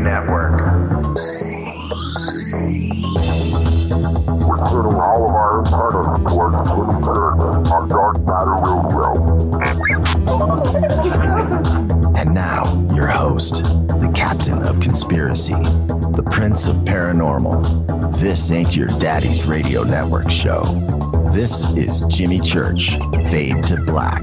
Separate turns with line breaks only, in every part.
Network.
We're turning all of our antennas towards Kingston on Dark Matter Radio.
And now, your host, the captain of conspiracy, the prince of paranormal. This ain't your daddy's radio network show. This is Jimmy Church, Fade to Black.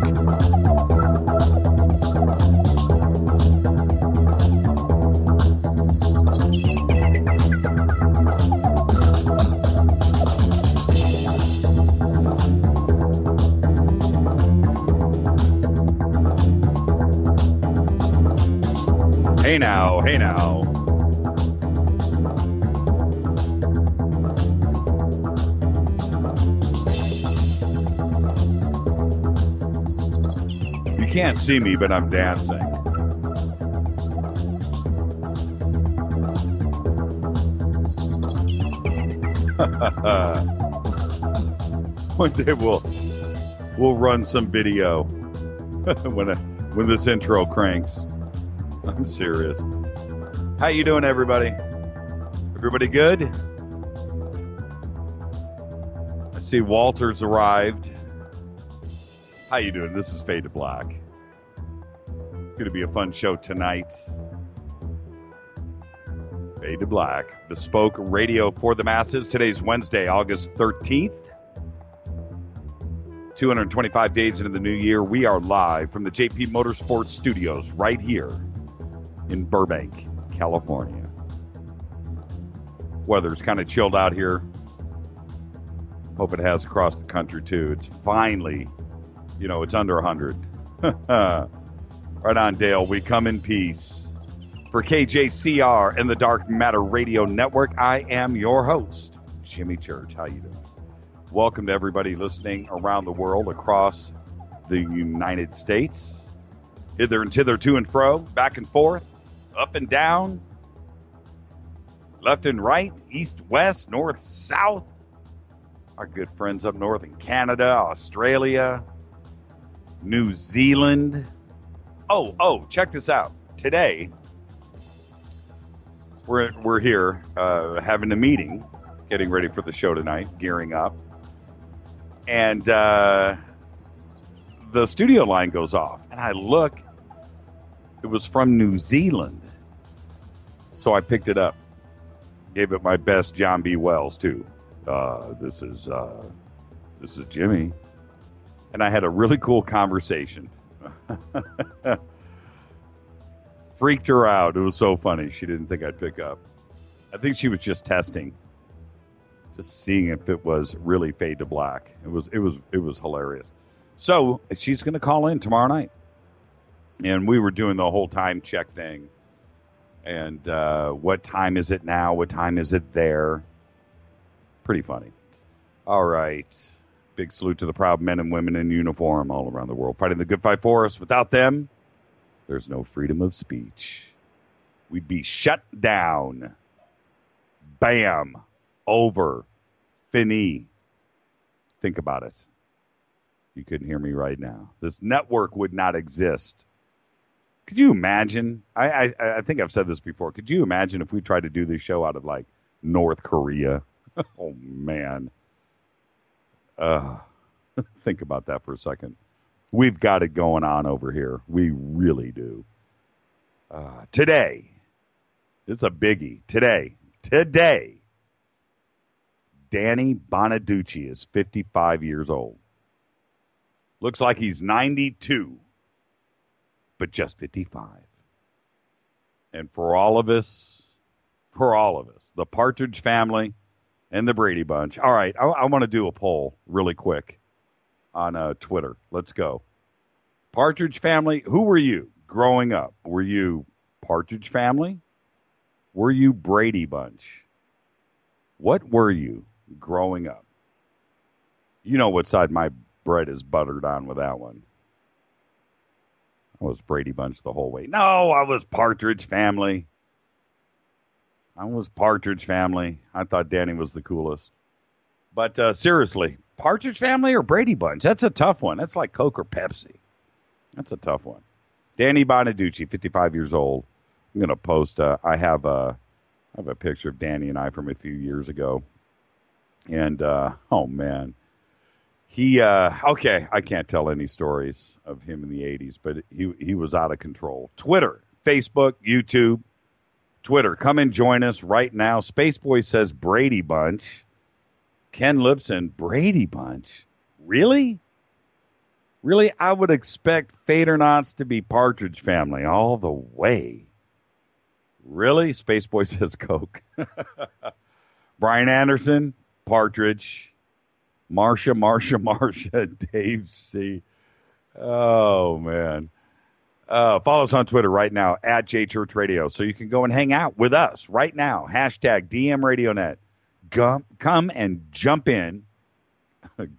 Hey now, hey now. You can't see me, but I'm dancing. One day we'll run some video when this intro cranks. I'm serious. How you doing, everybody? Everybody good? I see Walter's arrived. How you doing? This is Fade to Black. It's going to be a fun show tonight. Fade to Black. Bespoke radio for the masses. Today's Wednesday, August 13th. 225 days into the new year. We are live from the JP Motorsports Studios right here in Burbank, California. Weather's kind of chilled out here. Hope it has across the country too. It's finally, it's under 100. Right on, Dale. We come in peace. For KJCR and the Dark Matter Radio Network, I am your host, Jimmy Church. How you doing? Welcome to everybody listening around the world, across the United States. Hither and thither, to and fro, back and forth, up and down, left and right, east, west, north, south. Our good friends up north in Canada, Australia, New Zealand. Oh, check this out. Today, we're here having a meeting, getting ready for the show tonight, gearing up. And the studio line goes off. And I look, it was from New Zealand. So I picked it up. Gave it my best John B. Wells, too. This is Jimmy. And I had a really cool conversation. Freaked her out. It was so funny. She didn't think I'd pick up. I think she was just testing. Just seeing if it was really Fade to Black. It was hilarious. So she's going to call in tomorrow night. And we were doing the whole time check thing. And what time is it now? What time is it there? Pretty funny. All right. Big salute to the proud men and women in uniform all around the world, fighting the good fight for us. Without them, there's no freedom of speech. We'd be shut down. Bam. Over. Fini. Think about it. You couldn't hear me right now. This network would not exist. Could you imagine? I think I've said this before. Could you imagine if we tried to do this show out of, like, North Korea? Oh, man. Think about that for a second. We've got it going on over here. We really do. Today, it's a biggie. Today, Danny Bonaducci is 55 years old. Looks like he's 92, but just 55. And for all of us, the Partridge Family and the Brady Bunch. All right, I want to do a poll really quick on Twitter. Let's go. Partridge Family, who were you growing up? Were you Partridge Family? Were you Brady Bunch? What were you growing up? You know what side my bread is buttered on with that one. I was Brady Bunch the whole way. No, I was Partridge Family. I thought Danny was the coolest. But seriously, Partridge Family or Brady Bunch? That's a tough one. That's like Coke or Pepsi. That's a tough one. Danny Bonaducci, 55 years old. I'm gonna post. I have a picture of Danny and I from a few years ago, and oh man, he okay. I can't tell any stories of him in the '80s, but he was out of control. Twitter, Facebook, YouTube, Twitter. Come and join us right now. Spaceboy says Brady Bunch. Ken Lipson, Brady Bunch. Really? Really? I would expect Fadernauts to be Partridge Family all the way. Really? Spaceboy says Coke. Brian Anderson, Partridge. Marsha, Dave C. Oh, man. Follow us on Twitter right now, at JChurchRadio, so you can go and hang out with us right now. Hashtag DMRadioNet. Come and jump in to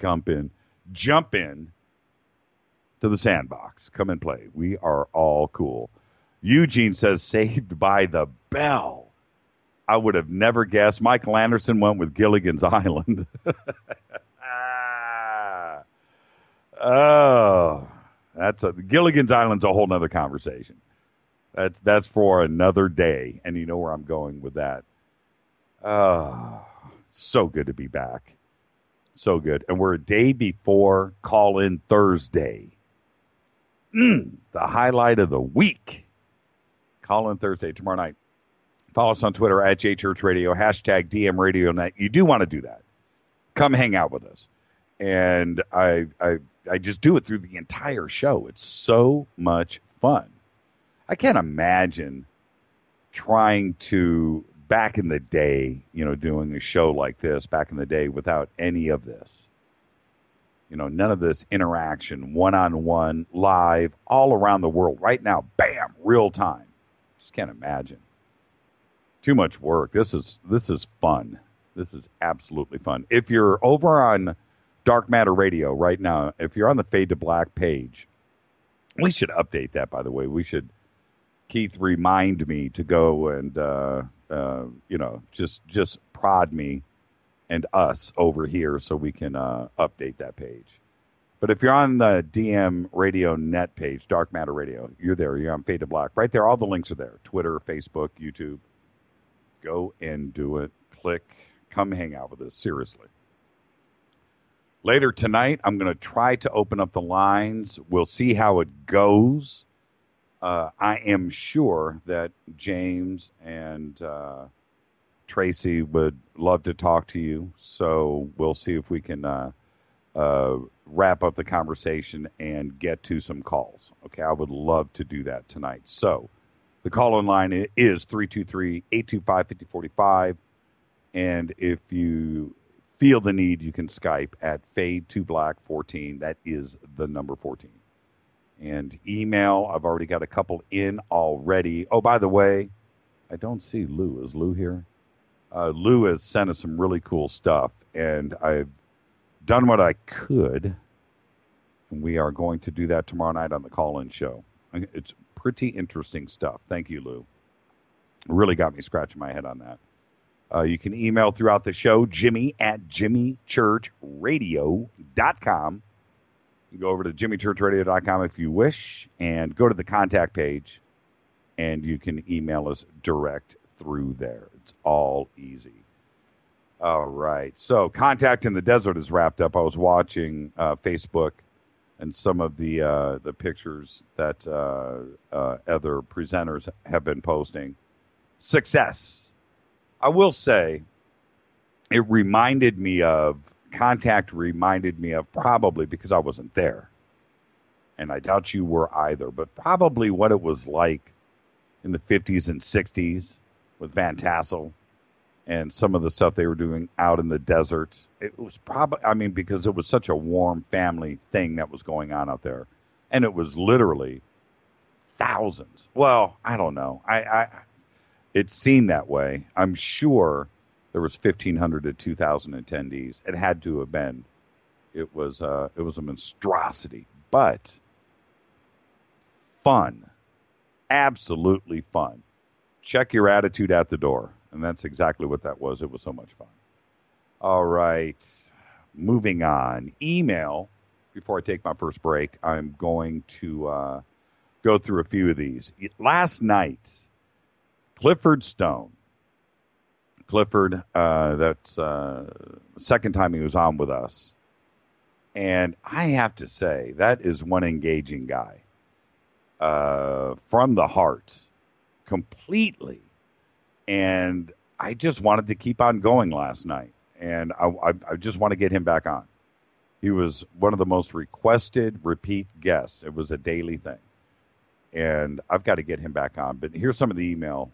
the sandbox. Come and play. We are all cool. Eugene says, Saved by the Bell. I would have never guessed. Michael Anderson went with Gilligan's Island. Oh, Gilligan's Island's a whole nother conversation. That's for another day, and you know where I'm going with that. Oh, so good to be back. So good. And we're a day before Call-In Thursday. The highlight of the week. Call-In Thursday, tomorrow night. Follow us on Twitter, at JChurchRadio, hashtag DMRadioNet. You do want to do that. Come hang out with us. And I just do it through the entire show. It's so much fun. I can't imagine trying to, back in the day, doing a show like this back in the day without any of this. None of this interaction, one-on-one, live, all around the world. Right now, bam, real time. Just can't imagine. Too much work. This is fun. This is absolutely fun. If you're over on Dark Matter Radio right now, if you're on the Fade to Black page, we should update that, by the way. Keith remind me to go and, just prod me and us over here so we can update that page. But if you're on the DM Radio Net page, Dark Matter Radio, you're there. You're on Fade to Black. Right there, all the links are there. Twitter, Facebook, YouTube. Go and do it. Click. Come hang out with us. Seriously. Later tonight, I'm going to try to open up the lines. We'll see how it goes. I am sure that James and Tracy would love to talk to you. So we'll see if we can wrap up the conversation and get to some calls. Okay, I would love to do that tonight. So the call-in line is 323-825-5045. And if you feel the need, you can Skype at Fade2Black14. That is the number 14. And email, I've already got a couple in already. Oh, by the way, I don't see Lou. Is Lou here? Lou has sent us some really cool stuff, and I've done what I could, and we are going to do that tomorrow night on the call-in show. It's pretty interesting stuff. Thank you, Lou. It really got me scratching my head on that. You can email throughout the show, jimmy@jimmychurchradio.com. You go over to jimmychurchradio.com if you wish, and go to the contact page, and you can email us direct through there. It's all easy. All right. So Contact in the Desert is wrapped up. I was watching Facebook and some of the pictures that other presenters have been posting. Success. I will say it reminded me of, Contact reminded me of, probably because I wasn't there, and I doubt you were either, but probably what it was like in the 50s and 60s with Van Tassel and some of the stuff they were doing out in the desert. It was probably, because it was such a warm family thing that was going on out there, and it was literally thousands. Well, I don't know. It seemed that way. I'm sure there was 1,500 to 2,000 attendees. It had to have been. It was a monstrosity, but fun, absolutely fun. Check your attitude at the door, and that's exactly what that was. It was so much fun. All right, moving on. Email. Before I take my first break, I'm going to go through a few of these. Last night, Clifford Stone. Clifford, that's the second time he was on with us. And I have to say, that is one engaging guy. From the heart, completely. And I just wanted to keep on going last night. And I just want to get him back on. He was one of the most requested repeat guests. It was a daily thing. And I've got to get him back on. But here's some of the email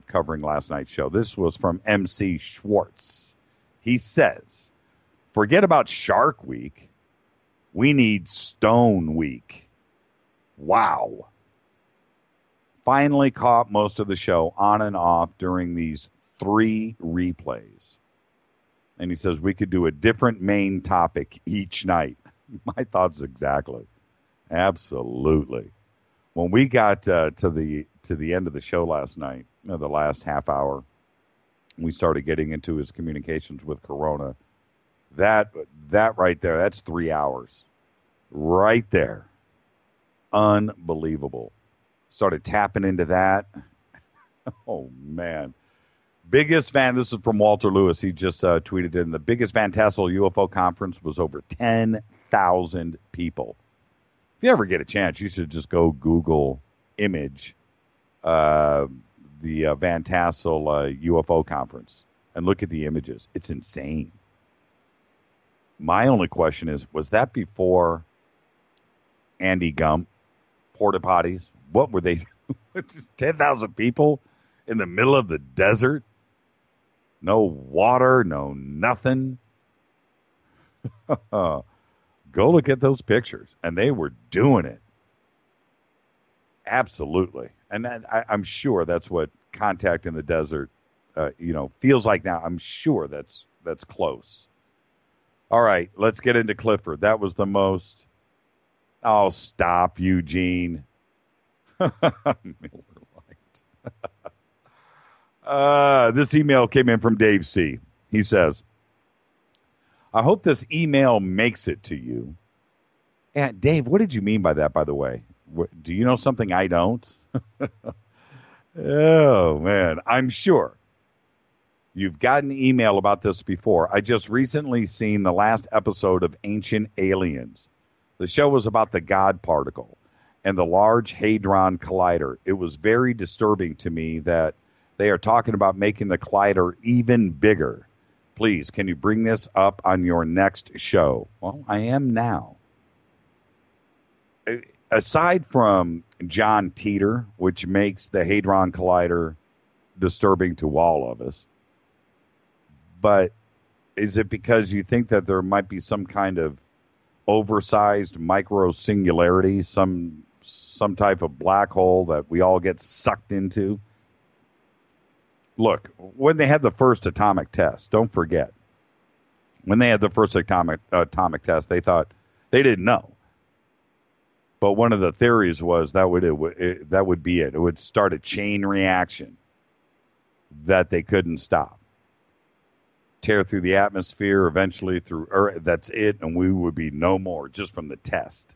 covering last night's show. This was from MC Schwartz. He says, forget about Shark Week. We need Stone Week. Wow. Finally caught most of the show on and off during these 3 replays. And he says we could do a different main topic each night. My thoughts exactly. Absolutely. When we got to the end of the show last night, the last half hour, we started getting into his communications with Corona. That right there, that's 3 hours. Right there. Unbelievable. Started tapping into that. Oh, man. Biggest fan, this is from Walter Lewis. He just tweeted in, the biggest Fantastical UFO conference was over 10,000 people. If you ever get a chance, you should just go Google image the Van Tassel UFO conference and look at the images. It's insane. My only question is, was that before Andy Gump, porta potties? What were they? Just 10,000 people in the middle of the desert? No water, no nothing. Go look at those pictures. And they were doing it. Absolutely. And I'm sure that's what contact in the desert, feels like now. I'm sure that's close. All right, let's get into Clifford. That was the most. Oh, stop, Eugene. Miller Lite. This email came in from Dave C. He says, I hope this email makes it to you. And Dave, what did you mean by that, by the way? Do you know something I don't? Oh, man, I'm sure you've gotten an email about this before. I just recently seen the last episode of Ancient Aliens. The show was about the God particle and the Large Hadron Collider. It was very disturbing to me that they are talking about making the collider even bigger. Please, can you bring this up on your next show? Well, I am now. Aside from John Teeter, which makes the Hadron Collider disturbing to all of us, but is it because you think that there might be some kind of oversized micro singularity, some type of black hole that we all get sucked into? Look, when they had the first atomic test, don't forget, when they had the first atomic test, they thought they didn't know. But one of the theories was that would be it. It would start a chain reaction that they couldn't stop. Tear through the atmosphere, eventually through Earth. That's it, and we would be no more just from the test.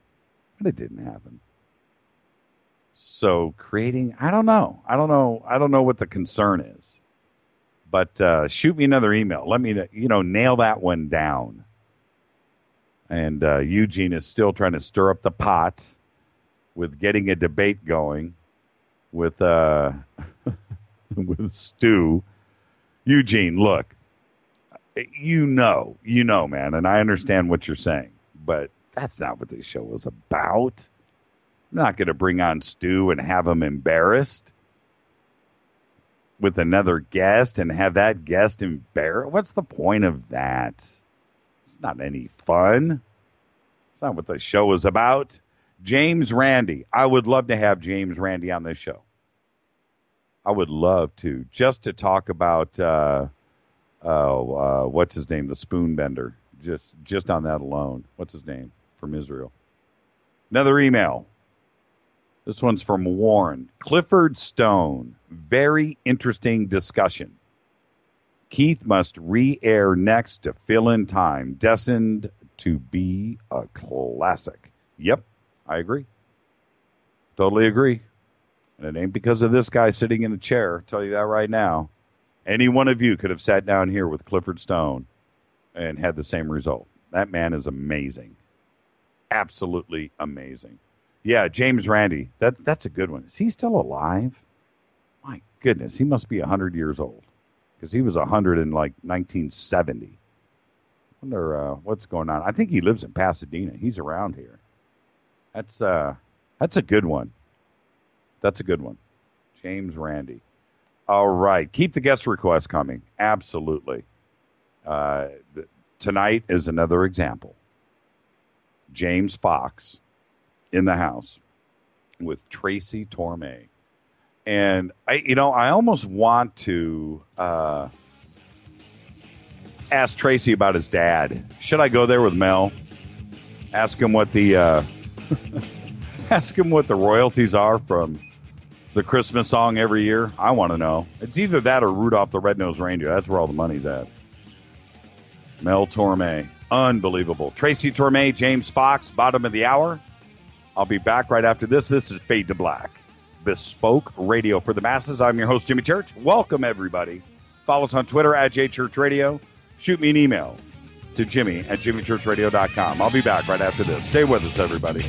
But it didn't happen. So creating, I don't know what the concern is. But shoot me another email. Let me, nail that one down. And Eugene is still trying to stir up the pot with getting a debate going with with Stu. Eugene, look, you know, man, and I understand what you're saying, but that's not what this show was about. I'm not going to bring on Stu and have him embarrassed with another guest and have that guest embarrassed. What's the point of that? It's not any fun. It's not what the show is about. James Randi. I would love to have James Randi on this show. I would love to, just to talk about what's his name, the spoon bender. Just on that alone. What's his name? From Israel. Another email. This one's from Warren. Clifford Stone. Very interesting discussion. Keith must re-air next to fill in time. Destined to be a classic. Yep, I agree. Totally agree. And it ain't because of this guy sitting in the chair. I'll tell you that right now. Any one of you could have sat down here with Clifford Stone and had the same result. That man is amazing. Absolutely amazing. Yeah, James Randi. That's a good one. Is he still alive? My goodness, he must be 100 years old. Because he was 100 in, 1970. I wonder what's going on. I think he lives in Pasadena. He's around here. That's a good one. That's a good one. James Randi. All right. Keep the guest requests coming. Absolutely. Tonight is another example. James Fox in the house with Tracy Torme. And, I almost want to ask Tracy about his dad. Should I go there with Mel? Ask him what the ask him what the royalties are from the Christmas song every year. I want to know. It's either that or Rudolph the Red-Nosed Reindeer. That's where all the money's at. Mel Torme. Unbelievable. Tracy Torme, James Fox, bottom of the hour. I'll be back right after this. This is Fade to Black. Bespoke radio for the masses. I'm your host, Jimmy Church. Welcome, everybody. Follow us on Twitter at JChurchRadio. Shoot me an email to Jimmy@JimmyChurchRadio.com. I'll be back right after this. Stay with us, everybody.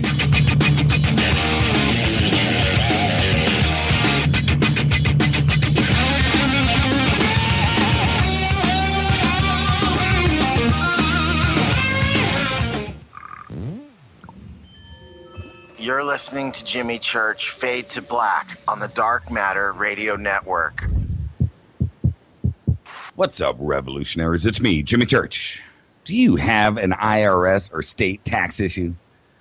You're listening to Jimmy Church Fade to Black on the Dark Matter Radio Network.
What's up, revolutionaries? It's me, Jimmy Church. Do you have an IRS or state tax issue?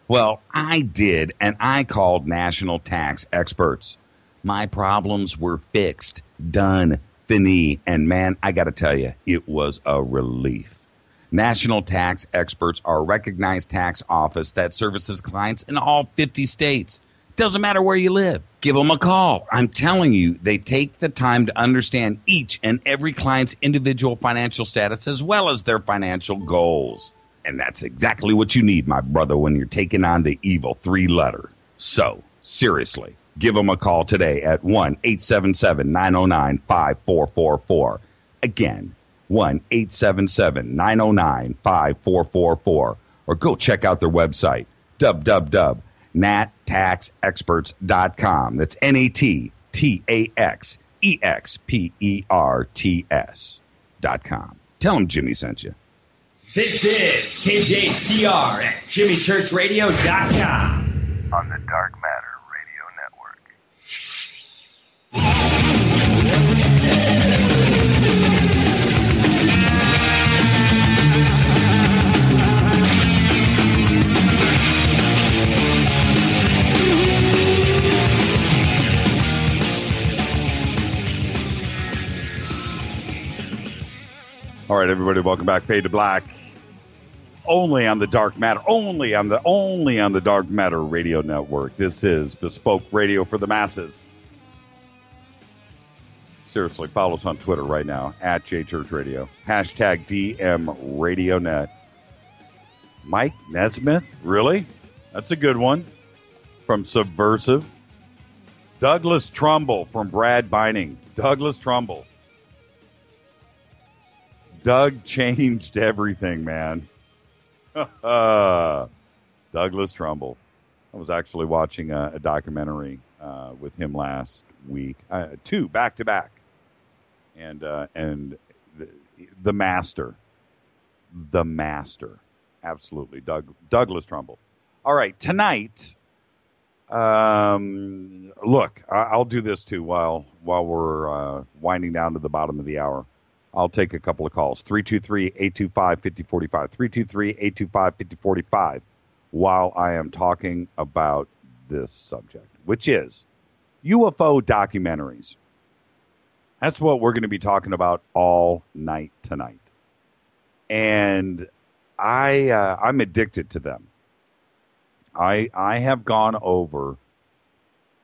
Well, I did, and I called national tax experts. My problems were fixed, done, fini, and man, I got to tell you, it was a relief. National Tax Experts are a recognized tax office that services clients in all 50 states. Doesn't matter where you live. Give them a call. I'm telling you, they take the time to understand each and every client's individual financial status as well as their financial goals. And that's exactly what you need, my brother, when you're taking on the evil three-letter. So, seriously, give them a call today at 1-877-909-5444. Again, 1-877-909-5444, or go check out their website, www.nattaxexperts.com. That's NATTAXEXPERTS.com. Tell them Jimmy sent you.
This is KJCR at JimmyChurchRadio.com
on the Dark Matter Radio Network.
All right, everybody, welcome back. Fade to Black. Only on the Dark Matter. Only on the Dark Matter Radio Network. This is Bespoke Radio for the masses. Seriously, follow us on Twitter right now at JChurchRadio. Hashtag DMRadioNet. Mike Nesmith? Really? That's a good one. From Subversive. Douglas Trumbull from Brad Binding. Douglas Trumbull. Doug changed everything, man. Douglas Trumbull. I was actually watching a documentary with him last week. Two back-to-back. And the master. The master. Absolutely. Douglas Trumbull. All right, tonight, look, I'll do this too while we're winding down to the bottom of the hour. I'll take a couple of calls. 323-825-5045. 323-825-5045 while I am talking about this subject, which is UFO documentaries. That's what we're going to be talking about all night tonight. And I'm addicted to them. I have gone over,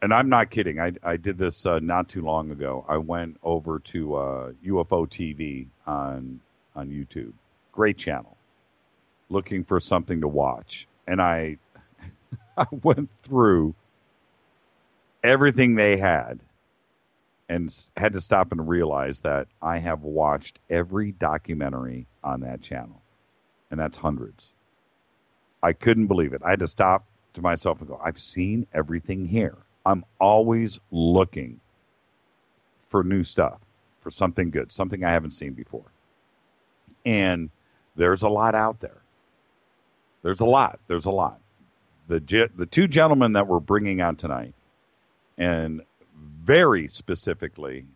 and I'm not kidding. I did this not too long ago. I went over to UFO TV on YouTube. Great channel. Looking for something to watch. And I went through everything they had, and had to stop and realize that I have watched every documentary on that channel, and that's hundreds. I couldn't believe it. I had to stop to myself and go, I've seen everything here. I'm always looking for new stuff, for something good, something I haven't seen before. And there's a lot out there. There's a lot. The two gentlemen that we're bringing on tonight, and very specifically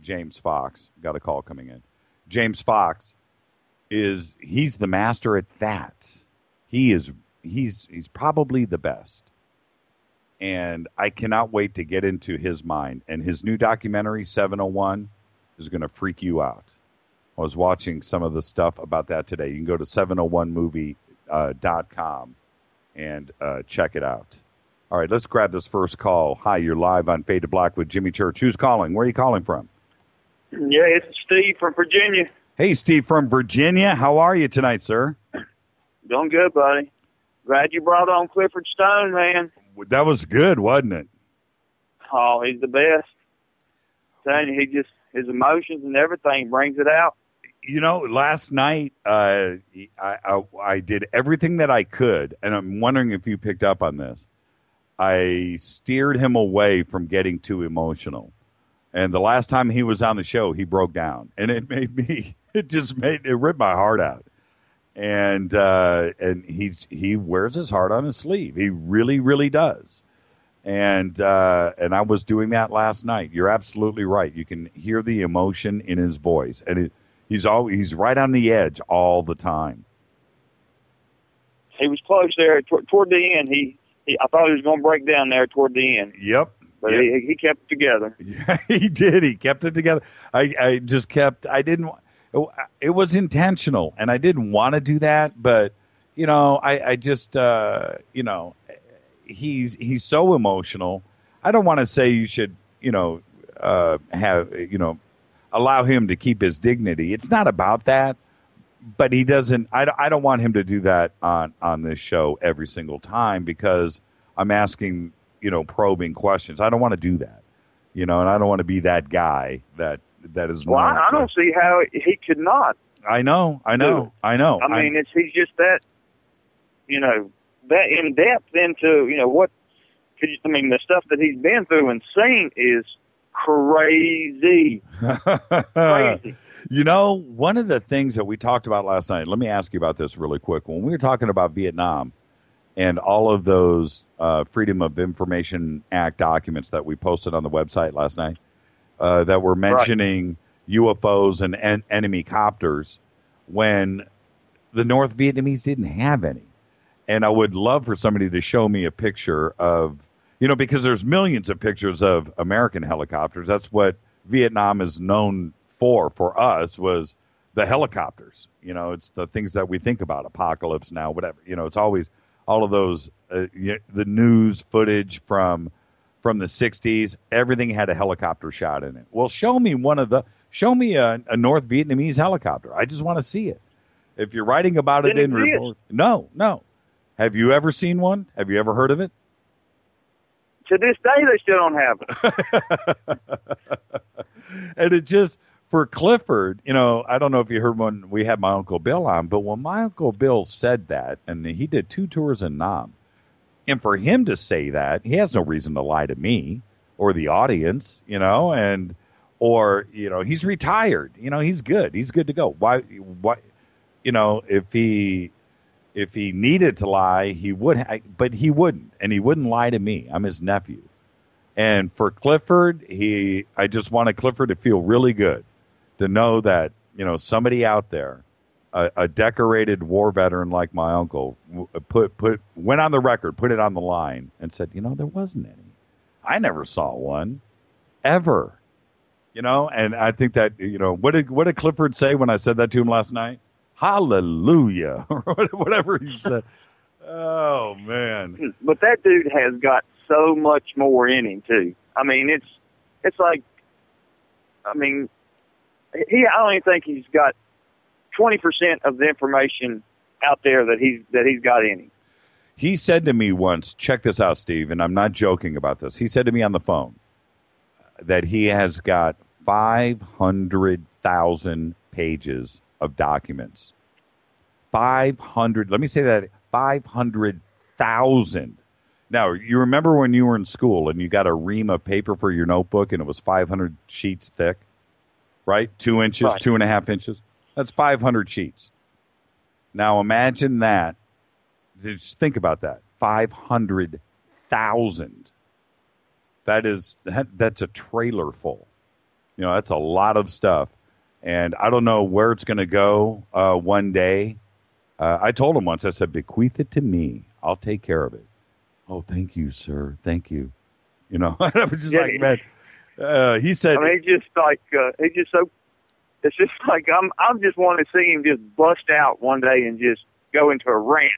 James Fox, got a call coming in. James Fox he's the master at that. He's probably the best. And I cannot wait to get into his mind. And his new documentary, 701, is going to freak you out. I was watching some of the stuff about that today. You can go to 701movie.com and check it out. All right, let's grab this first call. Hi, you're live on Fade to Black with Jimmy Church. Who's calling? Where are you calling from?
Yeah, it's Steve from Virginia.
Hey, Steve from Virginia. How are you tonight, sir?
Doing good, buddy. Glad you brought on Clifford Stone, man.
That was good, wasn't it?
Oh, he's the best. I'm telling you, his emotions and everything brings it out.
You know, last night I did everything that I could, and I'm wondering if you picked up on this. I steered him away from getting too emotional. And the last time he was on the show, he broke down. And it ripped my heart out. And he wears his heart on his sleeve. He really, really does. And I was doing that last night. You're absolutely right. You can hear the emotion in his voice. And he's right on the edge all the time.
He was close there toward the end. I thought he was going to break down there toward the end.
Yep.
But
yep.
He kept it together.
Yeah, he did. He kept it together. I just kept, it was intentional, and I didn't want to do that, but, you know, I just, you know, he's so emotional. I don't want to say you should, you know, allow him to keep his dignity. It's not about that, but he doesn't, I don't want him to do that on this show every single time, because I'm asking, you know, probing questions. I don't want to do that, you know, and I don't want to be that guy that is.
Well, I don't see how he could not.
I know. I mean,
he's just that, you know, that in depth into, you know, the stuff that he's been through and seen is crazy. Crazy.
You know, one of the things that we talked about last night, let me ask you about this really quick. When we were talking about Vietnam and all of those Freedom of Information Act documents that we posted on the website last night that were mentioning UFOs and enemy copters, when the North Vietnamese didn't have any. And I would love for somebody to show me a picture of, you know, because there's millions of pictures of American helicopters. That's what Vietnam is known for us, was the helicopters. You know, it's the things that we think about, apocalypse now, whatever. You know, it's always all of those, the news footage from the 60s, everything had a helicopter shot in it. Well, show me a North Vietnamese helicopter. I just want to see it. If you're writing about it in reports. No. Have you ever seen one? Have you ever heard of it?
To this day, they still don't have it.
And it just, for Clifford, you know, I don't know if you heard when we had my Uncle Bill on, but when my Uncle Bill said that, and he did 2 tours in Nam, and for him to say that, he has no reason to lie to me or the audience, you know, or, you know, he's retired. You know, he's good. He's good to go. Why, you know, if he needed to lie, he would, but he wouldn't, and he wouldn't lie to me. I'm his nephew. And for Clifford, I just wanted Clifford to feel really good, to know that, you know, somebody out there, a decorated war veteran like my uncle, went on the record, put it on the line, and said, you know, there wasn't any. I never saw one, ever. You know, and I think that, you know, what did Clifford say when I said that to him last night? Hallelujah, or whatever he said. Oh, man.
But that dude has got so much more in him, too. I mean, it's like, I mean, I don't even think he's got 20% of the information out there that he's got in him.
He said to me once, check this out, Steve, and I'm not joking about this. He said to me on the phone that he has got 500,000 pages of documents. 500, let me say that, 500,000. Now, you remember when you were in school and you got a ream of paper for your notebook and it was 500 sheets thick, right? 2 inches,
Right.
2.5 inches. That's 500 sheets. Now, imagine that. Just think about that. 500,000. That's a trailer full. You know, that's a lot of stuff. And I don't know where it's going to go one day. I told him once, I said, bequeath it to me. I'll take care of it. Oh, thank you, sir. Thank you. You know, I was just like, man. He said,
I mean, it's just like it's just like I'm just wanting to see him just bust out one day and just go into a rant.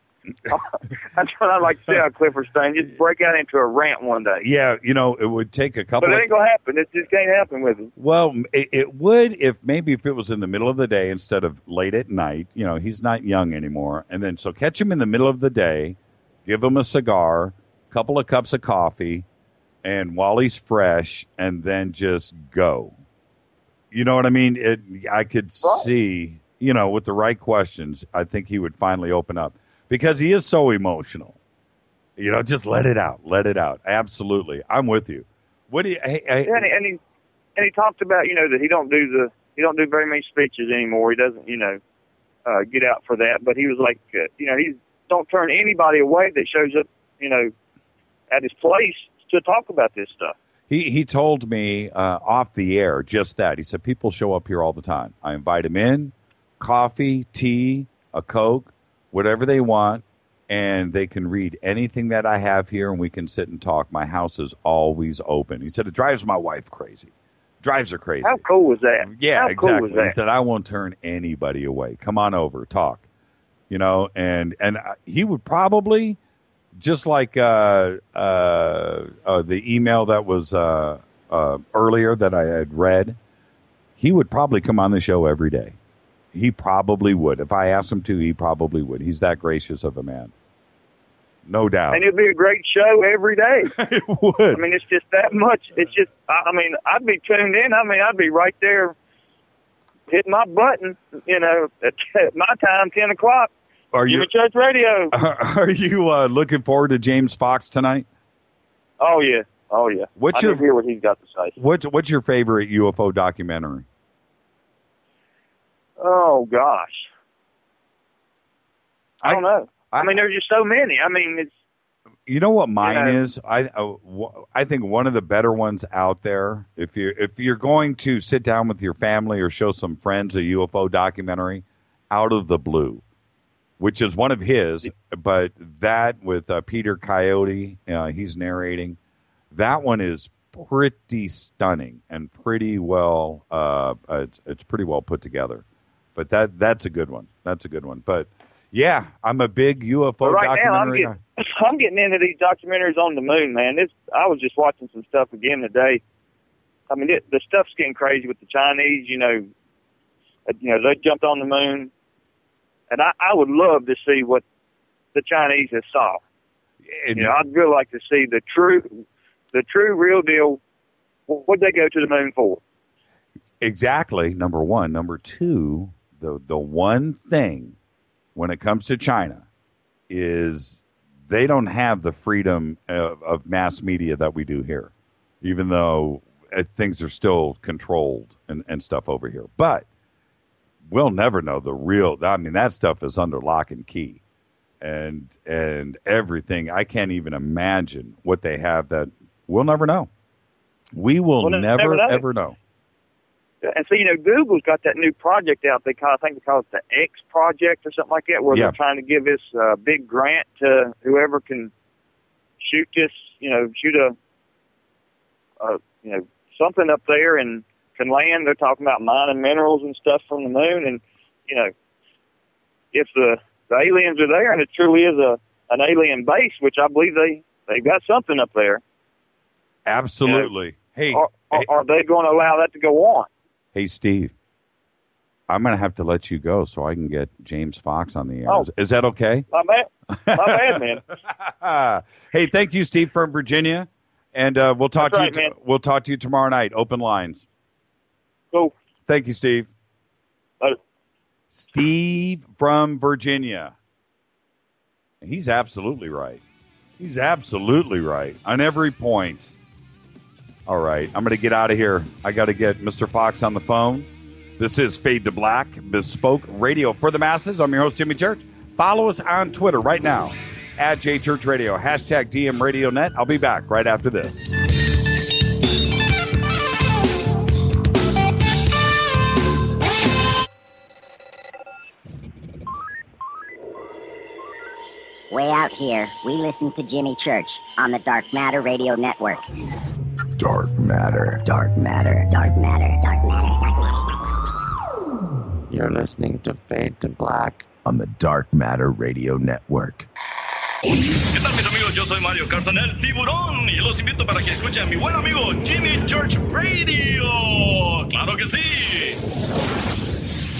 That's what I like to say on Clifford Stain. Just break out into a rant one day.
yeah, you know, it would take a couple
But it ain't going to happen. It just can't happen with him.
Well, it would if it was in the middle of the day instead of late at night. You know, he's not young anymore. And then so catch him in the middle of the day, give him a cigar, a couple of cups of coffee, and while he's fresh, and then just go. You know what I mean? I could see, you know, with the right questions, I think he would finally open up because he is so emotional. You know, just let it out. Let it out. Absolutely. I'm with you. What do you,
And he talked about, you know, that he don't do very many speeches anymore. He doesn't, you know, get out for that. But he was like, you know, he don't turn anybody away that shows up, you know, at his place to talk about this stuff.
He told me off the air just that. He said, people show up here all the time. I invite them in, coffee, tea, a Coke, whatever they want, and they can read anything that I have here, and we can sit and talk. My house is always open. He said, it drives my wife crazy. Drives her crazy.
How cool was that?
Yeah,
How
exactly.
Cool was that?
He said, I won't turn anybody away. Come on over, talk. You know, and he would probably... Just like the email that was earlier that I had read, he would probably come on the show every day. He probably would. If I asked him to, he probably would. He's that gracious of a man. No doubt.
And it'd be a great show every day.
It would.
I mean, it's just that much. It's just, I mean, I'd be tuned in. I mean, I'd be right there hitting my button, you know, at my time, 10 o'clock.
Are you
Church Radio?
Are you looking forward to James Fox tonight?
Oh yeah, oh yeah.
What's
I
your
hear what he's got to say?
What's your favorite UFO documentary?
Oh gosh, I don't know. I mean, there's just so many. I mean, it's.
You know what mine is? I think one of the better ones out there. If you're going to sit down with your family or show some friends a UFO documentary, Out of the Blue, which is one of his, but that with Peter Coyote, he's narrating. That one is pretty stunning and pretty well. It's pretty well put together. But that's a good one. That's a good one. But yeah, I'm a big UFO documentary.
Now, I'm getting into these documentaries on the moon, man. I was just watching some stuff again today. I mean, the stuff's getting crazy with the Chinese. You know, they jumped on the moon. And I would love to see what the Chinese have saw. You know, I'd really like to see the true, real deal. What'd they go to the moon for?
Exactly. Number one. Number two, the one thing when it comes to China is they don't have the freedom of mass media that we do here, even though things are still controlled and stuff over here. But we'll never know the real. I mean, that stuff is under lock and key, and everything. I can't even imagine what they have that we'll never know. We will never ever know.
And so, you know, Google's got that new project out. I think they call it the X Project or something like that, where they're trying to give this big grant to whoever can shoot this. You know, shoot something up there and can land. They're talking about mining minerals and stuff from the moon, and you know, if the aliens are there and it truly is an alien base, which I believe they've got something up there.
Absolutely.
You know, are they going to allow that to go on?
Hey, Steve. I'm going to have to let you go so I can get James Fox on the air.
Oh.
Is that okay?
My bad, man.
Hey, thank you, Steve from Virginia, and we'll talk
That's
to
right,
you.
man.
We'll talk to you tomorrow night. Open lines.
Cool.
Thank you, Steve.
Later.
Steve from Virginia. He's absolutely right. He's absolutely right on every point. All right, I'm going to get out of here. I got to get Mr. Fox on the phone. This is Fade to Black, bespoke radio for the masses. I'm your host, Jimmy Church. Follow us on Twitter right now, at JChurchRadio, hashtag DMRadioNet. I'll be back right after this.
Way out here, we listen to Jimmy Church on the Dark Matter Radio Network.
Dark matter.
Dark Matter, Dark Matter, Dark Matter, Dark Matter.
You're listening to Fade to Black
on the Dark Matter Radio Network.
¿Qué tal, mis amigos? Yo soy Mario Carson, el tiburón, y los invito para que escuchen a mi buen amigo Jimmy Church Radio. ¡Claro que sí!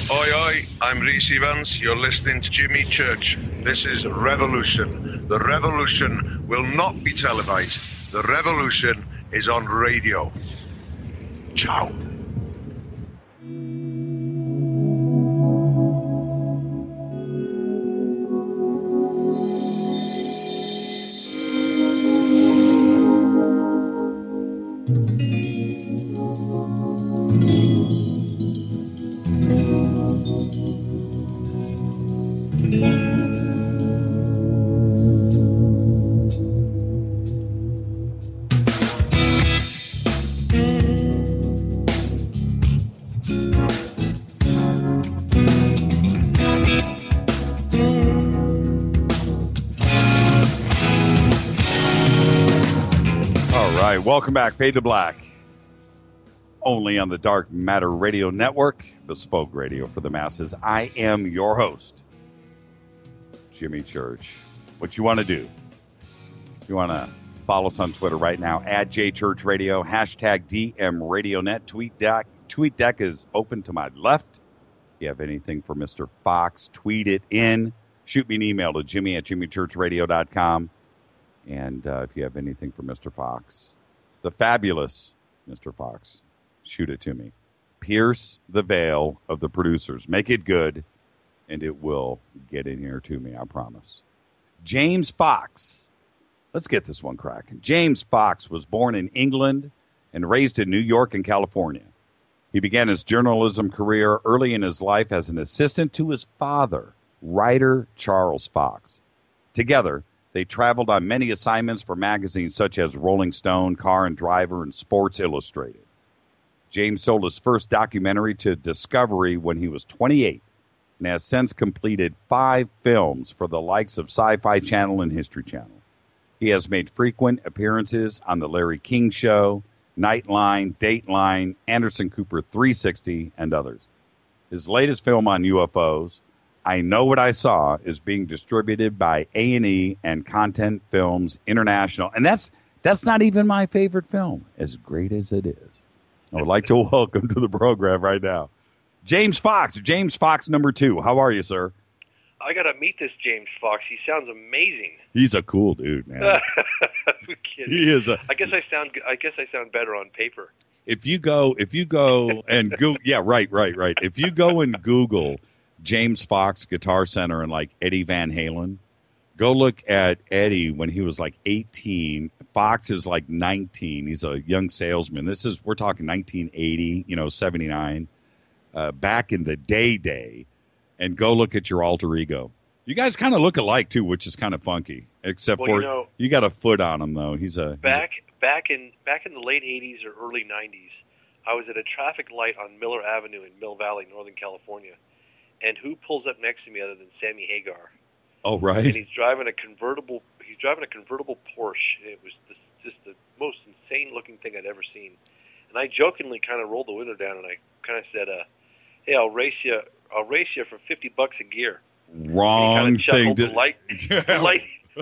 Oi, I'm Reese Evans. You're listening to Jimmy Church. This is Revolution. The revolution will not be televised. The revolution is on radio. Ciao.
Welcome back, Fade to Black. Only on the Dark Matter Radio Network, bespoke radio for the masses. I am your host, Jimmy Church. What you want to do? You want to follow us on Twitter right now, at JChurchRadio, hashtag DMRadioNet. Tweet deck is open to my left. If you have anything for Mr. Fox, tweet it in. Shoot me an email to jimmy@jimmychurchradio.com. And if you have anything for Mr. Fox, the fabulous Mr. Fox, shoot it to me. Pierce the veil of the producers. Make it good, and it will get in here to me, I promise. James Fox. Let's get this one cracking. James Fox was born in England and raised in New York and California. He began his journalism career early in his life as an assistant to his father, writer Charles Fox. Together, they traveled on many assignments for magazines such as Rolling Stone, Car and Driver, and Sports Illustrated. James sold his first documentary to Discovery when he was 28 and has since completed 5 films for the likes of Sci-Fi Channel and History Channel. He has made frequent appearances on The Larry King Show, Nightline, Dateline, Anderson Cooper 360, and others. His latest film on UFOs, I Know What I Saw, is being distributed by A&E and Content Films International. And that's not even my favorite film, as great as it is. I would like to welcome to the program right now James Fox number 2. How are you, sir?
I got to meet this James Fox. He sounds amazing.
He's a cool dude, man.
I'm kidding.
He is.
I guess I sound better on paper.
If you go and Google, yeah, right. If you go and Google James Fox Guitar Center and like Eddie Van Halen, go look at Eddie when he was like 18. Fox is like 19. He's a young salesman. We're talking 1980, 79, back in the day. And go look at your alter ego. You guys kind of look alike too, which is kind of funky. Except you got a foot on him though. Back
in the late 80s or early 90s, I was at a traffic light on Miller Avenue in Mill Valley, Northern California. And who pulls up next to me other than Sammy Hagar?
Oh, right.
And he's driving a convertible Porsche. It was just the most insane-looking thing I'd ever seen. And I jokingly kind of rolled the window down and I kind of said, "Hey, I'll race you for $50 a gear."
Wrong thing.
The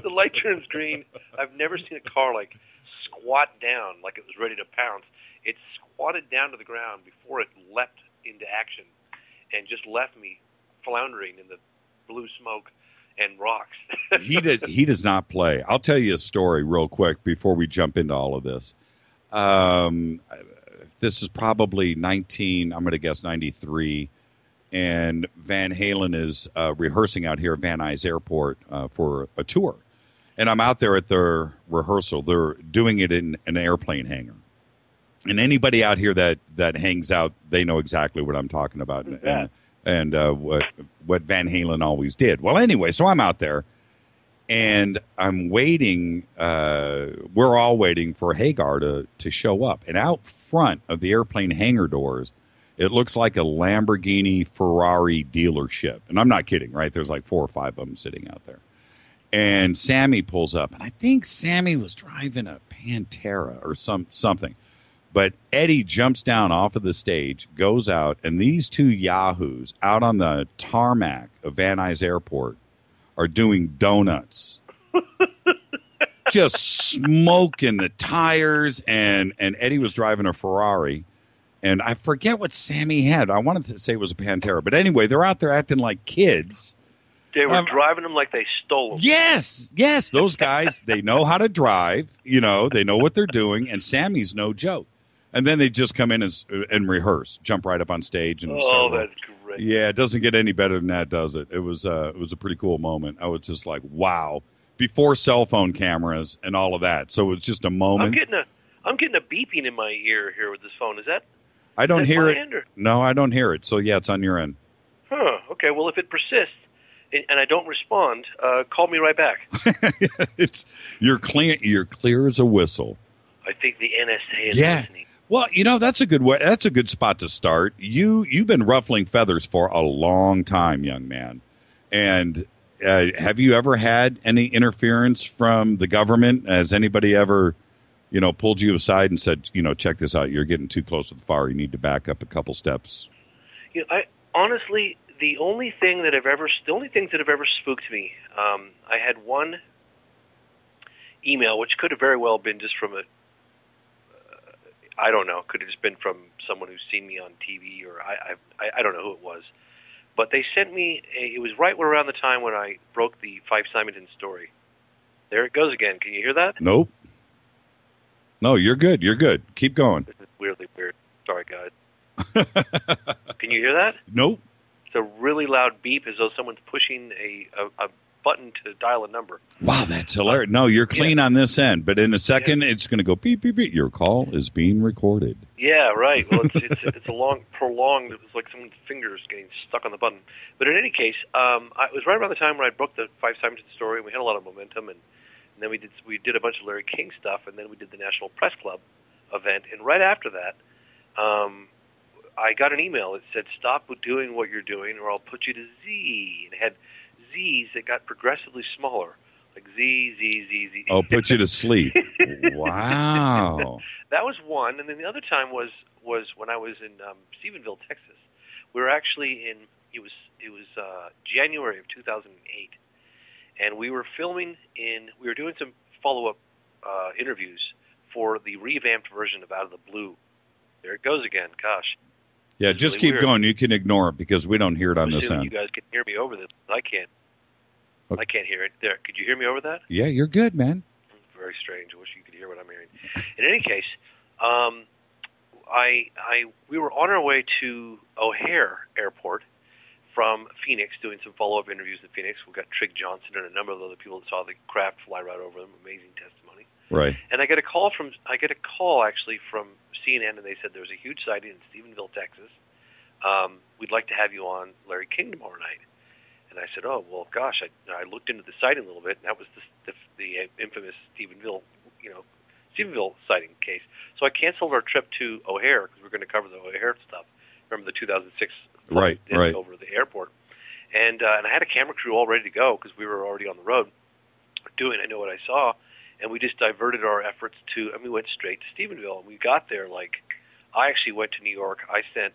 light turns green. I've never seen a car like squat down like it was ready to pounce. It squatted down to the ground before it leapt into action. and just left me floundering in the blue smoke and rocks.
He does not play. I'll tell you a story real quick before we jump into all of this. This is probably I'm going to guess 93, and Van Halen is rehearsing out here at Van Nuys Airport for a tour. And I'm out there at their rehearsal. They're doing it in an airplane hangar. And anybody out here that hangs out, they know exactly what I'm talking about and what Van Halen always did. Well, anyway, so I'm out there, and I'm waiting. We're all waiting for Hagar to show up. And out front of the airplane hangar doors, it looks like a Lamborghini Ferrari dealership. And I'm not kidding, right? There's like 4 or 5 of them sitting out there. And Sammy pulls up, and I think Sammy was driving a Pantera or something. But Eddie jumps down off of the stage, goes out, and these 2 yahoos out on the tarmac of Van Nuys Airport are doing donuts. Just smoking the tires, and Eddie was driving a Ferrari. And I forget what Sammy had. I wanted to say it was a Pantera. But anyway, they're out there acting like kids.
They were driving them like they stole them.
Yes. Those guys, they know how to drive. They know what they're doing. And Sammy's no joke. And then they just come in and rehearse, jump right up on stage. And
that's great.
Yeah, it doesn't get any better than that, does it? It was a pretty cool moment. I was just like, wow. Before cell phone cameras and all of that. So it's just a moment.
I'm getting a beeping in my ear here with this phone. Is that?
I don't hear it.
Or?
No, I don't hear it. So yeah, it's on your end.
Huh. Okay. Well, if it persists and I don't respond, call me right back.
You're clear as a whistle.
I think the NSA is listening.
Well, that's a good way. That's a good spot to start. You've been ruffling feathers for a long time, young man. And have you ever had any interference from the government? Has anybody ever, pulled you aside and said, check this out, you're getting too close to the fire, you need to back up a couple steps?
I honestly, the only things that have ever spooked me, I had one email, which could have very well been just from I don't know, could have just been from someone who's seen me on TV, or I don't know who it was. But they sent me, it was right around the time when I broke the Fife Symington story. There it goes again. Can you hear that?
Nope. No, you're good. Keep going.
This is weirdly weird. Sorry, guys. Can you hear that?
Nope.
It's a really loud beep as though someone's pushing a button to dial a number.
Wow, that's hilarious. No, you're clean on this end, but in a second it's going to go beep, beep, beep. Your call is being recorded.
Yeah, right. Well, it's a long, prolonged, it was like someone's fingers getting stuck on the button. But in any case, it was right around the time when I broke the Fife Symington story, and we had a lot of momentum, and then we did a bunch of Larry King stuff, and then we did the National Press Club event, and right after that, I got an email that said, stop doing what you're doing, or I'll put you to Z, and it had Z's that got progressively smaller, like Z.
Oh, put you to sleep. Wow.
That was one, and then the other time was when I was in Stephenville, Texas. We were actually it was January of 2008, and we were filming we were doing some follow-up interviews for the revamped version of Out of the Blue. There it goes again. Gosh.
Yeah, just really keep weird. Going. You can ignore it because we don't hear it on this end.
You guys can hear me over this. I can't. Okay. I can't hear it. There. Could you hear me over that?
Yeah, you're good, man.
Very strange. I wish you could hear what I'm hearing. In any case, we were on our way to O'Hare Airport from Phoenix, doing some follow-up interviews in Phoenix. We got Trig Johnson and a number of other people that saw the craft fly right over them. Amazing testimony.
Right.
And I get a call actually from CNN, and they said there's a huge sighting in Stephenville, Texas. We'd like to have you on Larry King tomorrow night. And I said, oh, well, gosh, I looked into the sighting a little bit, and that was the infamous Stephenville sighting case. So I canceled our trip to O'Hare because we were going to cover the O'Hare stuff. Remember the 2006
right
over the airport. And I had a camera crew all ready to go because we were already on the road doing I Know What I Saw. And we just diverted our efforts we went straight to Stephenville. And we got there I actually went to New York. I sent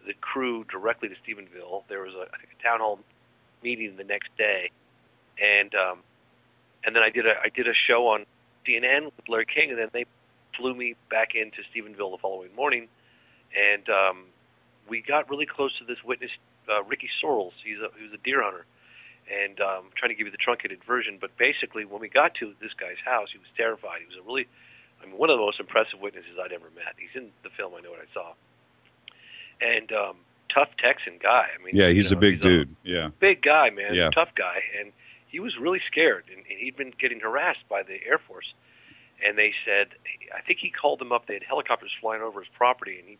the crew directly to Stephenville. There was I think a town hall meeting the next day, and then I did a show on CNN with Larry King, and then they flew me back into Stephenville the following morning, and we got really close to this witness, Ricky Sorrells. He was a deer hunter. And trying to give you the truncated version, but basically when we got to this guy's house, he was terrified. He was one of the most impressive witnesses I'd ever met. He's in the film. I know what I saw. And tough Texan guy. I mean,
yeah, he's a big dude. Yeah,
big guy, man.
Yeah.
Tough guy, and he was really scared. And he'd been getting harassed by the Air Force. And they said, I think he called them up. They had helicopters flying over his property, and he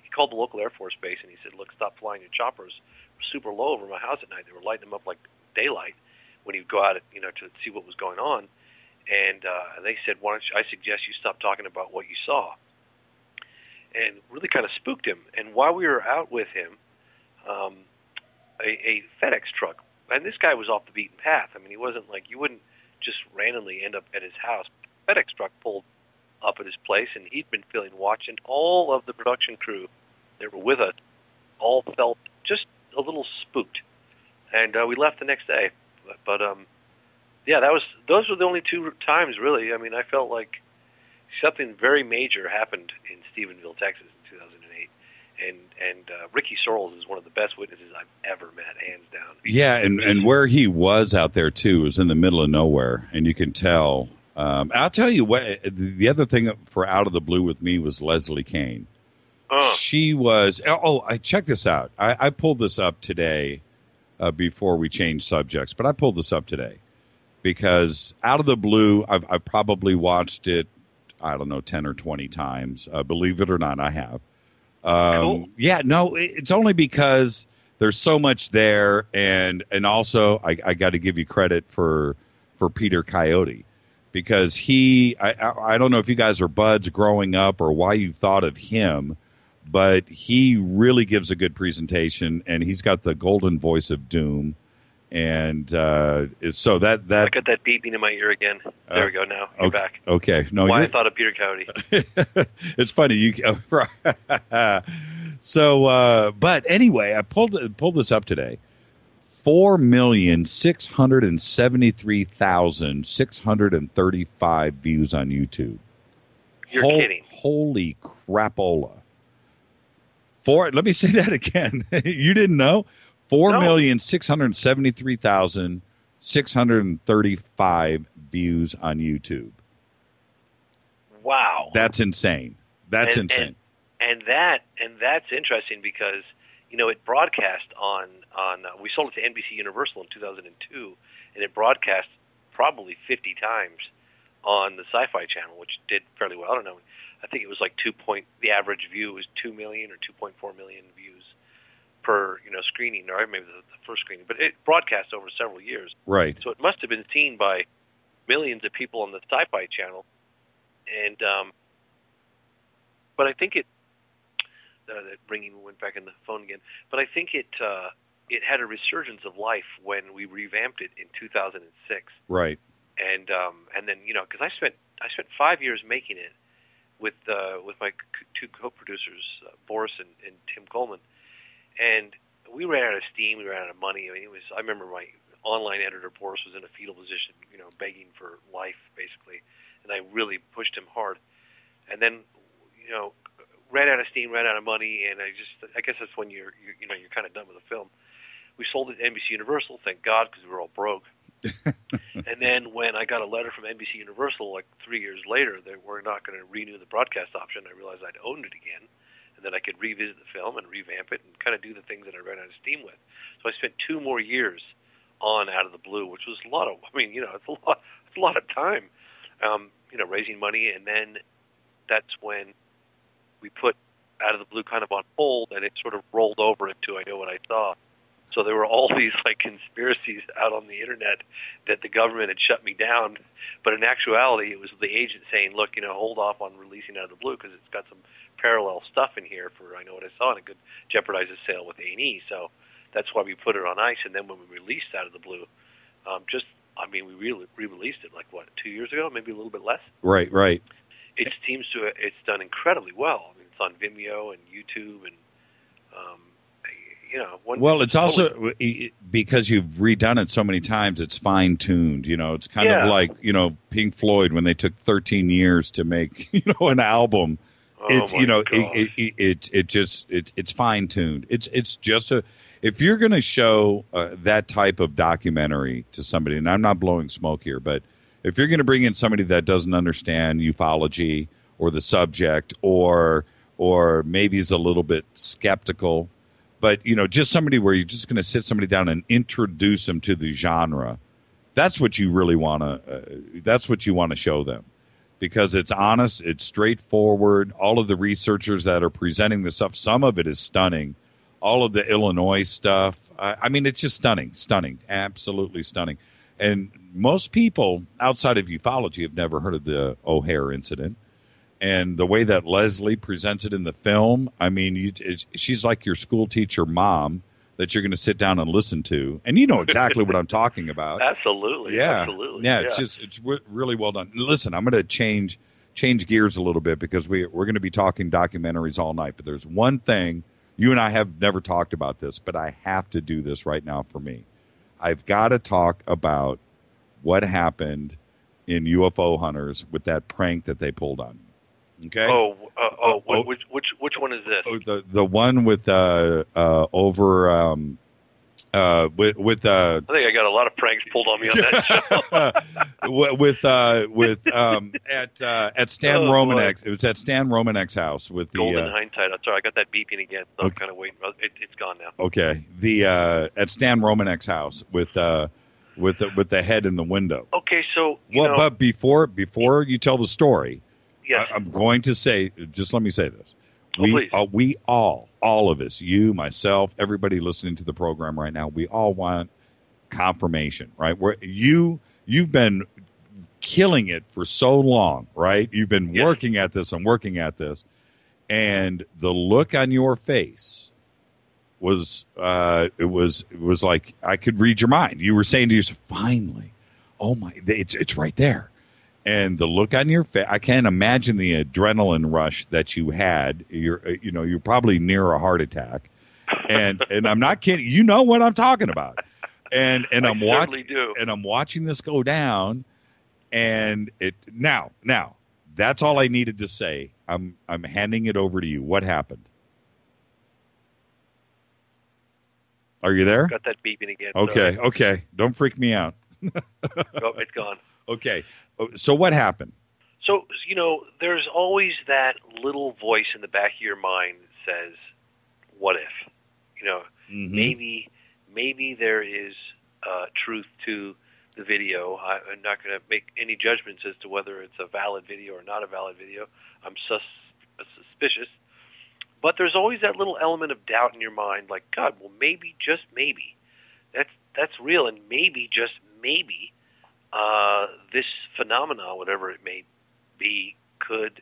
called the local Air Force base, and he said, "Look, stop flying your choppers. We're super low over my house at night. They were lighting them up like daylight when he'd go out, to see what was going on." And they said, "Why don't you, I suggest you stop talking about what you saw." And really kind of spooked him. And while we were out with him, a FedEx truck, and this guy was off the beaten path. I mean, he wasn't like, you wouldn't just randomly end up at his house. FedEx truck pulled up at his place, and he'd been feeling watched, and all of the production crew that were with us all felt just a little spooked. And we left the next day. But yeah, those were the only two times, really. I mean, I felt like something very major happened in Stephenville, Texas in 2008. And Ricky Sorrells is one of the best witnesses I've ever met, hands down.
Yeah, and where he was out there, too, was in the middle of nowhere. And you can tell. I'll tell you what, the other thing for Out of the Blue with me was Leslie Kane. She was, check this out. I pulled this up today before we changed subjects, but I pulled this up today because Out of the Blue, I've probably watched it, I don't know, 10 or 20 times. Believe it or not, I have.
Cool.
Yeah, no, it's only because there's so much there, and also I got to give you credit for Peter Coyote. Because I don't know if you guys are buds growing up or why you thought of him, but he really gives a good presentation, and he's got the golden voice of doom, and so that
I got that beeping in my ear again. There we go. Now you're back.
Okay, no,
why I thought of Peter Coyote.
It's funny. So, but anyway, I pulled this up today. 4,673,635 views on YouTube.
You're kidding.
Holy crapola. Let me say that again. You didn't know? 4,673,635 views on YouTube.
Wow.
That's insane. That's insane.
And that's interesting because it broadcast on we sold it to NBC Universal in 2002, and it broadcast probably 50 times on the Sci-Fi Channel, which did fairly well. I don't know. I think it was like the average view was 2 million or 2.4 million views per screening, or maybe the first screening. But it broadcast over several years.
Right.
So it must have been seen by millions of people on the Sci-Fi Channel, and but I think it. That ringing went back in the phone again. But I think it had a resurgence of life when we revamped it in 2006.
Right.
And then because I spent 5 years making it with my two co-producers Boris and Tim Coleman, and we ran out of steam. We ran out of money. I mean, I remember my online editor Boris was in a fetal position, begging for life basically, and I really pushed him hard. And then ran out of steam, ran out of money, and I guess that's when you're kind of done with the film. We sold it to NBC Universal, thank God, because we were all broke. And then when I got a letter from NBC Universal like 3 years later that we're not going to renew the broadcast option, I realized I'd owned it again, and then I could revisit the film and revamp it and kind of do the things that I ran out of steam with. So I spent 2 more years on Out of the Blue, which was a lot of, it's a lot of time, raising money, and then that's when we put Out of the Blue kind of on hold, and it sort of rolled over into I Know What I Saw. So there were all these conspiracies out on the internet that the government had shut me down, but in actuality, it was the agent saying, "Look, hold off on releasing Out of the Blue because it's got some parallel stuff in here for I Know What I Saw, and it could jeopardize the sale with A&E." So that's why we put it on ice. And then when we released Out of the Blue, we re-released it 2 years ago, maybe a little bit less.
Right.
It seems it's done incredibly well. It's on Vimeo and YouTube, and
well, it's also because you've redone it so many times. It's fine tuned. It's kind of like Pink Floyd when they took 13 years to make an album, it's it's fine tuned. It's just if you're going to show that type of documentary to somebody, and I'm not blowing smoke here, but if you're going to bring in somebody that doesn't understand ufology or the subject, or maybe is a little bit skeptical, but just somebody where you're just going to sit somebody down and introduce them to the genre, that's what you really want to. That's what you want to show them. Because it's honest, it's straightforward. All of the researchers that are presenting this stuff, some of it is stunning. All of the Illinois stuff, I mean, it's just stunning, absolutely stunning. And most people outside of ufology have never heard of the O'Hare incident. And the way that Leslie presents it in the film, I mean, she's like your school teacher mom that you're going to sit down and listen to, and you know exactly what I'm talking about.
Absolutely,
yeah,
absolutely.
Yeah, it's really well done. Listen, I'm going to change gears a little bit because we're going to be talking documentaries all night. But there's one thing you and I have never talked about this, but I have to do this right now for me. I've got to talk about what happened in UFO Hunters with that prank that they pulled on. Okay.
Which one is this?
The one with over with
I think I got a lot of pranks pulled on me on that
show. at Stan Romanek's. It was at Stan Romanek's house with the
Golden Hindsight. I'm sorry, I got that beeping again. So I'm kind of waiting. It's gone now.
Okay. The at Stan Romanek's house with the head in the window.
Okay, so
but before you tell the story.
Yes.
I'm going to say, just let me say this.
Please.
We all of us, you, myself, everybody listening to the program right now, we all want confirmation, right? You've been killing it for so long, right? You've been working at this and working at this. And the look on your face was, it was like I could read your mind. You were saying to yourself, finally, oh my, it's right there. And the look on your face, I can't imagine the adrenaline rush that you had. You're probably near a heart attack, and I'm not kidding. You know what I'm talking about. And I'm watching this go down, and now that's all I needed to say. I'm handing it over to you. What happened? Are you there?
Got that beeping again.
Okay. Don't freak me out.
Oh, it's gone.
Okay. So what happened?
So, there's always that little voice in the back of your mind that says, what if? Maybe there is truth to the video. I'm not going to make any judgments as to whether it's a valid video or not a valid video. I'm suspicious. But there's always that little element of doubt in your mind, like, God, well, maybe, just maybe, that's real, and maybe, just maybe, this phenomenon, whatever it may be, could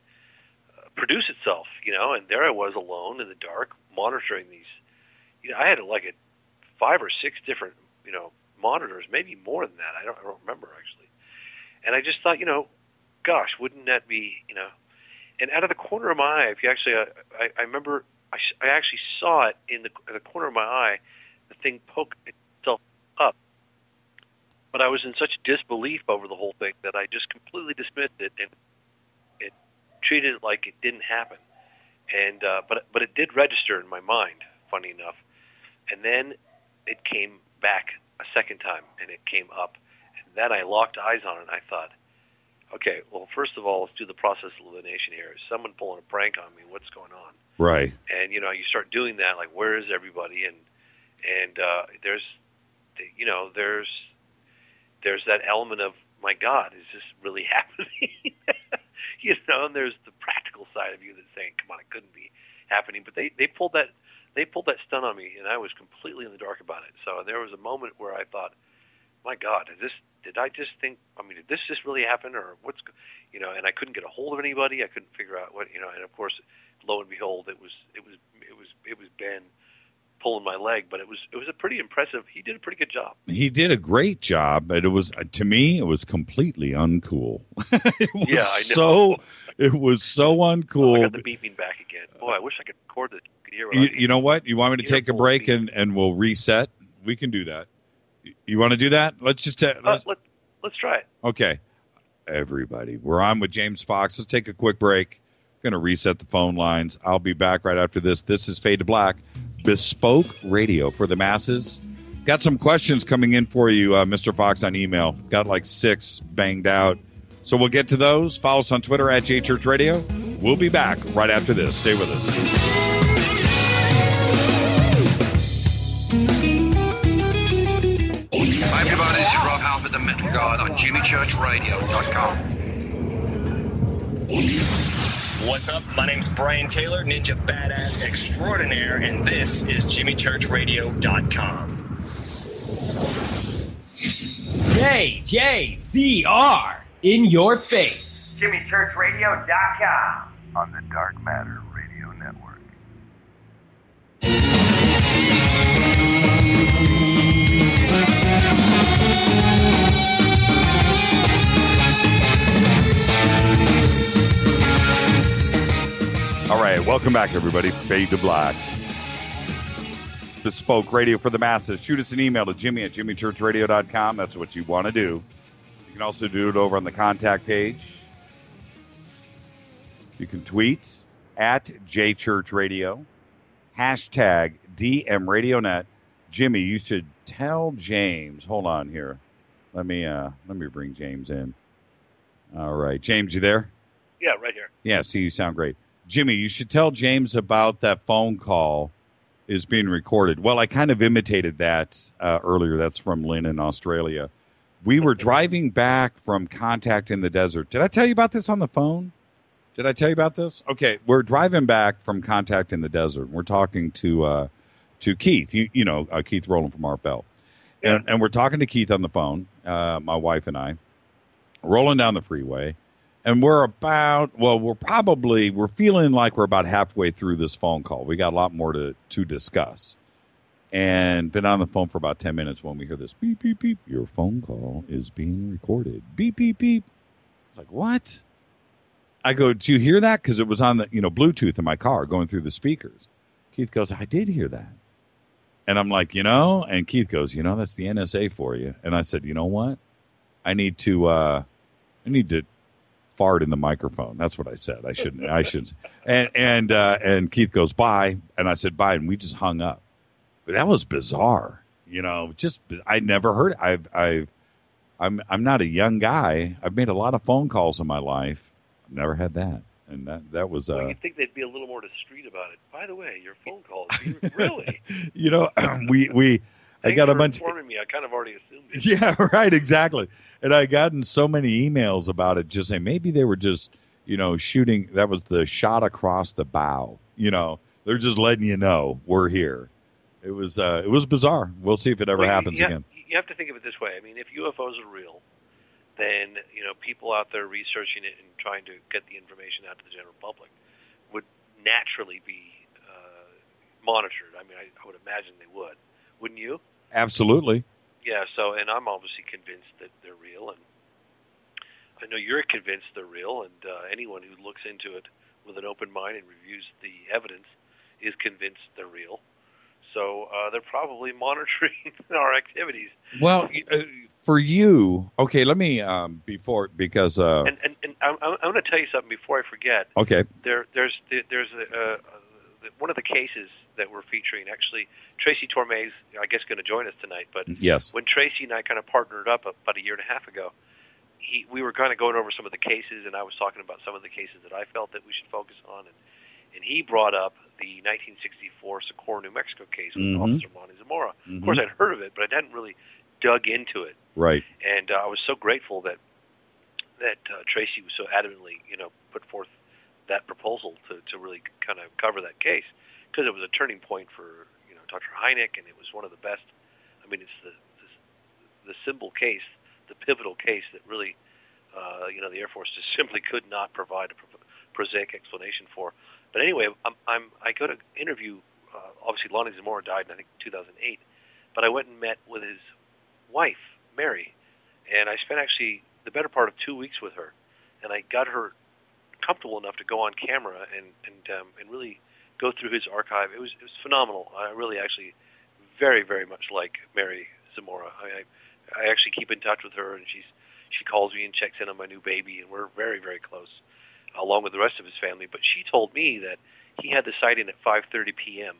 produce itself, and there I was alone in the dark monitoring these. I had like 5 or 6 different, monitors, maybe more than that. I don't remember actually. And I just thought, gosh, wouldn't that be, and out of the corner of my eye, if you actually, I remember I actually saw it in the corner of my eye, the thing poke itself up. But I was in such disbelief over the whole thing that I just completely dismissed it and it treated it like it didn't happen. And but it did register in my mind, funny enough. And then it came back a second time, and it came up. And then I locked eyes on it, and I thought, okay, well, first of all, let's do the process of elimination here. Is someone pulling a prank on me? What's going on?
Right. And,
you start doing that, like, where is everybody? And there's that element of, my God, is this really happening? And there's the practical side of you that's saying, come on, it couldn't be happening. But they pulled that stunt on me, and I was completely in the dark about it. So there was a moment where I thought, my God, did I just think, did this just really happen, or what's, and I couldn't get a hold of anybody. I couldn't figure out what, and of course, lo and behold, it was Ben pulling my leg, but it was a pretty impressive. He did a pretty good job.
He did a great job, but it was, to me, it was completely uncool.
I know.
It was so uncool.
I got the beeping back again. Boy, I wish I could record this.
You know what? You want me to take a break and we'll reset? We can do that. You want to do that? Let's just
let's try it.
Okay, everybody, we're on with James Fox. Let's take a quick break. Going to reset the phone lines. I'll be back right after this. This is Fade to Black, bespoke radio for the masses. Got some questions coming in for you, Mr. Fox, on email. Got like 6 banged out. So we'll get to those. Follow us on Twitter at JChurchRadio. We'll be back right after this. Stay with us.
Hi, everybody. This is Rob Halford, the Metal Guard on JimmyChurchRadio.com.
What's up? My name's Brian Taylor, Ninja Badass Extraordinaire, and this is JimmyChurchRadio.com.
JJCR in your face.
JimmyChurchRadio.com on the Dark Matter Radio Network.
All right, welcome back, everybody. Fade to Black. Bespoke radio for the masses. Shoot us an email to Jimmy at JimmyChurchRadio.com. That's what you want to do. You can also do it over on the contact page. You can tweet at JChurchRadio. Hashtag DMRadioNet. Jimmy, you should tell James. Hold on here. Let me bring James in. All right. James, you there?
Yeah, right here.
Yeah, see, you sound great. Jimmy, you should tell James about that phone call is being recorded. Well, I kind of imitated that earlier. That's from Lynn in Australia. We were driving back from Contact in the Desert. Did I tell you about this on the phone? Did I tell you about this? Okay, we're driving back from Contact in the Desert. We're talking to Keith, you know, Keith Rowland from Art Bell. And we're talking to Keith on the phone, my wife and I, rolling down the freeway. And we're feeling like we're about halfway through this phone call. We got a lot more to discuss. And been on the phone for about 10 minutes when we hear this beep, beep, beep. Your phone call is being recorded. Beep, beep, beep. It's like, what? I go, do you hear that? Because it was on the Bluetooth in my car going through the speakers. Keith goes, I did hear that. And I'm like, and Keith goes, that's the NSA for you. And I said, you know what? I need to fart in the microphone. That's what I said. I shouldn't. And Keith goes, bye. And I said, bye. And we just hung up. But that was bizarre. I never heard it. I'm not a young guy. I've made a lot of phone calls in my life. I've never had that. And that was.
Well, you'd think they'd be a little more discreet about it. By the way, your phone call is really.
I got a bunch.
Informing me, I kind of already assumed it.
Yeah, right, exactly. And I gotten so many emails about it, just saying maybe they were just, shooting. That was the shot across the bow. They're just letting you know we're here. It was bizarre. We'll see if it ever happens again.
You have to think of it this way. I mean, if UFOs are real, then people out there researching it and trying to get the information out to the general public would naturally be monitored. I mean, I would imagine they would. Wouldn't you?
Absolutely.
Yeah, and I'm obviously convinced that they're real, and I know you're convinced they're real, and anyone who looks into it with an open mind and reviews the evidence is convinced they're real. So they're probably monitoring our activities.
Well, for you, okay, let me, because...
And I'm going to tell you something before I forget.
Okay.
There's one of the cases that we're featuring, actually, Tracy Torme is, I guess, going to join us tonight. But
yes,
when Tracy and I kind of partnered up about a year and a half ago, we were kind of going over some of the cases, and I was talking about some of the cases that I felt that we should focus on. And he brought up the 1964 Socorro, New Mexico case with Officer Lonnie Zamora. Mm-hmm. Of course, I'd heard of it, but I hadn't really dug into it.
Right.
And I was so grateful that Tracy was so adamantly, put forth that proposal to really kind of cover that case, because it was a turning point for Dr. Hynek, and it was one of the best. I mean, it's the symbol case, the pivotal case that really the Air Force just simply could not provide a prosaic explanation for. But anyway, I go to interview. Obviously, Lonnie Zamora died in, I think, 2008, but I went and met with his wife, Mary, and I spent actually the better part of 2 weeks with her, and I got her comfortable enough to go on camera and really go through his archive. It was phenomenal. I really actually very, very much like Mary Zamora. I actually keep in touch with her, and she calls me and checks in on my new baby, and we're very, very close. along with the rest of his family. But she told me that he had the sighting at 5:30 p.m.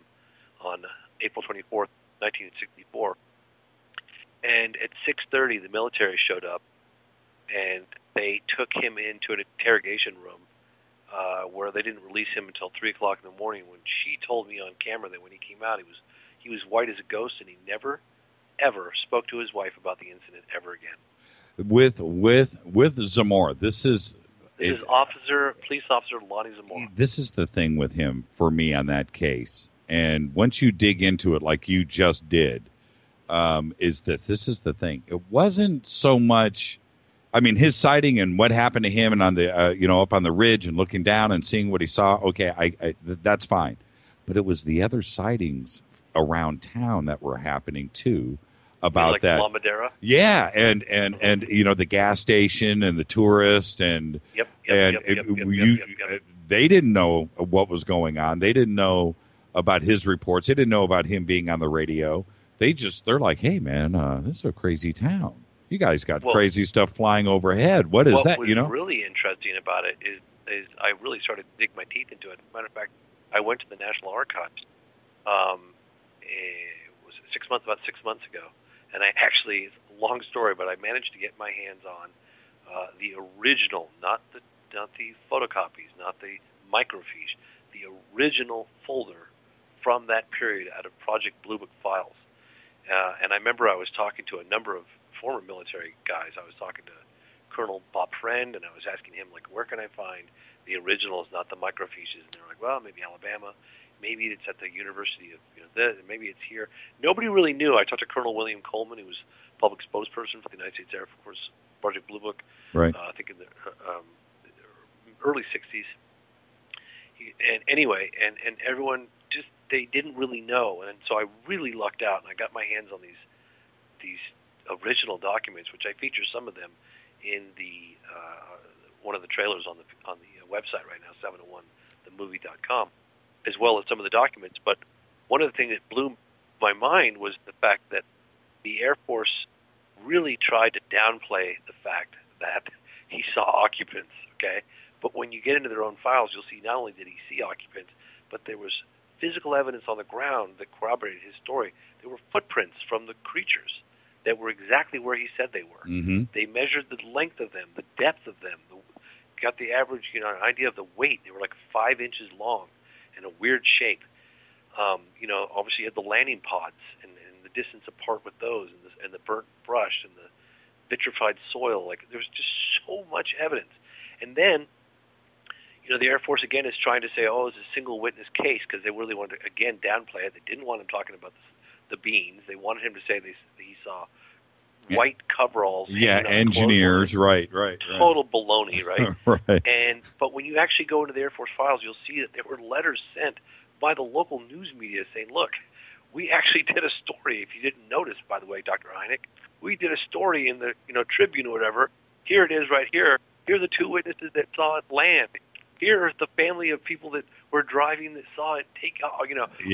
on April 24th, 1964. And at 6:30, the military showed up, and they took him into an interrogation room where they didn't release him until 3 o'clock in the morning. When she told me on camera that when he came out, he was white as a ghost, and he never, ever spoke to his wife about the incident ever again. With
Zamora, this is
police officer Lonnie Zamora.
This is the thing with him for me on that case, and once you dig into it, like you just did, is that this is the thing. It wasn't so much. I mean, his sighting and what happened to him, and on the up on the ridge and looking down and seeing what he saw. Okay, that's fine, but it was the other sightings around town that were happening too. About
like
that,
La Madera?
Yeah, and the gas station and the tourist and they didn't know what was going on. They didn't know about his reports. They didn't know about him being on the radio. They're like, hey man, this is a crazy town. You guys got crazy stuff flying overhead. What is that?
What was really interesting about it is I really started to dig my teeth into it. As a matter of fact, I went to the National Archives. It was about 6 months ago. And I actually, it's a long story, but I managed to get my hands on the original, not the photocopies, not the microfiche, the original folder from that period out of Project Blue Book files. And I remember I was talking to a number of former military guys. I was talking to Colonel Bob Friend, and I was asking him, like, where can I find the originals, not the microfiches? And they were like, well, maybe Alabama. Maybe it's at the University of, maybe it's here. Nobody really knew. I talked to Colonel William Coleman, who was public spokesperson for the United States Air Force Project Blue Book,
right?
I think in the early 60s. And everyone just, they didn't really know. And so I really lucked out, and I got my hands on these original documents, which I feature some of them in the one of the trailers on the website right now, 701themovie.com. as well as some of the documents. But one of the things that blew my mind was the fact that the Air Force really tried to downplay the fact that he saw occupants, okay? But when you get into their own files, you'll see not only did he see occupants, but there was physical evidence on the ground that corroborated his story. There were footprints from the creatures that were exactly where he said they were.
Mm-hmm.
They measured the length of them, the depth of them, got the average, an idea of the weight. They were like 5 inches long in a weird shape. Obviously you had the landing pods and the distance apart with those and the burnt brush and the vitrified soil. Like, there was just so much evidence. And then, the Air Force again is trying to say, oh, it's a single witness case, because they really wanted to, again, downplay it. They didn't want him talking about the beans. They wanted him to say that he saw white coveralls.
Yeah, engineers, right.
Total baloney, right?
Right.
But when you actually go into the Air Force files, you'll see that there were letters sent by the local news media saying, look, we actually did a story. If you didn't notice, by the way, Dr. Hynek, we did a story in the Tribune or whatever. Here it is right here. Here are the 2 witnesses that saw it land. Here is the family of people that were driving that saw it take off.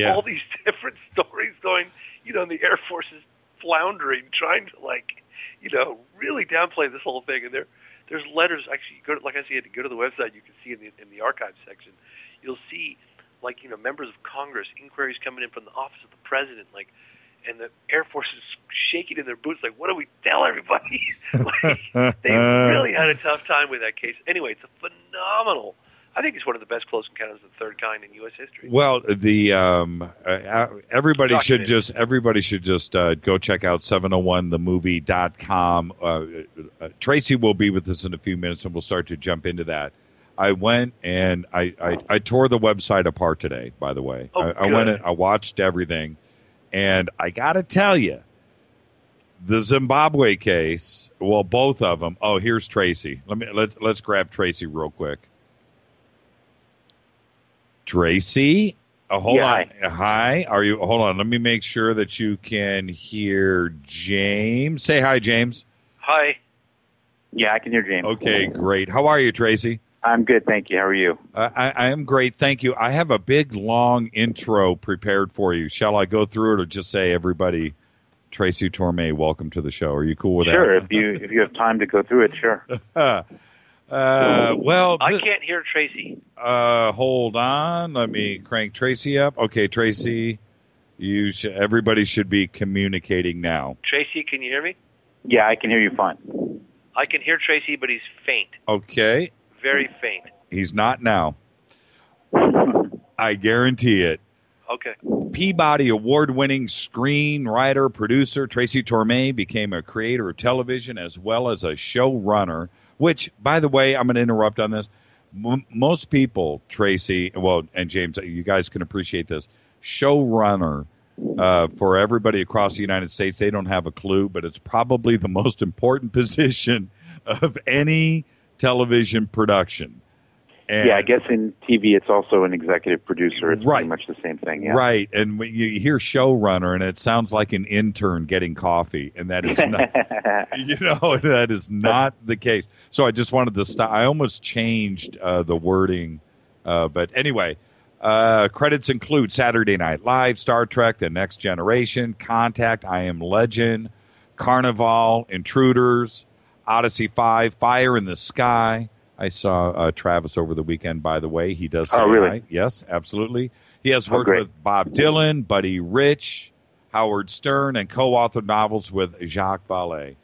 All these different stories going, and the Air Force is floundering, trying to really downplay this whole thing. And there's letters. Actually, like I said, you go to the website, you can see in the archives section, you'll see members of Congress, inquiries coming in from the office of the president, and the Air Force is shaking in their boots, like, what do we tell everybody? They really had a tough time with that case. Anyway, it's a phenomenal. I think it's one of the best close encounters of the third kind in U.S. history.
Well, everybody should just go check out 701themovie.com. Tracy will be with us in a few minutes, and we'll start to jump into that. I went and I tore the website apart today, by the way. I went and I watched everything, and I got to tell you, the Zimbabwe case, well, both of them. Oh, here's Tracy. Let's grab Tracy real quick. Tracy, hold on. Hi. Are you? Hold on. Let me make sure that you can hear James. Say hi, James.
Hi.
Yeah, I can hear James.
Okay, great. How are you, Tracy?
I'm good, thank you. How are you?
I am great, thank you. I have a big, long intro prepared for you. Shall I go through it, or just say, everybody, Tracy Torme, welcome to the show? Are you cool with that?
Sure. If you have time to go through it, sure.
Well,
I can't hear Tracy.
Hold on. Let me crank Tracy up. Okay, Tracy, everybody should be communicating now.
Tracy, can you hear me?
Yeah, I can hear you fine.
I can hear Tracy, but he's faint.
Okay.
Very faint.
He's not now. I guarantee it.
Okay.
Peabody Award-winning screenwriter, producer Tracy Torme became a creator of television as well as a showrunner, which, by the way, I'm going to interrupt on this. Most people, Tracy, and James, you guys can appreciate this. Showrunner, for everybody across the United States, they don't have a clue, but it's probably the most important position of any television production. And
I guess in TV it's also an executive producer. It's pretty much the same thing. Yeah.
Right, and when you hear showrunner, and it sounds like an intern getting coffee, and that is not, that is not the case. So I just wanted to stop. I almost changed the wording, but anyway, credits include Saturday Night Live, Star Trek, The Next Generation, Contact, I Am Legend, Carnival, Intruders, Odyssey 5, Fire in the Sky. I saw Travis over the weekend, by the way. He does say
really?
Hi. Yes, absolutely. He has worked with Bob Dylan, Buddy Rich, Howard Stern, and co-authored novels with Jacques Vallée.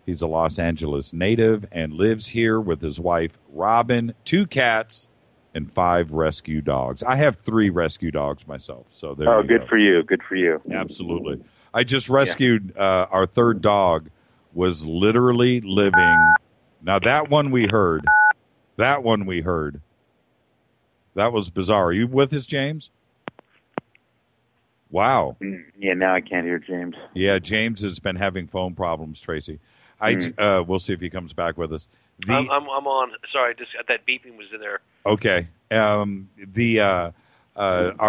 He's a Los Angeles native and lives here with his wife, Robin, 2 cats, and 5 rescue dogs. I have 3 rescue dogs myself. So there you
good
go.
for you. Good for you.
Absolutely. I just rescued our 3rd dog, was literally living. Now, that one we heard. That was bizarre. Are you with us, James? Wow.
Yeah, now I can't hear James.
Yeah, James has been having phone problems, Tracy. We'll see if he comes back with us.
I'm on. Sorry, just that beeping was in there.
Okay. Our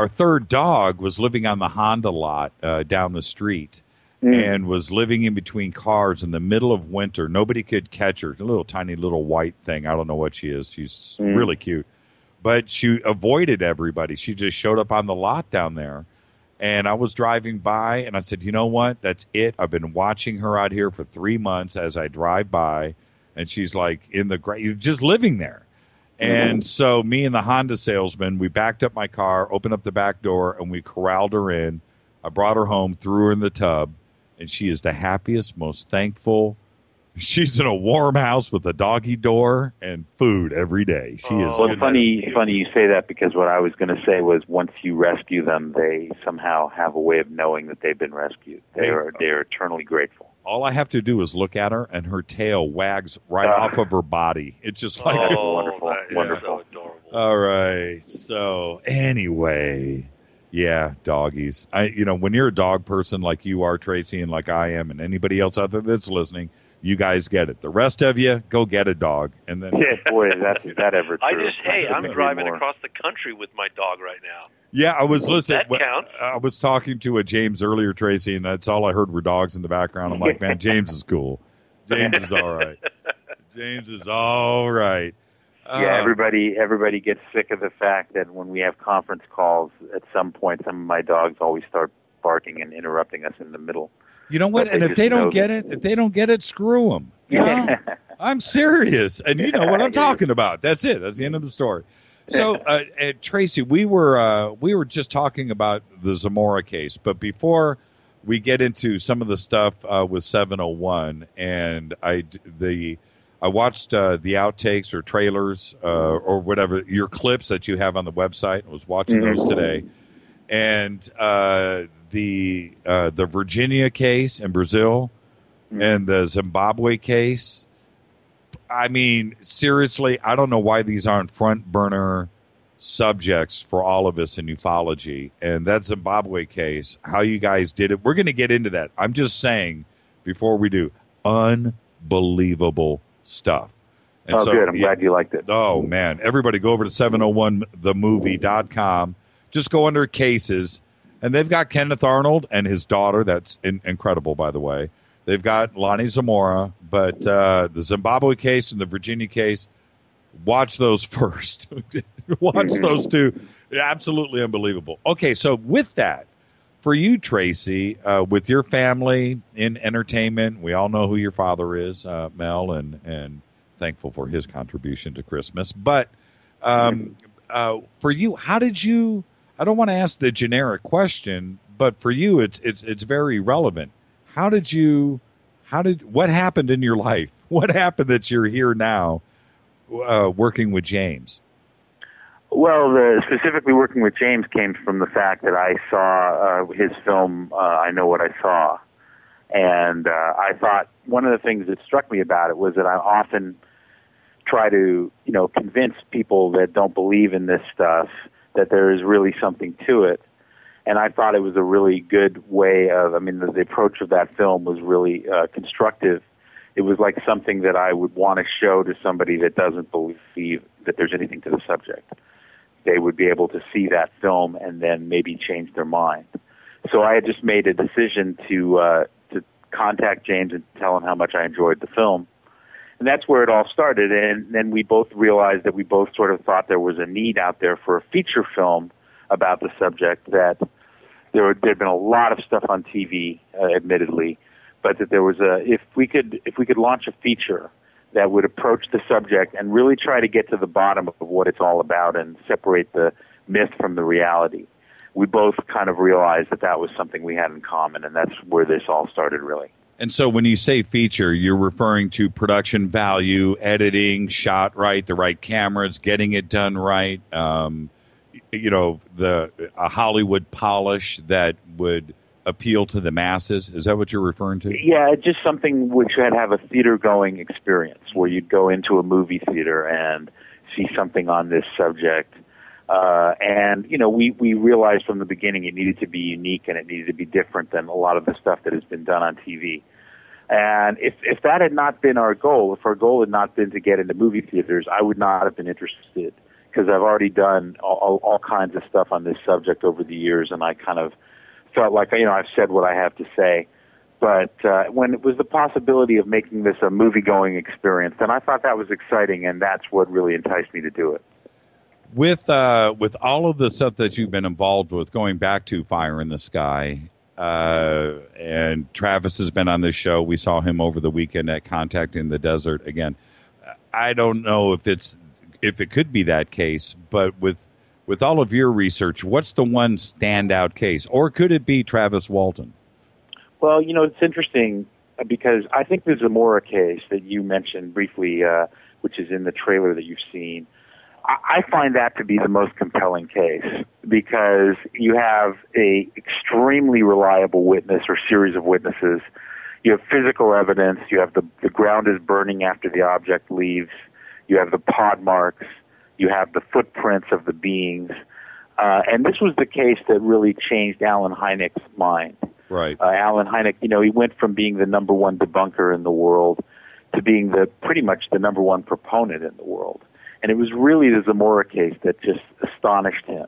3rd dog was living on the Honda lot down the street. And was living in between cars in the middle of winter. Nobody could catch her. A little tiny little white thing. I don't know what she is. She's really cute. But she avoided everybody. She just showed up on the lot down there. And I was driving by, and I said, you know what? That's it. I've been watching her out here for 3 months as I drive by. And she's like just living there. And so me and the Honda salesman, we backed up my car, opened up the back door, and we corralled her in. I brought her home, threw her in the tub. And she is the happiest, most thankful. She's in a warm house with a doggy door and food every day. She is.
Well, funny you say that, because what I was going to say was once you rescue them, they somehow have a way of knowing that they've been rescued. They're eternally grateful.
All I have to do is look at her, and her tail wags right off of her body. It's just like
wonderful, wonderful.
So adorable.
All right. So anyway. Yeah, doggies. When you're a dog person like you are, Tracy, and like I am, and anybody else out there that's listening, you guys get it. The rest of you, go get a dog, and then.
Yeah, boy, is that ever true?
I'm driving across the country with my dog right now.
Yeah, I was listening.
That counts.
I was talking to a James earlier, Tracy, and that's all I heard were dogs in the background. I'm like, man, James is cool. James is all right. James is all right.
Yeah, everybody gets sick of the fact that when we have conference calls, at some point, some of my dogs always start barking and interrupting us in the middle.
You know what? And if they don't get it, screw them. I'm serious, and you know what I'm talking about. That's it. That's the end of the story. So, Tracy, we were just talking about the Zamora case, but before we get into some of the stuff with 701, and I watched the outtakes or trailers or whatever, your clips that you have on the website. I was watching those today. And the Virginia case in Brazil and the Zimbabwe case. I mean, seriously, I don't know why these aren't front burner subjects for all of us in ufology. And that Zimbabwe case, how you guys did it, we're going to get into that. I'm just saying, before we do, unbelievable stuff. And
good. I'm glad you liked it.
Oh, man. Everybody go over to 701themovie.com. Just go under cases. And they've got Kenneth Arnold and his daughter. That's incredible, by the way. They've got Lonnie Zamora. But the Zimbabwe case and the Virginia case, watch those first. Watch those two. Absolutely unbelievable. Okay, so with that, for you, Tracy, with your family in entertainment, we all know who your father is, Mel, and thankful for his contribution to Christmas. But for you, how did you? I don't want to ask the generic question, but for you, it's very relevant. What happened in your life? What happened that you're here now, working with James?
Well, specifically working with James came from the fact that I saw his film, I Know What I Saw. And I thought one of the things that struck me about it was that I often try to, convince people that don't believe in this stuff that there is really something to it. And I thought it was a really good way of, the approach of that film was really constructive. It was like something that I would want to show to somebody that doesn't believe that there's anything to the subject. They would be able to see that film and then maybe change their mind. So I had just made a decision to contact James and tell him how much I enjoyed the film. And that's where it all started. And then we both realized that we both sort of thought there was a need out there for a feature film about the subject, that there'd been a lot of stuff on TV, admittedly, but that there was if we could launch a feature that would approach the subject and really try to get to the bottom of what it's all about and separate the myth from the reality. We both kind of realized that was something we had in common, and that's where this all started, really.
And so when you say feature, you're referring to production value, editing, shot right, the right cameras, getting it done right, a Hollywood polish that would appeal to the masses. Is that what you're referring to?
Yeah, just something which would have a theater-going experience, where you'd go into a movie theater and see something on this subject. We realized from the beginning it needed to be unique and it needed to be different than a lot of the stuff that has been done on TV. And if that had not been our goal, if our goal had not been to get into movie theaters, I would not have been interested, because I've already done all kinds of stuff on this subject over the years, and I kind of felt like, I've said what I have to say. But when it was the possibility of making this a movie-going experience, then I thought that was exciting, and that's what really enticed me to do it.
With all of the stuff that you've been involved with, going back to Fire in the Sky, and Travis has been on this show. We saw him over the weekend at Contact in the Desert again. I don't know if it could be that case, but with all of your research, what's the one standout case? Or could it be Travis Walton?
Well, it's interesting because I think the Zamora case that you mentioned briefly, which is in the trailer that you've seen, I find that to be the most compelling case, because you have a extremely reliable witness or series of witnesses. You have physical evidence. You have the ground is burning after the object leaves. You have the pod marks. You have the footprints of the beings. And this was the case that really changed Alan Hynek's mind.
Right.
Alan Hynek, he went from being the number one debunker in the world to being pretty much the number one proponent in the world. And it was really the Zamora case that just astonished him,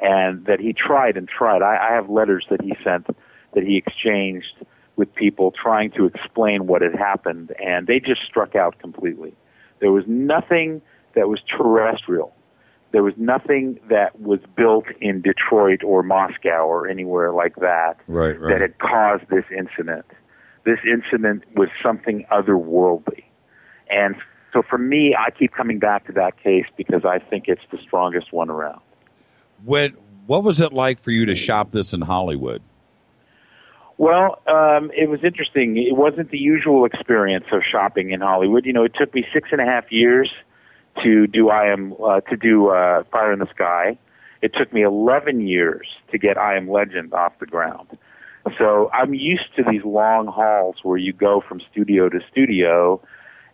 and that he tried and tried. I have letters that he sent, that he exchanged with people trying to explain what had happened, and they just struck out completely. There was nothing that was terrestrial. There was nothing that was built in Detroit or Moscow or anywhere like that that had caused this incident. This incident was something otherworldly. And so for me, I keep coming back to that case because I think it's the strongest one around.
What was it like for you to shop this in Hollywood?
Well, it was interesting. It wasn't the usual experience of shopping in Hollywood. It took me 6.5 years to do Fire in the Sky. It took me 11 years to get I Am Legend off the ground. So I'm used to these long hauls where you go from studio to studio,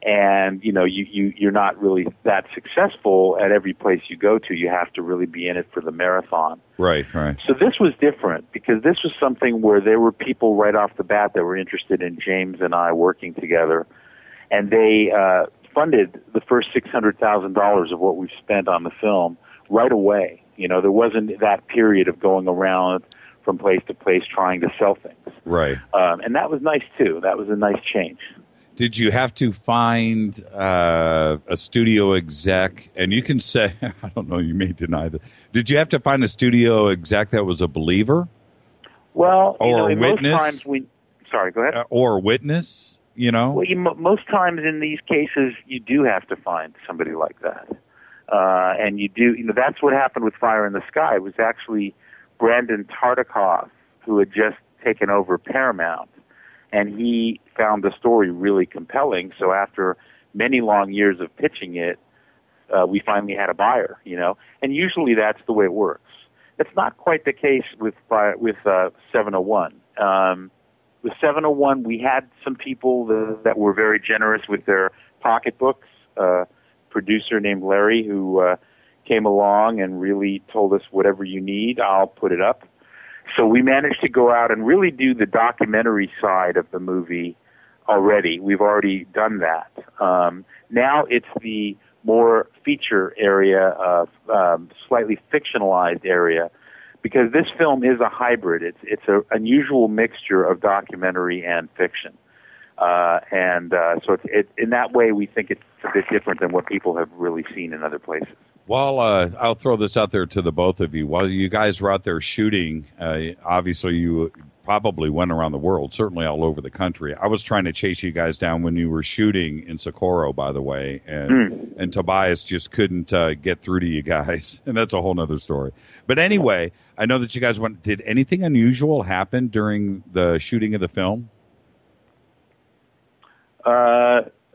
and you're not really that successful at every place you go to. You have to really be in it for the marathon.
Right.
So this was different, because this was something where there were people right off the bat that were interested in James and I working together, and they funded the first $600,000 of what we've spent on the film right away. There wasn't that period of going around from place to place trying to sell things.
Right.
And that was nice too. That was a nice change.
Did you have to find a studio exec? And you can say, I don't know, you may deny that. Did you have to find a studio exec that was a believer?
Well,
or a witness?
Most times sorry, go ahead.
Or a witness? you know?
Well, most times in these cases, you do have to find somebody like that. And you do, that's what happened with Fire in the Sky. It was actually Brandon Tartikoff, who had just taken over Paramount, and he found the story really compelling. So after many long years of pitching it, we finally had a buyer, and usually that's the way it works. That's not quite the case with 701. With 701, we had some people that were very generous with their pocketbooks. Producer named Larry who came along and really told us, whatever you need, I'll put it up. So we managed to go out and really do the documentary side of the movie already. We've already done that. Now it's the more feature area, slightly fictionalized area, because this film is a hybrid. It's an unusual mixture of documentary and fiction. So in that way, we think it's a bit different than what people have really seen in other places.
Well, I'll throw this out there to the both of you. While you guys were out there shooting, obviously you probably went around the world, certainly all over the country. I was trying to chase you guys down when you were shooting in Socorro, by the way, and Tobias just couldn't get through to you guys, and that's a whole other story. But anyway, I know that you guys went. Did anything unusual happen during the shooting of the film?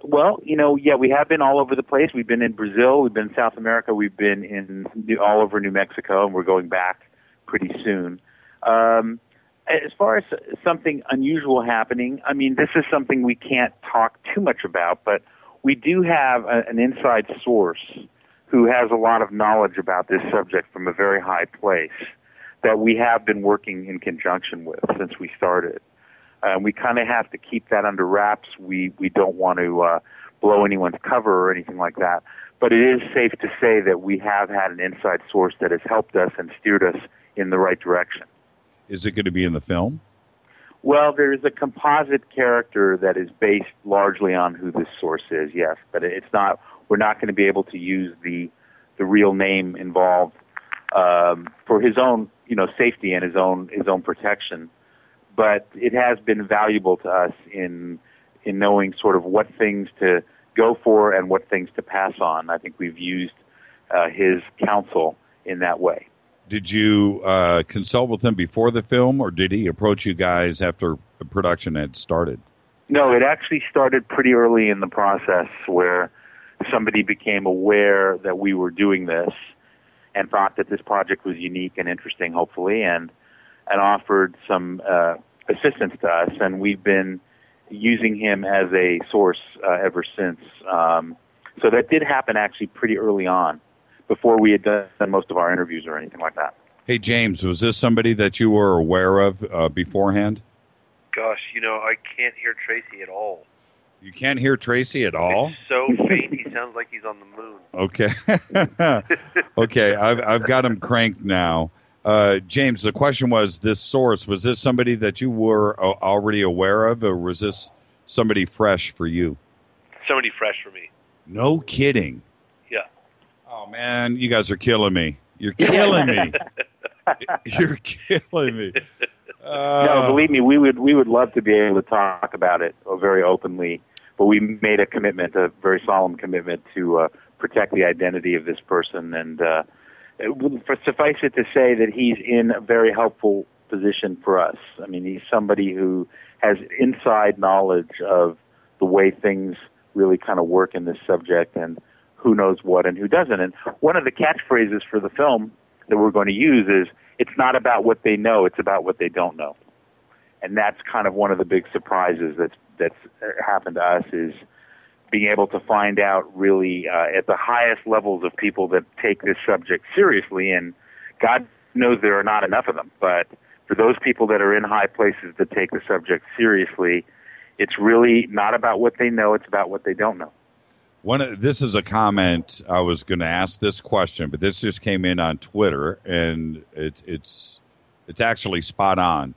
Well, we have been all over the place. We've been in Brazil, we've been in South America, we've been all over New Mexico, and we're going back pretty soon. As far as something unusual happening, I mean, this is something we can't talk too much about, but we do have an inside source who has a lot of knowledge about this subject from a very high place that we have been working in conjunction with since we started. We kind of have to keep that under wraps. We don't want to blow anyone's cover or anything like that. But it is safe to say that we have had an inside source that has helped us and steered us in the right direction.
Is it going to be in the film?
Well, there is a composite character that is based largely on who this source is, yes. But it's not. We're not going to be able to use the real name involved for his own, safety and his own protection. But it has been valuable to us in knowing sort of what things to go for and what things to pass on. I think we've used his counsel in that way.
Did you consult with him before the film, or did he approach you guys after the production had started?
No, it actually started pretty early in the process where somebody became aware that we were doing this and thought that this project was unique and interesting, hopefully, and offered some assistance to us, and we've been using him as a source ever since. So that did happen actually pretty early on, before we had done most of our interviews or anything like that.
Hey, James, was this somebody that you were aware of beforehand?
Gosh, I can't hear Tracy at all.
You can't hear Tracy at all?
It's so faint, he sounds like he's on the moon.
Okay. Okay, I've got him cranked now. James, the question was, this source, was this somebody that you were already aware of, or was this somebody fresh for you?
Somebody fresh for me.
No kidding.
Yeah.
Oh, man, you guys are killing me. You're killing me. You're killing me.
No, believe me, we would love to be able to talk about it very openly, but we made a commitment, a very solemn commitment to protect the identity of this person, and suffice it to say that he's in a very helpful position for us. I mean, he's somebody who has inside knowledge of the way things really kind of work in this subject and who knows what and who doesn't. And one of the catchphrases for the film that we're going to use is, it's not about what they know, it's about what they don't know. And that's kind of one of the big surprises that's happened to us, is being able to find out really at the highest levels of people that take this subject seriously, and God knows there are not enough of them, but for those people that are in high places that take the subject seriously, it's really not about what they know, it's about what they don't know.
This is a comment. I was going to ask this question, but this just came in on Twitter, and it's actually spot on.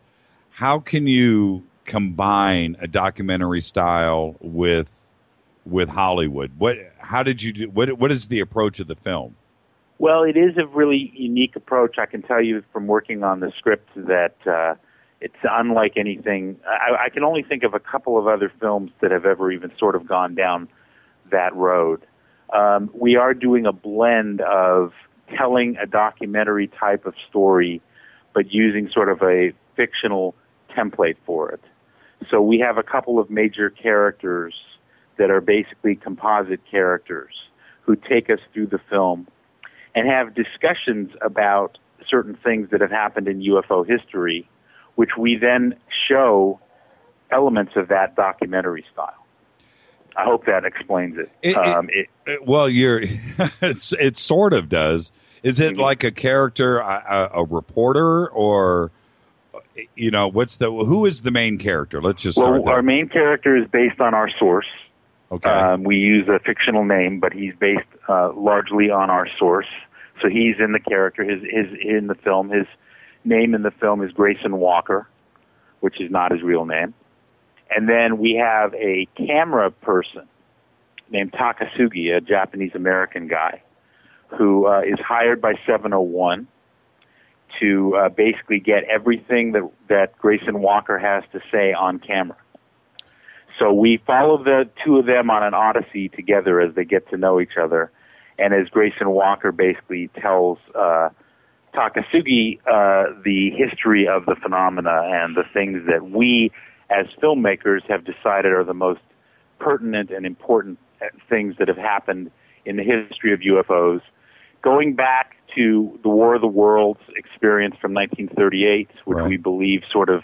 How can you combine a documentary style with Hollywood? How did you do? What is the approach of the film? Well,
it is a really unique approach. I can tell you from working on the script that It's unlike anything. I can only think of a couple of other films that have ever even sort of gone down that road. We are doing a blend of telling a documentary type of story, but using sort of a fictional template for it. So we have a couple of major characters that are basically composite characters who take us through the film and have discussions about certain things that have happened in UFO history, which we then show elements of that documentary style. I hope that explains it.
Well, it sort of does. Is it like a character, a reporter, or who is the main character? Let's just start there.
Our main character is based on our source.
Okay.
We use a fictional name, but he's based largely on our source. So he's in the character. His in the film. His name in the film is Grayson Walker, which is not his real name. And then we have a camera person named Takasugi, a Japanese-American guy, who is hired by 701 to basically get everything that Grayson Walker has to say on camera. So we follow the two of them on an odyssey together as they get to know each other. And as Grayson Walker basically tells Takasugi the history of the phenomena and the things that we as filmmakers have decided are the most pertinent and important things that have happened in the history of UFOs, going back to the War of the Worlds experience from 1938, which we believe sort of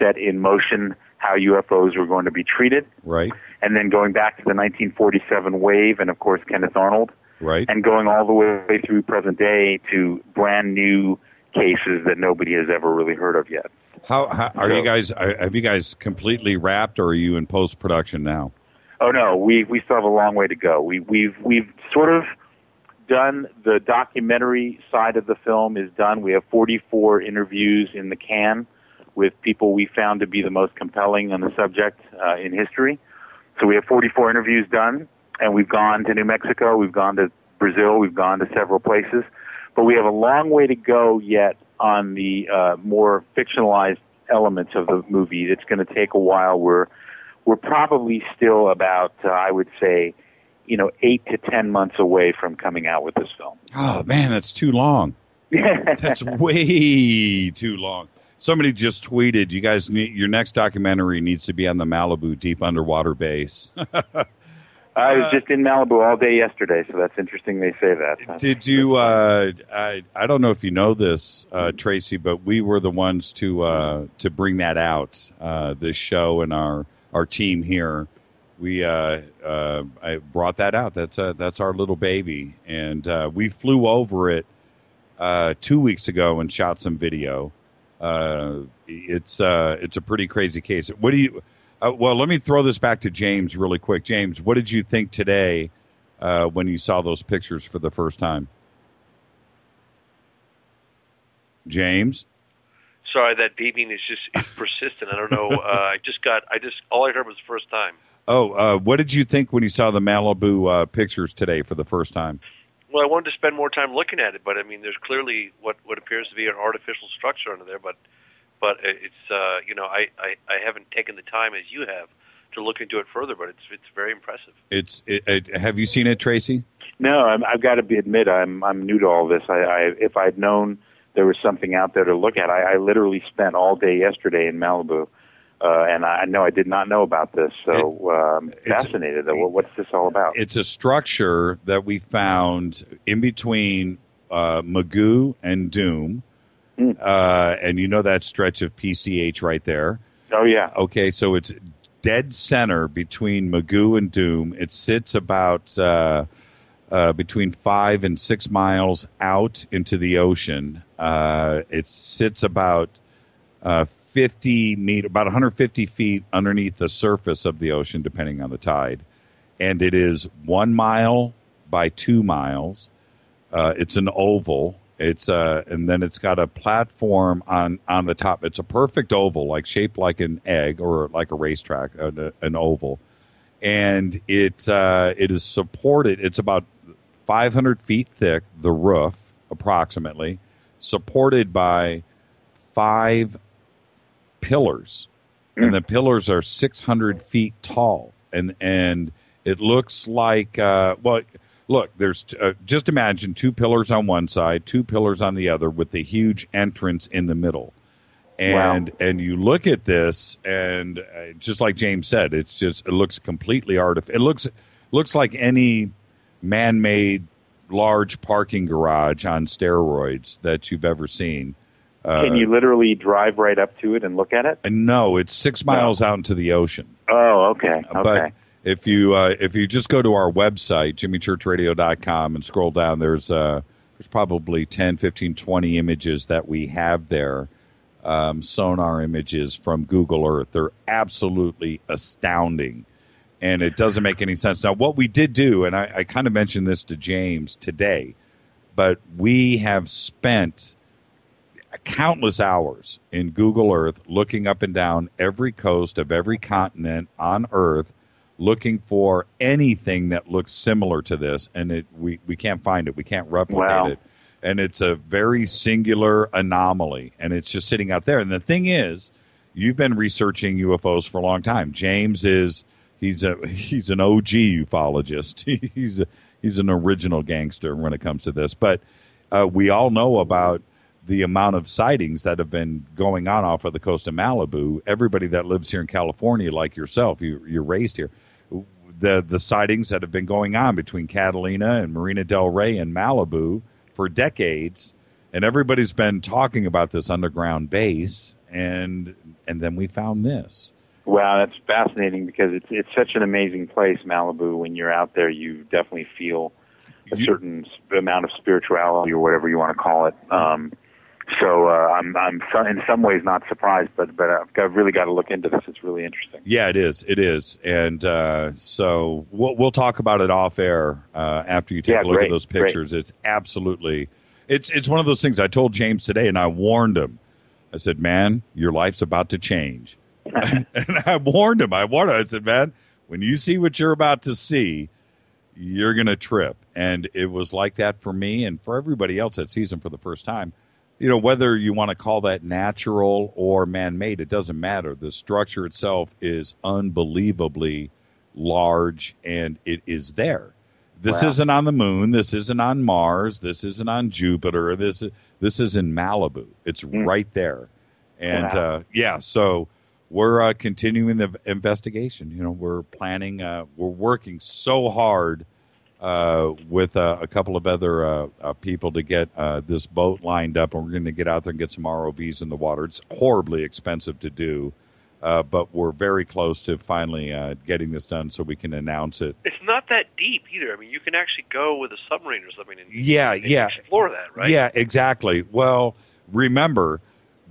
set in motion how UFOs were going to be treated.
Right.
And then going back to the 1947 wave and, of course, Kenneth Arnold.
Right.
And going all the way through present day to brand new cases that nobody has ever really heard of yet.
How are you guys? Have you guys completely wrapped, or are you in post production now?
Oh no, we still have a long way to go. We've sort of done the documentary side of the film is done. We have 44 interviews in the can with people we found to be the most compelling on the subject in history. So we have 44 interviews done, and we've gone to New Mexico, we've gone to Brazil, we've gone to several places, but we have a long way to go yet on the more fictionalized elements of the movie. It's going to take a while. We're probably still about, I would say, 8 to 10 months away from coming out with this film.
Oh man, that's too long. That's way too long. Somebody just tweeted, "You guys need your next documentary needs to be on the Malibu deep underwater base."
I was just in Malibu all day yesterday, so that's interesting they say that.
Did you, I don't know if you know this, Tracy, but we were the ones to bring that out, this show, and our team here. I brought that out. That's our little baby. And we flew over it 2 weeks ago and shot some video. It's a pretty crazy case. What do you... well, let me throw this back to James really quick. James, what did you think today when you saw those pictures for the first time? James?
Sorry, that beeping is just persistent. I don't know. All I heard was first time.
Oh, what did you think when you saw the Malibu pictures today for the first time?
Well, I wanted to spend more time looking at it, but I mean, there's clearly what appears to be an artificial structure under there, but it's I haven't taken the time as you have to look into it further, but it's very impressive.
Have you seen it, Tracy?
No, I've got to admit I'm new to all this. If I'd known there was something out there to look at, I literally spent all day yesterday in Malibu, and I did not know about this. So I'm fascinated. What's this all about?
It's a structure that we found in between Magoo and Doom. And you know that stretch of PCH right there.
Oh, yeah.
Okay, so it's dead center between Magoo and Doom. It sits about between 5 and 6 miles out into the ocean. It sits about 150 feet underneath the surface of the ocean, depending on the tide. And it is 1 mile by 2 miles. It's an oval. And then it's got a platform on the top. It's a perfect oval, shaped like an egg or like a racetrack, an oval. And it is supported. It's about 500 feet thick, the roof, approximately, supported by 5 pillars, and the pillars are 600 feet tall, and it looks like look, there's just imagine 2 pillars on one side, 2 pillars on the other, with the huge entrance in the middle. And you look at this, and just like James said, it looks completely artificial. It looks like any man-made large parking garage on steroids that you've ever seen.
Can you literally drive right up to it and look at it?
No, it's 6 miles out into the ocean.
Oh, okay.
But if you just go to our website, jimmychurchradio.com, and scroll down, there's probably 10, 15, 20 images that we have there. Sonar images from Google Earth. They're absolutely astounding, and it doesn't make any sense. Now, what we did do, and I kind of mentioned this to James today, but we have spent countless hours in Google Earth looking up and down every coast of every continent on Earth, looking for anything that looks similar to this, and we can't find it. We can't replicate it. And it's a very singular anomaly, and it's just sitting out there. And the thing is, you've been researching UFOs for a long time. James he's an OG ufologist. He's an original gangster when it comes to this. But we all know about the amount of sightings that have been going on off of the coast of Malibu. Everybody that lives here in California, like yourself, you're raised here. The sightings that have been going on between Catalina and Marina del Rey and Malibu for decades, and everybody's been talking about this underground base, and then we found this.
Wow, that's fascinating, because it's such an amazing place, Malibu. When you're out there, you definitely feel a certain amount of spirituality, or whatever you want to call it. So I'm in some ways not surprised, but I've really got to look into this. It's really interesting.
Yeah, it is, and so we'll talk about it off air after you take a look at those pictures. It's absolutely, it's one of those things. I told James today, and I warned him. I said, "Man, your life's about to change," and I warned him. I said, "Man, when you see what you're about to see, you're gonna trip." And it was like that for me and for everybody else that sees him for the first time. You know, whether you want to call that natural or man-made, it doesn't matter. The structure itself is unbelievably large, and it is there. This isn't on the moon. This isn't on Mars. This isn't on Jupiter. This is in Malibu. It's right there. And, so we're continuing the investigation. You know, we're planning, we're working so hard with a couple of other people to get this boat lined up, and we're going to get out there and get some ROVs in the water. It's horribly expensive to do, but we're very close to finally getting this done so we can announce it.
It's not that deep either. I mean, you can actually go with a submarine or something and explore that, right?
Yeah, exactly. Well, remember,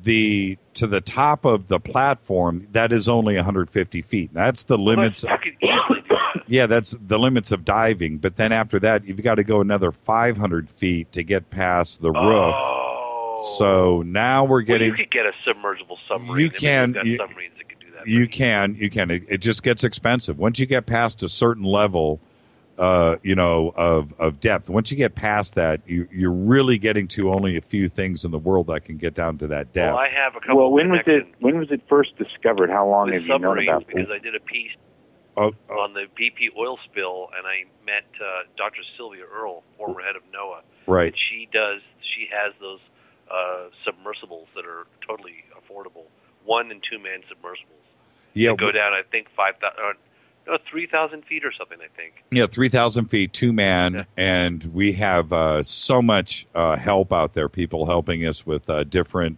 to the top of the platform, that is only 150 feet. That's the limits. Yeah, that's the limits of diving. But then after that, you've got to go another 500 feet to get past the roof. So now we're getting.
Well, you could get a submersible submarine.
You can.
Submarines that can do that.
You can. It just gets expensive once you get past a certain level. Of depth. Once you get past that, you're really getting to only a few things in the world that can get down to that depth.
Well, I have a couple.
Well, when was it first discovered? How long have you known about this?
Because I did a piece on the BP oil spill, and I met Dr. Sylvia Earle, former head of NOAA.
Right.
She has those submersibles that are totally affordable, 1- and 2-man submersibles.
Yeah,
they go down, I think 3,000 feet or something, I think.
Yeah, 3,000 feet, 2-man, and we have so much help out there, people helping us with different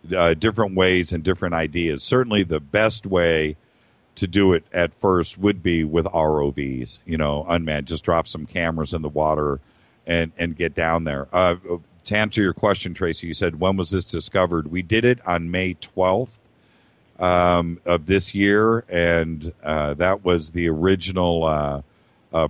ways and different ideas. Certainly the best way to do it at first would be with ROVs, unmanned. Just drop some cameras in the water and get down there. To answer your question, Tracy, you said, when was this discovered? We did it on May 12th. Of this year, and that was the original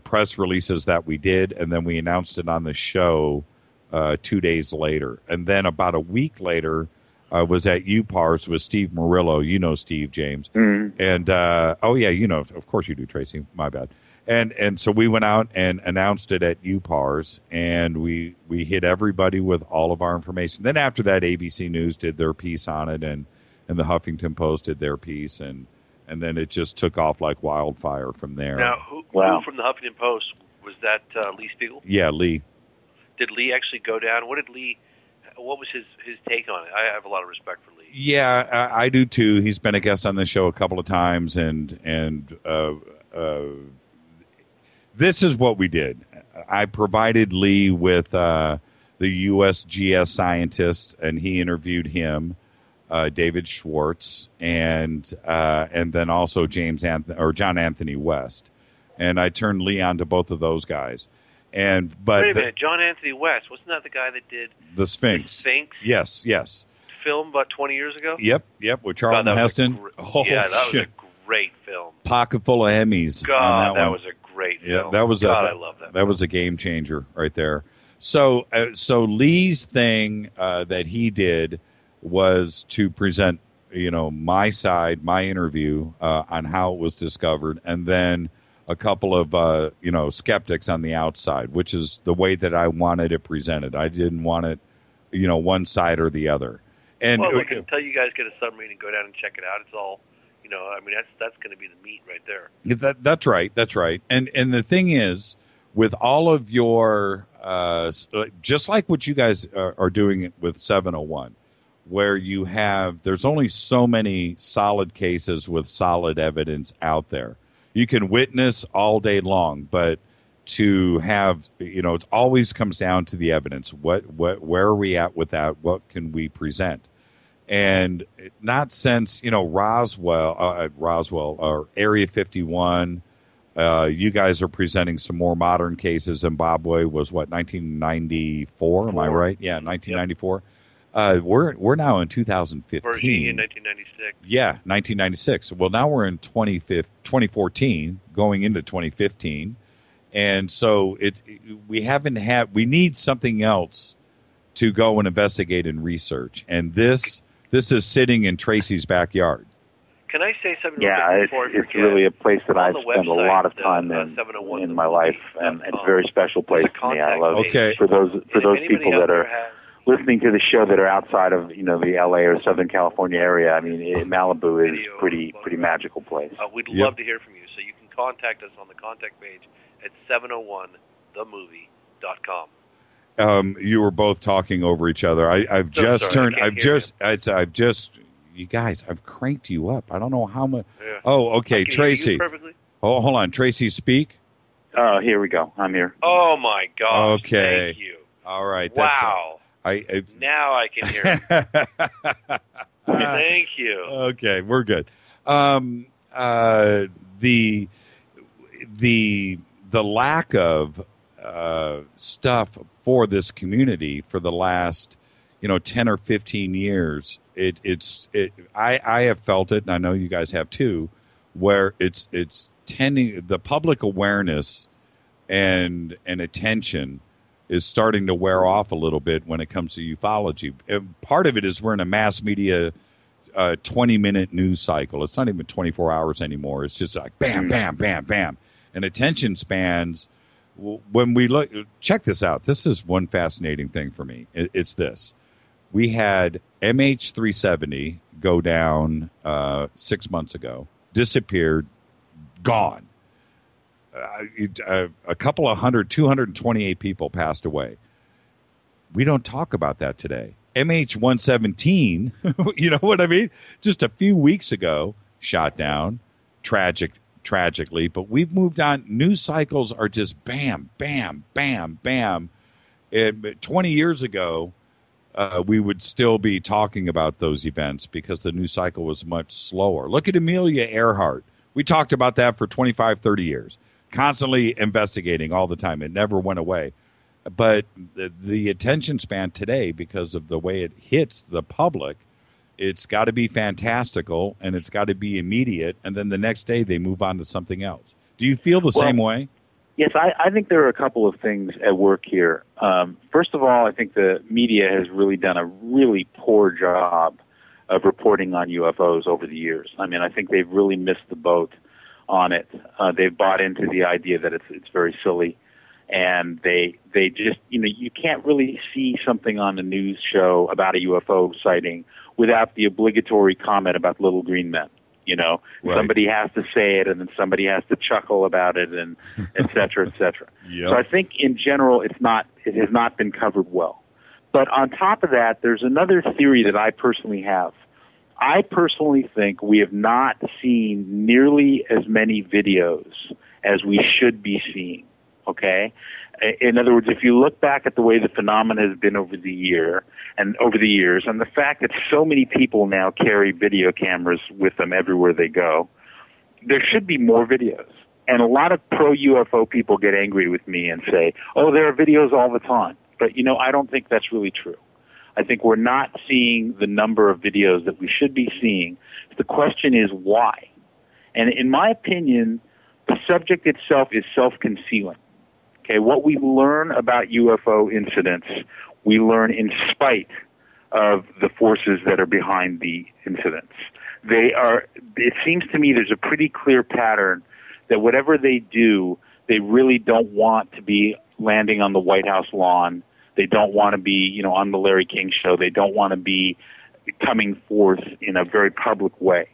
press releases that we did, and then we announced it on the show 2 days later. And then about a week later, was at UPARS with Steve Murillo. You know Steve, James. Mm-hmm. And, of course you do, Tracy. My bad. And so we went out and announced it at UPARS, and we hit everybody with all of our information. Then after that, ABC News did their piece on it, and and the Huffington Post did their piece, and then it just took off like wildfire from there.
Now, who from the Huffington Post was that? Lee Spiegel?
Yeah, Lee.
Did Lee actually go down? What was his take on it? I have a lot of respect for Lee.
Yeah, I do too. He's been a guest on the show a couple of times, and this is what we did. I provided Lee with the USGS scientist, and he interviewed him, David Schwartz, and then also John Anthony West, and I turned Lee on to both of those guys. Wait a minute, John Anthony West, wasn't that the guy that did the Sphinx?
The Sphinx?
Yes.
Film about 20 years ago?
Yep, with Charlton Heston.
That was a great film.
Pocket full of Emmys.
God, that was a great film.
Yeah, that was
I love that.
That was a game changer right there. So Lee's thing that he did was to present, my side, my interview on how it was discovered, and then a couple of skeptics on the outside, which is the way that I wanted it presented. I didn't want it, one side or the other. And
look, until you guys get a submarine and go down and check it out, it's all, that's going to be the meat right there.
That's right. And the thing is, with all of your, just like what you guys are doing with 701, where there's only so many solid cases with solid evidence out there. You can witness all day long, but to have, it always comes down to the evidence. Where are we at with that? What can we present? And not since, Roswell or Area 51, you guys are presenting some more modern cases. Zimbabwe was 1994? Am I right? Yeah, 1994. Yep. We're now in 2015.
Virginia, 1996.
Yeah, 1996. Well, now we're in 2014, going into 2015, and so we need something else to go and investigate and research, and this is sitting in Tracy's backyard.
Can I say something?
Yeah, it's really a place that I've spent a lot of time in my life, and it's a very special place to me. I love it. For those people that are listening to the show that are outside of the LA or Southern California area, I mean, Malibu is pretty magical place.
We'd love to hear from you, so you can contact us on the contact page at 701themovie.com.
You were both talking over each other. I've just you guys, I've cranked you up. I don't know how much.
Yeah.
Oh, okay, Tracy. Oh, hold on, Tracy, speak.
Here we go. I'm here.
Oh my gosh.
Okay.
Thank you.
All right.
Wow. Now I can hear it. Thank you.
Okay, we're good. The lack of stuff for this community for the last 10 or 15 years, I have felt it, and I know you guys have too, where it's tending, the public awareness and attention is starting to wear off a little bit when it comes to ufology. Part of it is we're in a mass media 20-minute news cycle. It's not even 24 hours anymore. It's just like bam, bam, bam, bam. And attention spans, when we look, check this out. This is one fascinating thing for me. It's this. We had MH370 go down 6 months ago, disappeared, gone. A couple of 228 people passed away. We don't talk about that today. MH117, you know what I mean? Just a few weeks ago, shot down, tragically, but we've moved on. News cycles are just bam, bam, bam, bam. 20 years ago, we would still be talking about those events because the news cycle was much slower. Look at Amelia Earhart. We talked about that for 25, 30 years. Constantly investigating all the time. It never went away. But the attention span today, because of the way it hits the public, it's got to be fantastical and it's got to be immediate. And then the next day they move on to something else. Do you feel the same way?
Yes, I think there are a couple of things at work here. First of all, I think the media has really done a really poor job of reporting on UFOs over the years. I mean, I think they've really missed the boat on it. They've bought into the idea that it's very silly, and they just, you can't really see something on a news show about a UFO sighting without the obligatory comment about little green men.
Right.
Somebody has to say it, and then somebody has to chuckle about it, and et cetera, et cetera.
Yep.
So I think in general, it has not been covered well. But on top of that, there's another theory that I personally have. I personally think we have not seen nearly as many videos as we should be seeing. Okay? In other words, if you look back at the way the phenomenon has been over the years, and the fact that so many people now carry video cameras with them everywhere they go, there should be more videos. And a lot of pro-UFO people get angry with me and say, oh, there are videos all the time. But, I don't think that's really true. I think we're not seeing the number of videos that we should be seeing. The question is why? And in my opinion, the subject itself is self-concealing. Okay, what we learn about UFO incidents, we learn in spite of the forces that are behind the incidents. It seems to me there's a pretty clear pattern that whatever they do, they really don't want to be landing on the White House lawn. They don't want to be, on the Larry King show. They don't want to be coming forth in a very public way.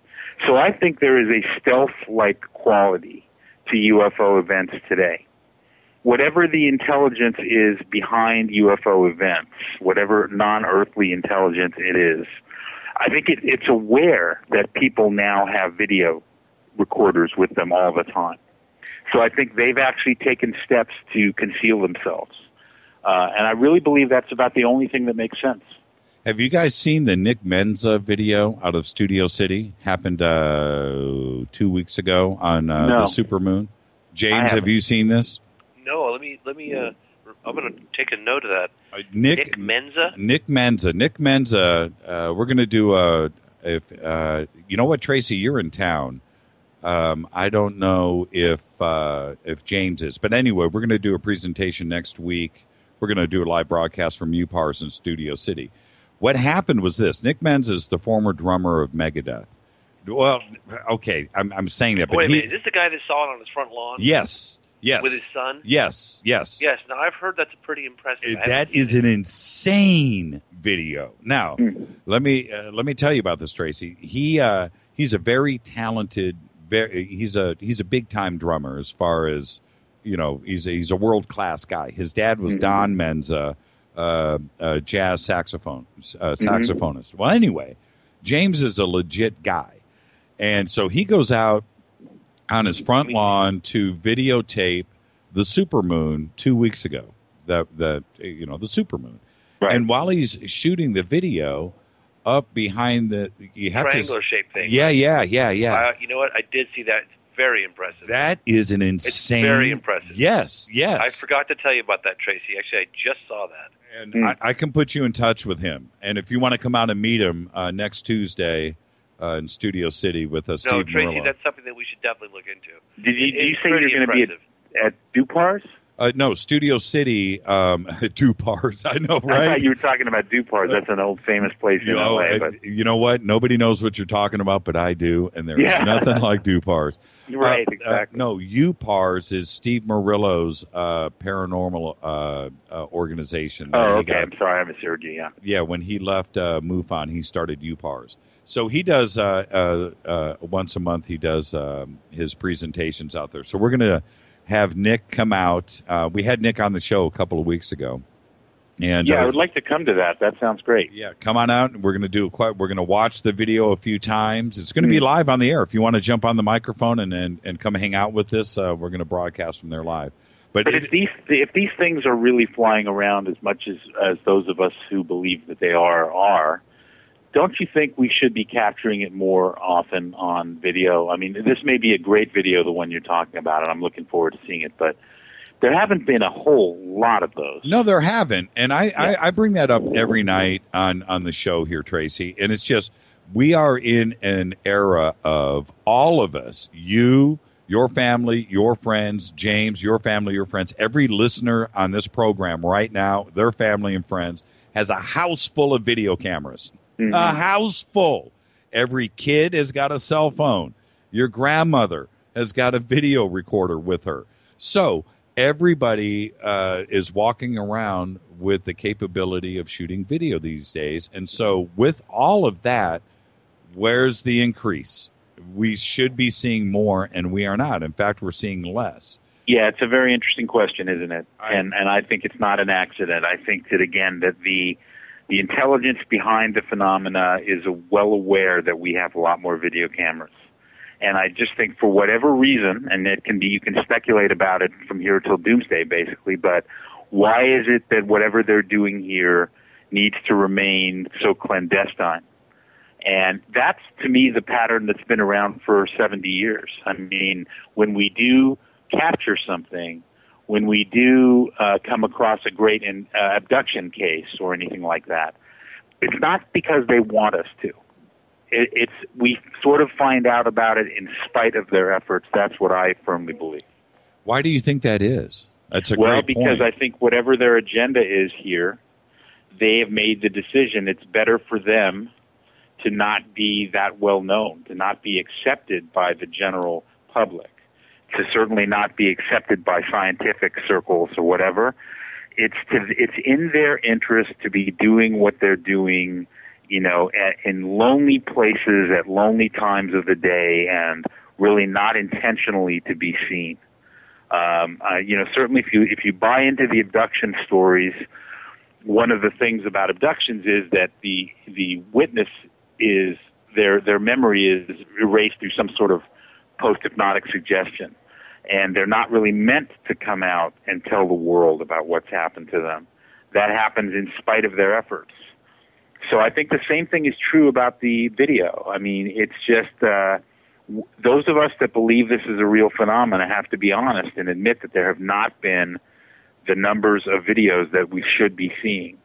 So I think there is a stealth-like quality to UFO events today. Whatever the intelligence is behind UFO events, whatever non-earthly intelligence it is, I think it's aware that people now have video recorders with them all the time. So I think they've actually taken steps to conceal themselves. And I really believe that's about the only thing that makes sense.
Have you guys seen the Nick Menza video out of Studio City? Happened 2 weeks ago on the supermoon. James, have you seen this?
No, let me. I'm going to take a note of that.
Nick
Menza.
Nick Menza. We're going to do you know what, Tracy? You're in town. I don't know if James is, but anyway, we're going to do a presentation next week. We're going to do a live broadcast from UPARS in Studio City. What happened was this: Nick Menza is the former drummer of Megadeth. Well, okay, I'm saying that, but
wait a minute, is this the guy that saw it on his front lawn?
Yes.
With his son?
Yes.
Yes, now I've heard that's pretty impressive.
That is an insane video. Now, let me tell you about this, Tracy. He's a very talented, he's a big time drummer as far as, he's a world class guy. His dad was Don Menza, jazz saxophonist. Well, anyway, James is a legit guy. And so he goes out on his front lawn to videotape the supermoon 2 weeks ago, the supermoon.
Right.
And while he's shooting the video, up behind
triangular shaped thing.
Yeah.
You know what? I did see that. It's very impressive.
That is an insane.
It's very impressive.
Yes.
I forgot to tell you about that, Tracy. Actually, I just saw that.
And I can put you in touch with him. And if you want to come out and meet him next Tuesday in Studio City with Steve
No, Tracy,
Murillo.
that's something that we should definitely look into.
Did you say you're going to be at Dupars?
No, Studio City, Dupars. I know, right?
I thought you were talking about Dupars. That's an old famous place in LA. But
you know what? Nobody knows what you're talking about, but I do, and there's nothing like Dupars.
Right, exactly.
No, UPARS is Steve Murillo's paranormal organization.
Oh, okay. I'm sorry, I misheard you, yeah.
Yeah, when he left MUFON, he started UPARS. So he does, once a month, he does his presentations out there. So we're going to have Nick come out. We had Nick on the show a couple of weeks ago. And
I would like to come to that. That sounds great.
Yeah, come on out. We're going to we're going to watch the video a few times. It's going to be live on the air. If you want to jump on the microphone and come hang out with us, we're going to broadcast from there live. But
if these things are really flying around as much as those of us who believe that they are, don't you think we should be capturing it more often on video? I mean, this may be a great video, the one you're talking about, and I'm looking forward to seeing it, but there haven't been a whole lot of those.
No, there haven't. And I bring that up every night on the show here, Tracy, and it's just we are in an era of all of us, you, your family, your friends, James, your family, your friends, every listener on this program right now, their family and friends, has a house full of video cameras. Mm-hmm. A house full. Every kid has got a cell phone. Your grandmother has got a video recorder with her. So everybody is walking around with the capability of shooting video these days. And so with all of that, where's the increase? We should be seeing more, and we are not. In fact, we're seeing less.
Yeah, it's a very interesting question, isn't it? And I think it's not an accident. I think that, again, that the intelligence behind the phenomena is well aware that we have a lot more video cameras. And I just think for whatever reason, and it can be, you can speculate about it from here till doomsday, basically, but why is it that whatever they're doing here needs to remain so clandestine? And that's, to me, the pattern that's been around for 70 years. I mean, when we do capture something, when we do come across a great abduction case or anything like that, it's not because they want us to. We sort of find out about it in spite of their efforts. That's what I firmly believe.
Why do you think that is? That's a
well,
great
because
point.
I think whatever their agenda is here, they have made the decision it's better for them to not be that well known, to not be accepted by the general public, to certainly not be accepted by scientific circles or whatever. It's in their interest to be doing what they're doing, you know, in lonely places at lonely times of the day, and really not intentionally to be seen. You know, certainly if you buy into the abduction stories, one of the things about abductions is that the witness is their memory is erased through some sort of post-hypnotic suggestion, and they're not really meant to come out and tell the world about what's happened to them. That happens in spite of their efforts. So I think the same thing is true about the video. I mean, it's just those of us that believe this is a real phenomenon have to be honest and admit that there have not been the numbers of videos that we should be seeing.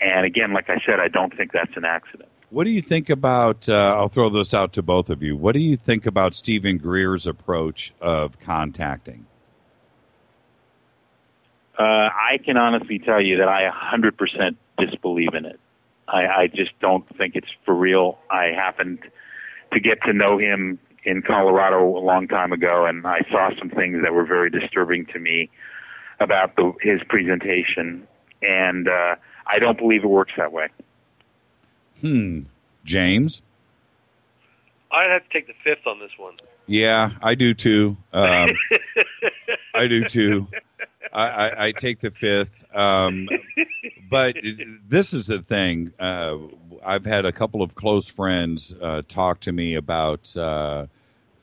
And again, like I said, I don't think that's an accident.
What do you think about, I'll throw this out to both of you, what do you think about Stephen Greer's approach of contacting?
I can honestly tell you that I 100% disbelieve in it. I just don't think it's for real. I happened to get to know him in Colorado a long time ago, and I saw some things that were very disturbing to me about his presentation, and I don't believe it works that way.
James?
I'd have to take the fifth on this one.
Yeah, I do too. I do too. I take the fifth. But this is the thing. I've had a couple of close friends talk to me about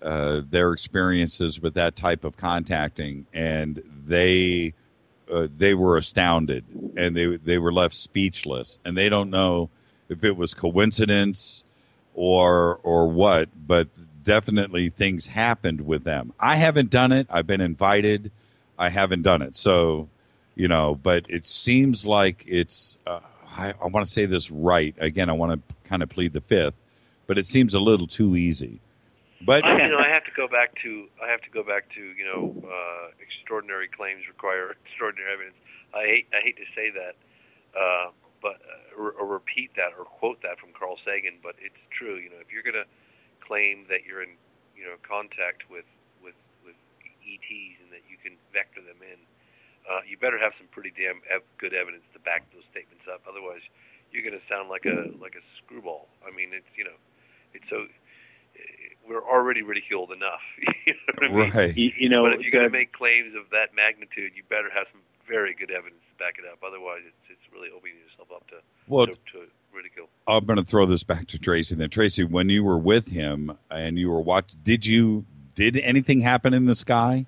their experiences with that type of contacting, and they were astounded, and they were left speechless, and they don't know if it was coincidence or what, but definitely things happened with them. I haven't done it. I've been invited. I haven't done it. So, you know, but it seems like it's, I want to say this right. Again, I want to kind of plead the fifth, but it seems a little too easy. But
I have to go back to you know, extraordinary claims require extraordinary evidence. I hate to say that, but or repeat that or quote that from Carl Sagan, but it's true. You know, if you're going to claim that you're in, you know, contact with ETs and that you can vector them in, you better have some pretty damn good evidence to back those statements up. Otherwise, you're going to sound like a screwball. I mean, it's, you know, it's so we're already ridiculed enough. You know what I mean?
Right.
You know,
but if you're going to make claims of that magnitude, you better have some very good evidence to back it up. Otherwise, it's really opening yourself up to ridicule.
I'm going to throw this back to Tracy then. Tracy, when you were with him and you were watching, did anything happen in the sky?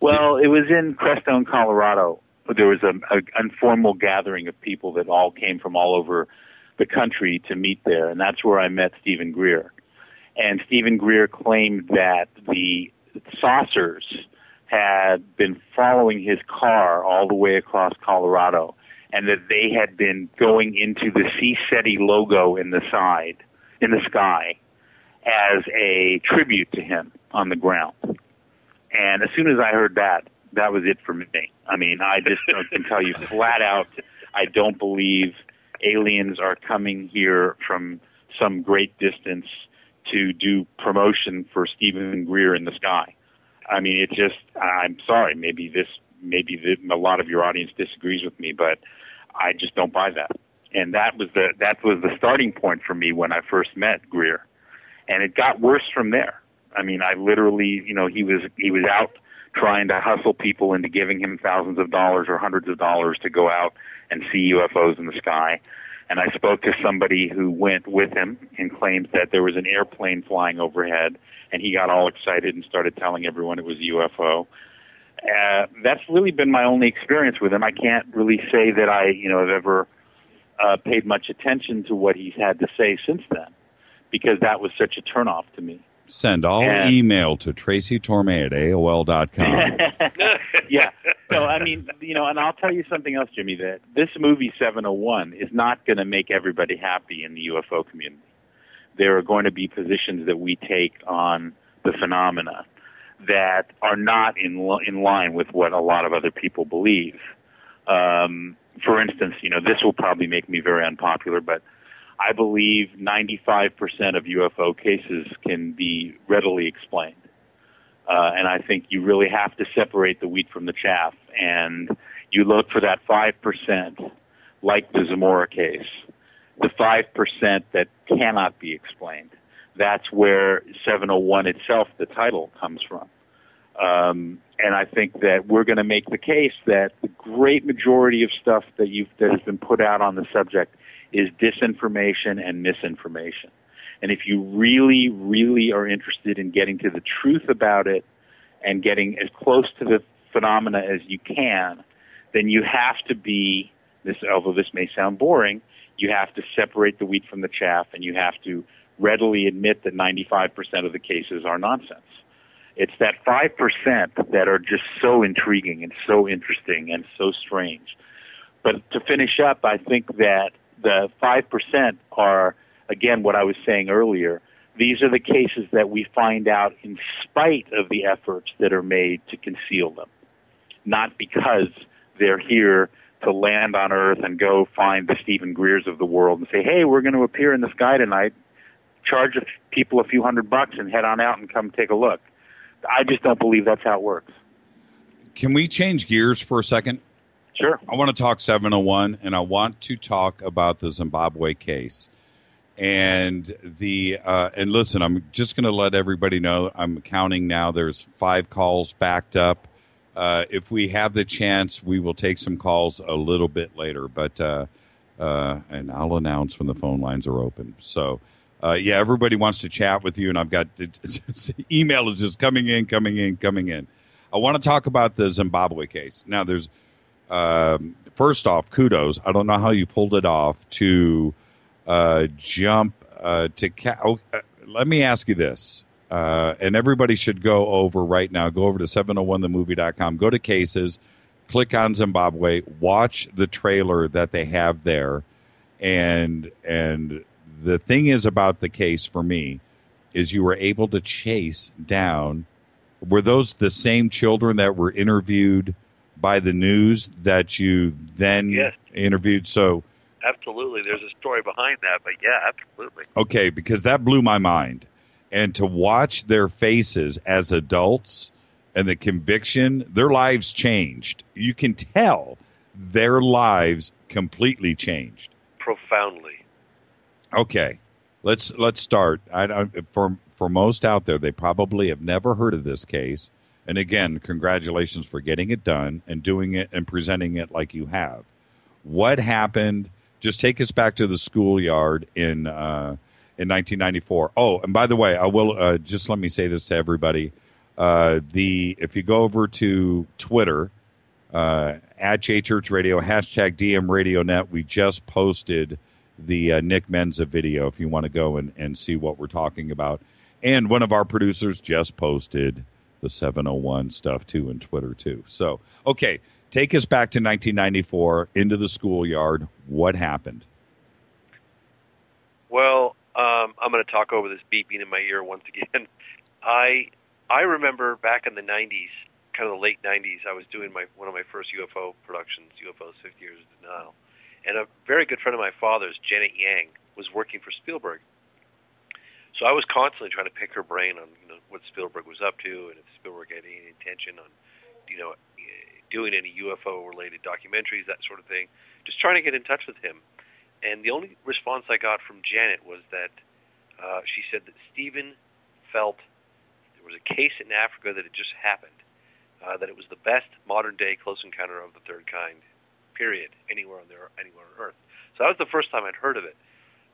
Well, it was in Crestone, Colorado. There was an informal gathering of people that all came from all over the country to meet there, and that's where I met Stephen Greer. And Stephen Greer claimed that the saucers had been following his car all the way across Colorado, and that they had been going into the CSETI logo in the sky as a tribute to him on the ground. And as soon as I heard that, that was it for me. I mean, I just can tell you flat out, I don't believe aliens are coming here from some great distance to do promotion for Stephen Greer in the sky. I mean, I'm sorry, maybe this maybe a lot of your audience disagrees with me, but I just don't buy that. And that was the starting point for me when I first met Greer, and it got worse from there. I mean, I literally, he was out trying to hustle people into giving him thousands of dollars or hundreds of dollars to go out and see UFOs in the sky. And I spoke to somebody who went with him and claimed that there was an airplane flying overhead, and he got all excited and started telling everyone it was a UFO. That's really been my only experience with him. I can't really say that I, have ever paid much attention to what he's had to say since then, because that was such a turnoff to me.
Send all email to Tracy Torme at AOL.com.
Yeah. So, I mean, and I'll tell you something else, Jimmy, that this movie 701 is not going to make everybody happy in the UFO community. There are going to be positions that we take on the phenomena that are not in line with what a lot of other people believe. For instance, this will probably make me very unpopular, but I believe 95% of UFO cases can be readily explained. And I think you really have to separate the wheat from the chaff. And you look for that 5%, like the Zamora case, the 5% that cannot be explained. That's where 701 itself, the title, comes from. And I think that we're going to make the case that the great majority of stuff that has been put out on the subject is disinformation and misinformation. And if you really, really are interested in getting to the truth about it and getting as close to the phenomena as you can, then you have to be, although this may sound boring, you have to separate the wheat from the chaff, and you have to readily admit that 95% of the cases are nonsense. It's that 5% that are just so intriguing and so interesting and so strange. But to finish up, I think that the 5% are, again, what I was saying earlier, these are the cases that we find out in spite of the efforts that are made to conceal them, not because they're here to land on Earth and go find the Stephen Greers of the world and say, hey, we're going to appear in the sky tonight, charge people a few $100 and head on out and come take a look. I just don't believe that's how it works.
Can we change gears for a second?
Sure.
I want to talk 701, and I want to talk about the Zimbabwe case. And and listen, I'm just going to let everybody know I'm counting now. There's 5 calls backed up. If we have the chance, we will take some calls a little bit later. But and I'll announce when the phone lines are open. So, yeah, everybody wants to chat with you, and I've got email is just coming in. I want to talk about the Zimbabwe case. Now, there's first off, kudos. I don't know how you pulled it off to jump to. Let me ask you this, and everybody should go over right now. Go over to 701themovie.com. Go to cases, click on Zimbabwe, watch the trailer that they have there, and the thing is about the case for me is you were able to chase down. Were those the same children that were interviewed by the news that you then interviewed? So
absolutely, there's a story behind that, but yeah, absolutely.
Okay, because that blew my mind. And to watch their faces as adults and the conviction, their lives changed. You can tell their lives completely changed.
Profoundly.
Okay, let's start. For most out there, they probably have never heard of this case. And again, congratulations for getting it done and doing it and presenting it like you have. What happened? Just take us back to the schoolyard in 1994. Oh, and by the way, I will just let me say this to everybody. If you go over to Twitter, at JChurch Radio, hashtag DMRadioNet, we just posted the Nick Menza video if you want to go and see what we're talking about. And one of our producers just posted the 701 stuff, too, in Twitter, too. So, okay, take us back to 1994, into the schoolyard. What happened?
Well, I'm going to talk over this beeping in my ear once again. I remember back in the 90s, kind of the late 90s, I was doing one of my first UFO productions, UFO's 50 Years of Denial. And a very good friend of my father's, Janet Yang, was working for Spielberg. So I was constantly trying to pick her brain on what Spielberg was up to, and if Spielberg had any intention on, doing any UFO-related documentaries, that sort of thing. Just trying to get in touch with him. And the only response I got from Janet was that she said that Stephen felt there was a case in Africa that had just happened, that it was the best modern-day close encounter of the third kind, period, anywhere on Earth. So that was the first time I'd heard of it.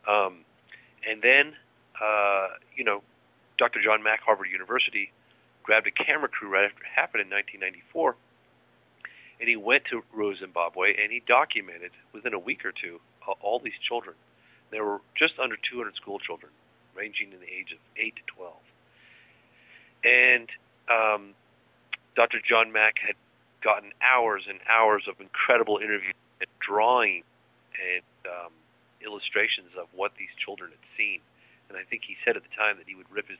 And then, Dr. John Mack, Harvard University, grabbed a camera crew right after it happened in 1994, and he went to Zimbabwe, and he documented, within a week or two, all these children. There were just under 200 school children, ranging in the age of 8 to 12. And Dr. John Mack had gotten hours and hours of incredible interviews and drawing and illustrations of what these children had seen. And I think he said at the time that he would rip his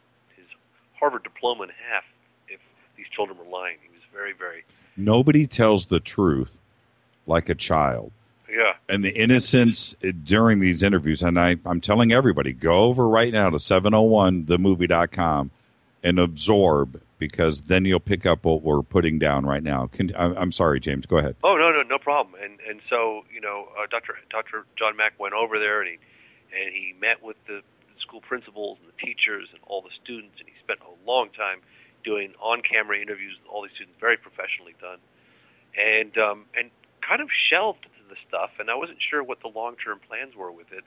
Harvard diploma in half if these children were lying. He was very, very...
Nobody tells the truth like a child.
Yeah.
And the innocence during these interviews, and I'm telling everybody, go over right now to 701themovie.com and absorb, because then you'll pick up what we're putting down right now. I'm sorry, James, go ahead.
Oh, no problem. And so, Dr. John Mack went over there, and he met with the school principals and the teachers and all the students, and he spent a long time doing on-camera interviews with all these students, very professionally done, and kind of shelved the stuff, and I wasn't sure what the long-term plans were with it.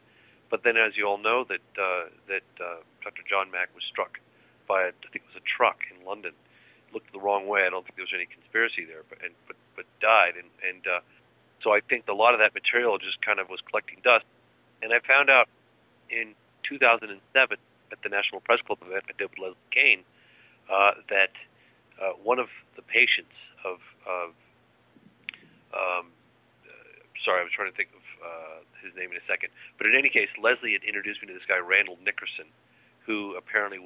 But then, as you all know, that Dr. John Mack was struck by, I think it was a truck in London. Looked the wrong way. I don't think there was any conspiracy there, but died. And so I think a lot of that material just kind of was collecting dust. And I found out in 2007 at the National Press Club event I did with Leslie Kane that one of the patients of sorry, I was trying to think of his name in a second. But in any case, Leslie had introduced me to this guy, Randall Nickerson, who apparently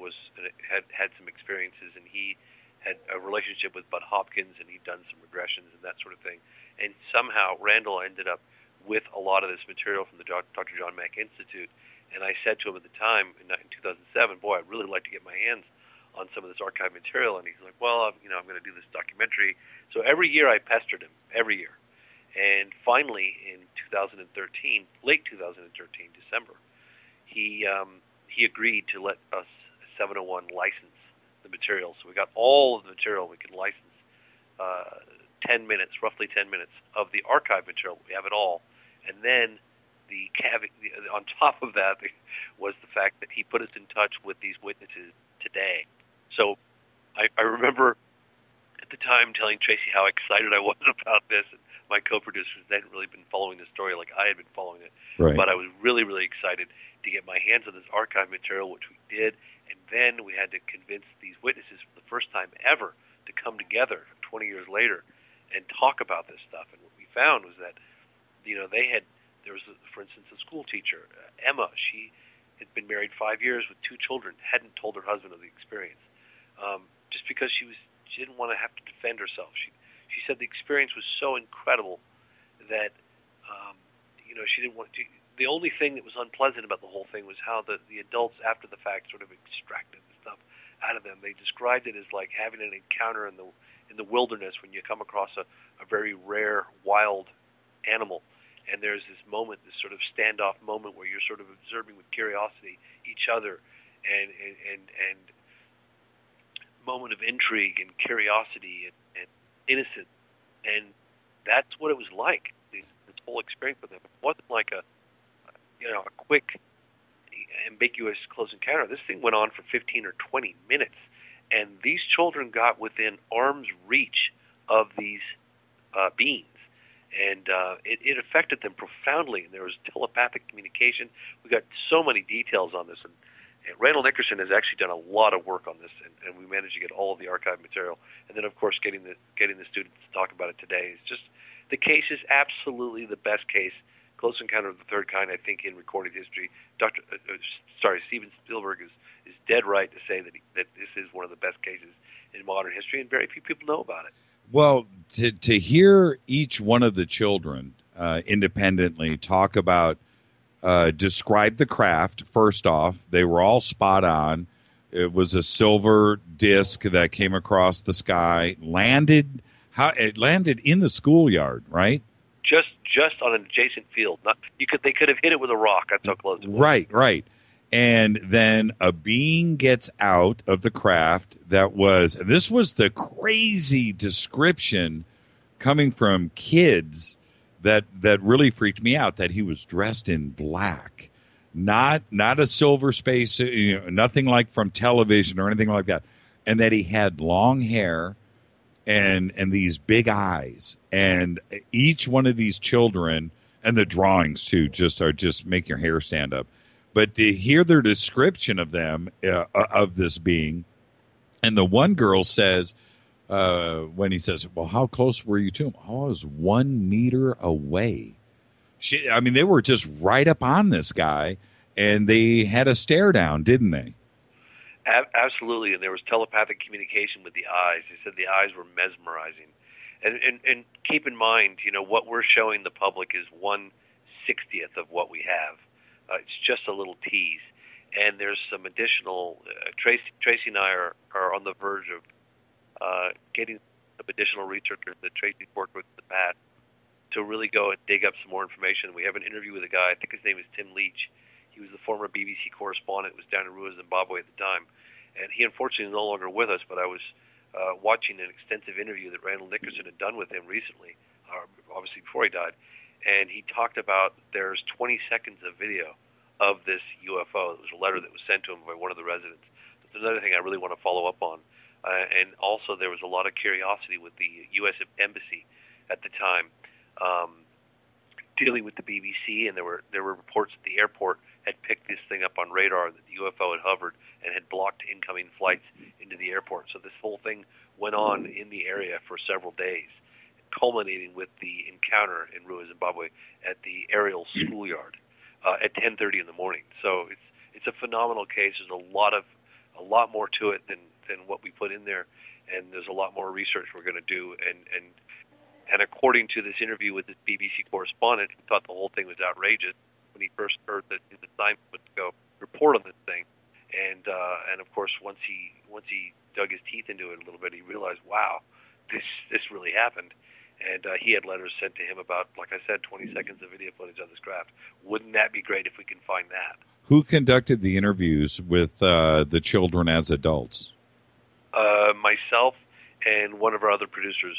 had some experiences, and he had a relationship with Bud Hopkins, and he'd done some regressions and that sort of thing. And somehow Randall ended up with a lot of this material from the Dr. John Mack Institute. And I said to him at the time, in 2007, boy, I'd really like to get my hands on some of this archive material. And he's like, well, I'm going to do this documentary. So every year I pestered him, every year. And finally, in 2013, late 2013, December, he agreed to let us, 701, license the material. So we got all of the material we could license, 10 minutes, roughly 10 minutes of the archive material. We have it all. And then on top of that was the fact that he put us in touch with these witnesses today. So I remember at the time telling Tracy how excited I was about this, and my co-producers, they hadn't really been following the story like I had been following it.
Right.
But I was really, really excited to get my hands on this archive material, which we did. And then we had to convince these witnesses for the first time ever to come together 20 years later and talk about this stuff. And what we found was that, there was, for instance, a school teacher, Emma. She had been married 5 years with 2 children, hadn't told her husband of the experience, just because she didn't want to have to defend herself. She said the experience was so incredible that, she didn't want to. The only thing that was unpleasant about the whole thing was how the adults, after the fact, sort of extracted the stuff out of them. They described it as like having an encounter in the wilderness when you come across a very rare wild animal, and there's this moment, this sort of standoff moment where you're sort of observing with curiosity each other, and moment of intrigue and curiosity and innocence, and that's what it was like. This whole experience with them. It wasn't like a quick, ambiguous close encounter. This thing went on for 15 or 20 minutes, and these children got within arm's reach of these beings, and it affected them profoundly. And there was telepathic communication. We got so many details on this, and Randall Nickerson has actually done a lot of work on this, and we managed to get all of the archive material. And then, of course, getting the students to talk about it today is just, the case is absolutely the best case, close encounter of the third kind, I think, in recorded history. Steven Spielberg is dead right to say that this is one of the best cases in modern history, and very few people know about it.
Well, to hear each one of the children independently talk about, describe the craft, first off, they were all spot on. It was a silver disc that came across the sky, landed How it landed in the schoolyard, right?
Just on an adjacent field. They could have hit it with a rock. That's how close it was.
Right. And then a being gets out of the craft this was the crazy description coming from kids that really freaked me out, that he was dressed in black, not a silver space, nothing like from television or anything like that, and that he had long hair and these big eyes, and each one of these children, and the drawings too, just make your hair stand up. But to hear their description of them, of this being, and the one girl says, when he says, well, how close were you to him? Oh, I was 1 meter away. They were just right up on this guy, and they had a stare down, didn't they?
Absolutely, and there was telepathic communication with the eyes. He said the eyes were mesmerizing. And keep in mind, what we're showing the public is 1/60th of what we have. It's just a little tease. And there's some additional, Tracy and I are on the verge of getting some additional researchers that Tracy's worked with in the past to really go and dig up some more information. We have an interview with a guy, I think his name is Tim Leach. He was the former BBC correspondent, was down in Rua, Zimbabwe at the time. And he unfortunately is no longer with us, but I was watching an extensive interview that Randall Nickerson had done with him recently, obviously before he died. And he talked about there's 20 seconds of video of this UFO. It was a letter that was sent to him by one of the residents. That's another thing I really want to follow up on. And also there was a lot of curiosity with the U.S. Embassy at the time dealing with the BBC, and there were reports that the airport had picked this thing up on radar, that the UFO had hovered and had blocked incoming flights into the airport. So this whole thing went on in the area for several days, culminating with the encounter in Rua, Zimbabwe at the aerial schoolyard at 10:30 in the morning. So it's a phenomenal case. There's a lot more to it than what we put in there, and there's a lot more research we're going to do. And according to this interview with the BBC correspondent, he thought the whole thing was outrageous when he first heard that his assignment was to go report on this thing. And of course, once he dug his teeth into it a little bit, he realized, wow, this really happened. And he had letters sent to him about, like I said, 20 seconds of video footage of this craft. Wouldn't that be great if we can find that?
Who conducted the interviews with the children as adults?
Myself and one of our other producers.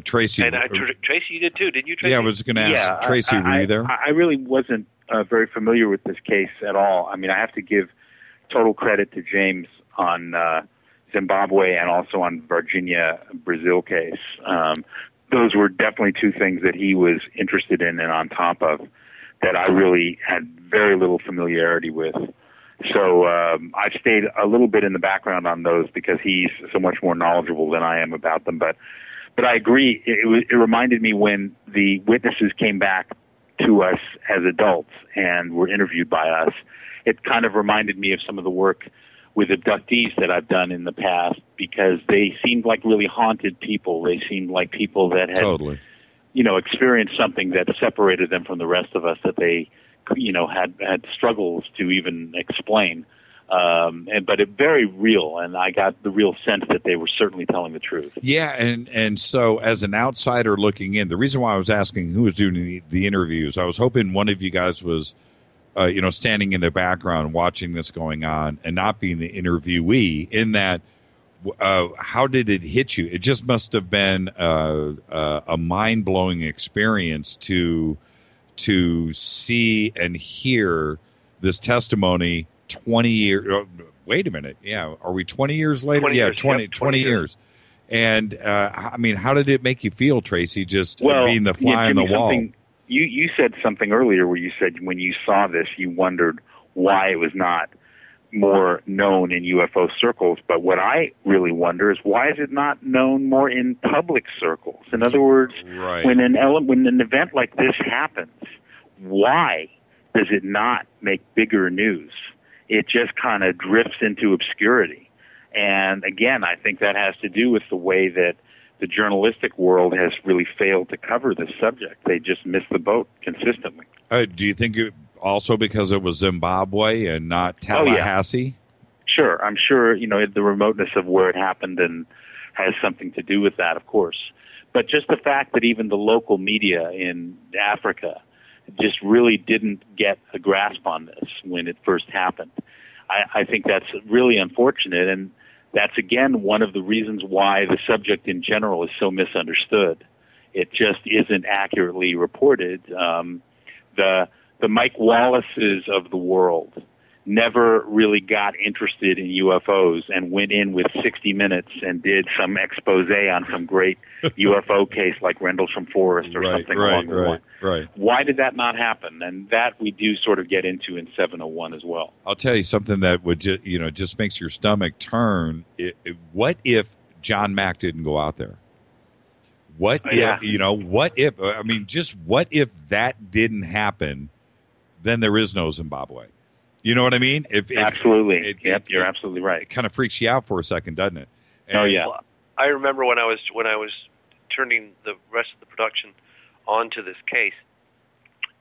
Tracy.
And Tracy, you did too, didn't you, Tracy?
Yeah, I was going to ask. Tracy, were you there?
I really wasn't very familiar with this case at all. I have to give total credit to James on Zimbabwe and also on Virginia Brazil case. Those were definitely two things that he was interested in and on top of that I really had very little familiarity with. So I've stayed a little bit in the background on those because he's so much more knowledgeable than I am about them. But I agree. It reminded me when the witnesses came back to us as adults and were interviewed by us. It kind of reminded me of some of the work with abductees that I've done in the past because they seemed like really haunted people. They seemed like people that had,
totally,
experienced something that separated them from the rest of us that they, had struggles to even explain. But it very real, and I got the real sense that they were certainly telling the truth.
Yeah, and so as an outsider looking in, the reason why I was asking who was doing the interviews, I was hoping one of you guys was, standing in the background watching this going on and not being the interviewee. In that, how did it hit you? It just must have been a mind-blowing experience to see and hear this testimony 20 years. Wait a minute. Yeah. Are we 20 years later?
20
yeah.
years,
20 years. And, how did it make you feel, Tracy, just being the fly on the wall?
You said something earlier where you said when you saw this, you wondered why it was not more known in UFO circles. But what I really wonder is why is it not known more in public circles? In other words,
right.
when an event like this happens, why does it not make bigger news? It just kind of drifts into obscurity. And again, I think that has to do with the way that the journalistic world has really failed to cover this subject. They just miss the boat consistently.
Do you think it also because it was Zimbabwe and not Tallahassee?
Sure. I'm sure, the remoteness of where it happened and has something to do with that, of course. But just the fact that even the local media in Africa just really didn't get a grasp on this when it first happened, I think that's really unfortunate, and that's, again, one of the reasons why the subject in general is so misunderstood. It just isn't accurately reported. The Mike Wallaces of the world never really got interested in UFOs and went in with 60 Minutes and did some expose on some great UFO case like Rendlesham Forest or something along the line.
Right.
Why did that not happen? And that we do sort of get into in 701 as well.
I'll tell you something that would just makes your stomach turn. What if John Mack didn't go out there? What if that didn't happen? Then there is no Zimbabwe. You know what I mean?
Absolutely. You're absolutely right.
It kind of freaks you out for a second, doesn't it?
Well, I remember when I was turning the rest of the production onto this case,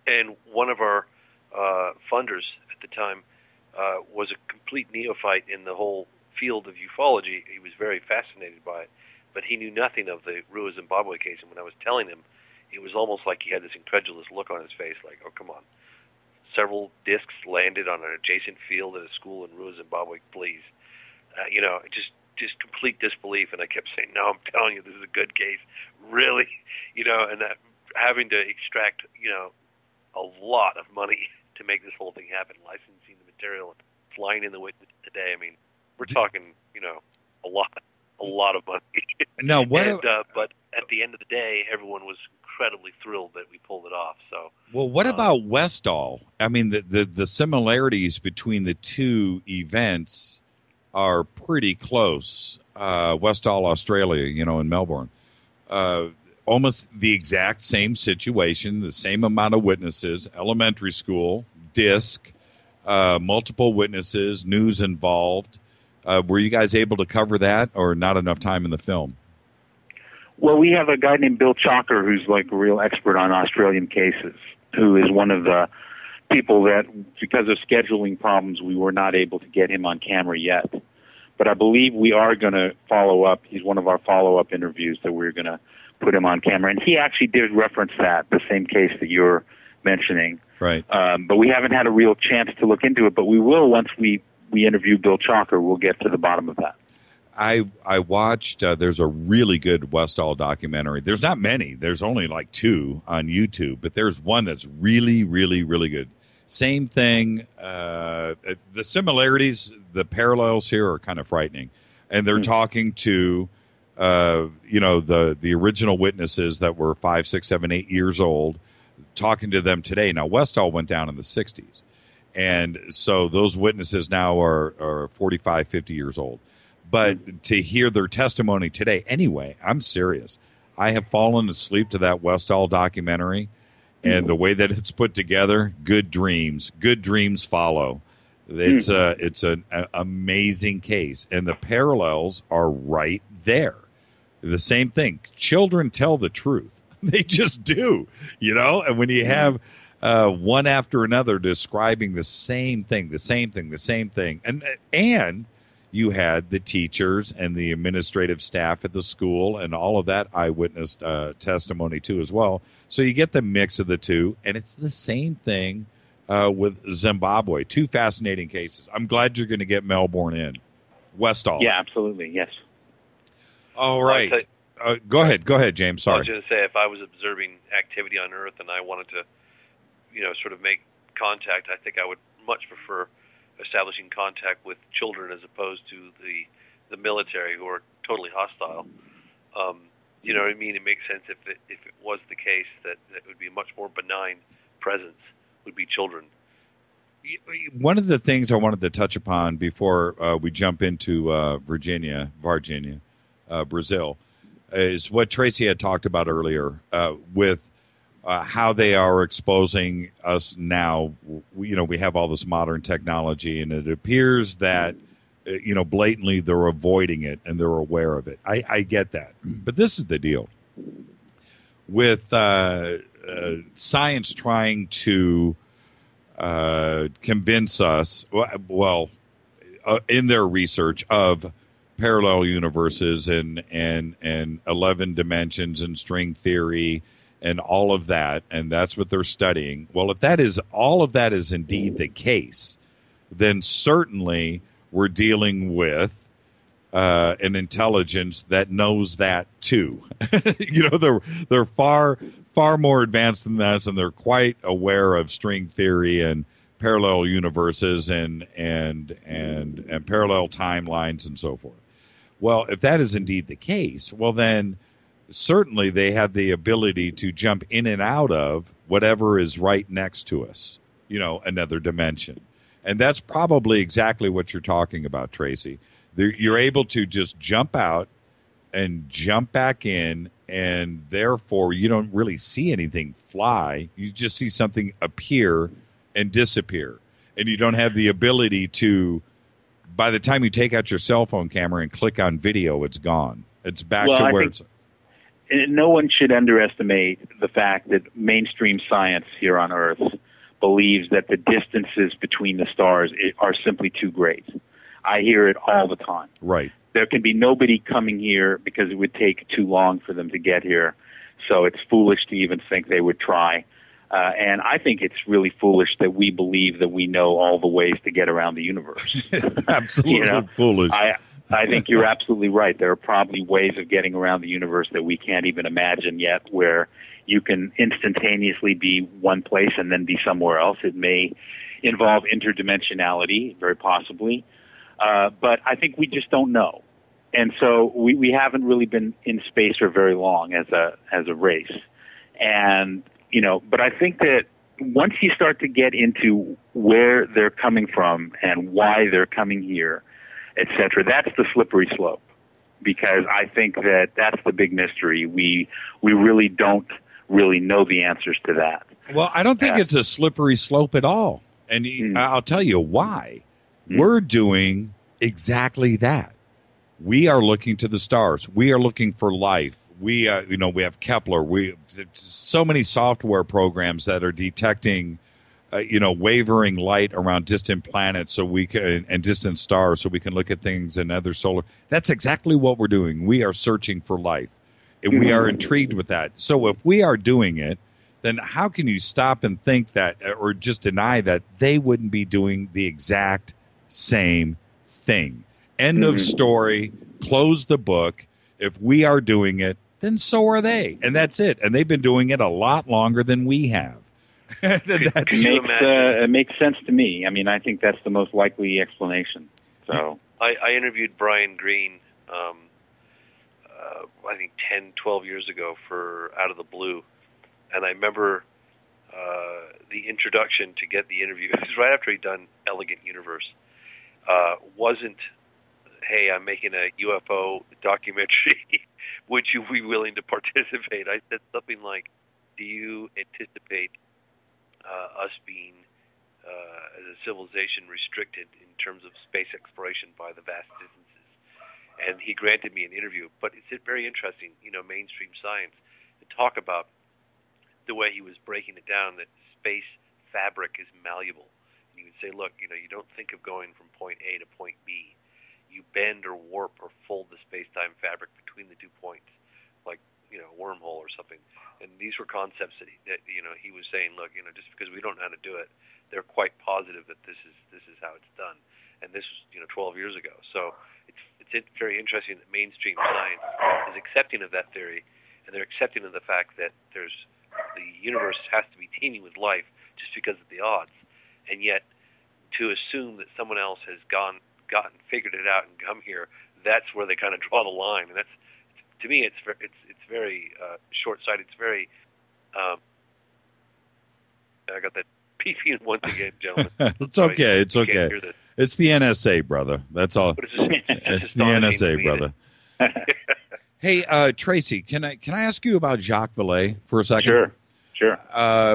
and one of our funders at the time was a complete neophyte in the whole field of ufology. He was very fascinated by it, but he knew nothing of the Rua Zimbabwe case. And when I was telling him, it was almost like he had this incredulous look on his face, like, "Oh, come on. Several discs landed on an adjacent field at a school in Rua, Zimbabwe, please." Just complete disbelief. And I kept saying, "No, I'm telling you, this is a good case. Really?" And having to extract, a lot of money to make this whole thing happen, licensing the material, and flying in the wind today. I mean, we're talking, a lot of money.
No,
but at the end of the day, everyone was incredibly thrilled that we pulled it off. So,
well, what about Westall? I mean, the similarities between the two events are pretty close. Westall, Australia, in Melbourne, almost the exact same situation, the same amount of witnesses, elementary school, disc, multiple witnesses, news involved. Were you guys able to cover that, or not enough time in the film?
Well, we have a guy named Bill Chalker who's like a real expert on Australian cases, who is one of the people that, because of scheduling problems, we were not able to get him on camera yet. But I believe we are going to follow up. He's one of our follow-up interviews that we're going to put him on camera. And he actually did reference the same case that you're mentioning.
Right.
But we haven't had a real chance to look into it, but we will once we interview Bill Chalker. We'll get to the bottom of that.
I watched, there's a really good Westall documentary. There's not many. There's only like 2 on YouTube, but there's one that's really, really, really good. Same thing. The similarities, the parallels here are kind of frightening. And they're talking to, the original witnesses that were 5, 6, 7, 8 years old, talking to them today. Now, Westall went down in the 60s. And so those witnesses now are 45, 50 years old. But to hear their testimony today, anyway, I'm serious. I have fallen asleep to that Westall documentary, and the way that it's put together, good dreams follow. It's an amazing case, and the parallels are right there. The same thing. Children tell the truth. They just do, And when you have one after another describing the same thing, and you had the teachers and the administrative staff at the school and all of that eyewitness testimony too as well. So you get the mix of the two, and it's the same thing with Zimbabwe. 2 fascinating cases. I'm glad you're going to get Melbourne in. Westall.
Yeah, absolutely. Yes.
All right. Go ahead, James. Sorry.
I was going to say, if I was observing activity on Earth and I wanted to, sort of make contact, I think I would much prefer establishing contact with children as opposed to the military, who are totally hostile. You know what I mean? It makes sense if it was the case that would be a much more benign presence would be children.
One of the things I wanted to touch upon before we jump into Varginha, Brazil, is what Tracy had talked about earlier with how they are exposing us now. We have all this modern technology, and it appears that, blatantly they're avoiding it and they're aware of it. I get that. But this is the deal. With science trying to convince us, in their research, of parallel universes and 11 dimensions and string theory and all of that, and that's what they're studying. Well, if that is all of that is indeed the case, then certainly we're dealing with an intelligence that knows that too. They're far more advanced than us, and they're quite aware of string theory and parallel universes and parallel timelines and so forth. Well, if that is indeed the case, well then certainly they have the ability to jump in and out of whatever is right next to us, another dimension. And that's probably exactly what you're talking about, Tracy. You're able to just jump out and jump back in, and therefore you don't really see anything fly. You just see something appear and disappear. And you don't have the ability to, by the time you take out your cell phone camera and click on video, it's gone. It's back to where it's...
No one should underestimate the fact that mainstream science here on Earth believes that the distances between the stars are simply too great. I hear it all the time.
Right.
There can be nobody coming here because it would take too long for them to get here. So it's foolish to even think they would try. And I think it's really foolish that we believe that we know all the ways to get around the universe.
Absolutely foolish.
I think you're absolutely right. There are probably ways of getting around the universe that we can't even imagine yet, where you can instantaneously be one place and then be somewhere else. It may involve interdimensionality, very possibly. But I think we just don't know. And so we haven't really been in space for very long as a race. And, but I think that once you start to get into where they're coming from and why they're coming here, et cetera, that's the slippery slope, because I think that that's the big mystery. We really don't really know the answers to that.
Well, I don't think it's a slippery slope at all. And I'll tell you why. We're doing exactly that. We are looking to the stars. We are looking for life. We have Kepler. So many software programs that are detecting wavering light around distant planets and distant stars, so we can look at things in other solar. That's exactly what we're doing. We are searching for life, and we are intrigued with that. So if we are doing it, then how can you stop and think that, or just deny that they wouldn't be doing the exact same thing? End of story. Close the book. If we are doing it, then so are they, and that's it. And they've been doing it a lot longer than we have.
It makes sense to me. I mean, I think that's the most likely explanation. So
I interviewed Brian Greene, I think 10, 12 years ago for Out of the Blue, and I remember the introduction to get the interview. It was right after he'd done Elegant Universe. Wasn't, hey, I'm making a UFO documentary. Would you be willing to participate? I said something like, do you anticipate us being, as a civilization, restricted in terms of space exploration by the vast distances? And he granted me an interview. But it's very interesting, mainstream science, to talk about the way he was breaking it down, that space fabric is malleable. And he would say, look, you don't think of going from point A to point B. You bend or warp or fold the space-time fabric between the 2 points, like, a wormhole or something. And these were concepts that he was saying, look, just because we don't know how to do it, they're quite positive that this is how it's done. And this was 12 years ago. So it's very interesting that mainstream science is accepting of that theory, and they're accepting of the fact that the universe has to be teeming with life just because of the odds. And yet, to assume that someone else has figured it out and come here, that's where they kind of draw the line. And that's, to me, it's very short-sighted. It's very I got that beeping once again, gentlemen.
It's okay. It's okay. It's the NSA, brother. That's all. It's the NSA, brother. Hey, Tracy, can I ask you about Jacques Vallée for a second?
Sure.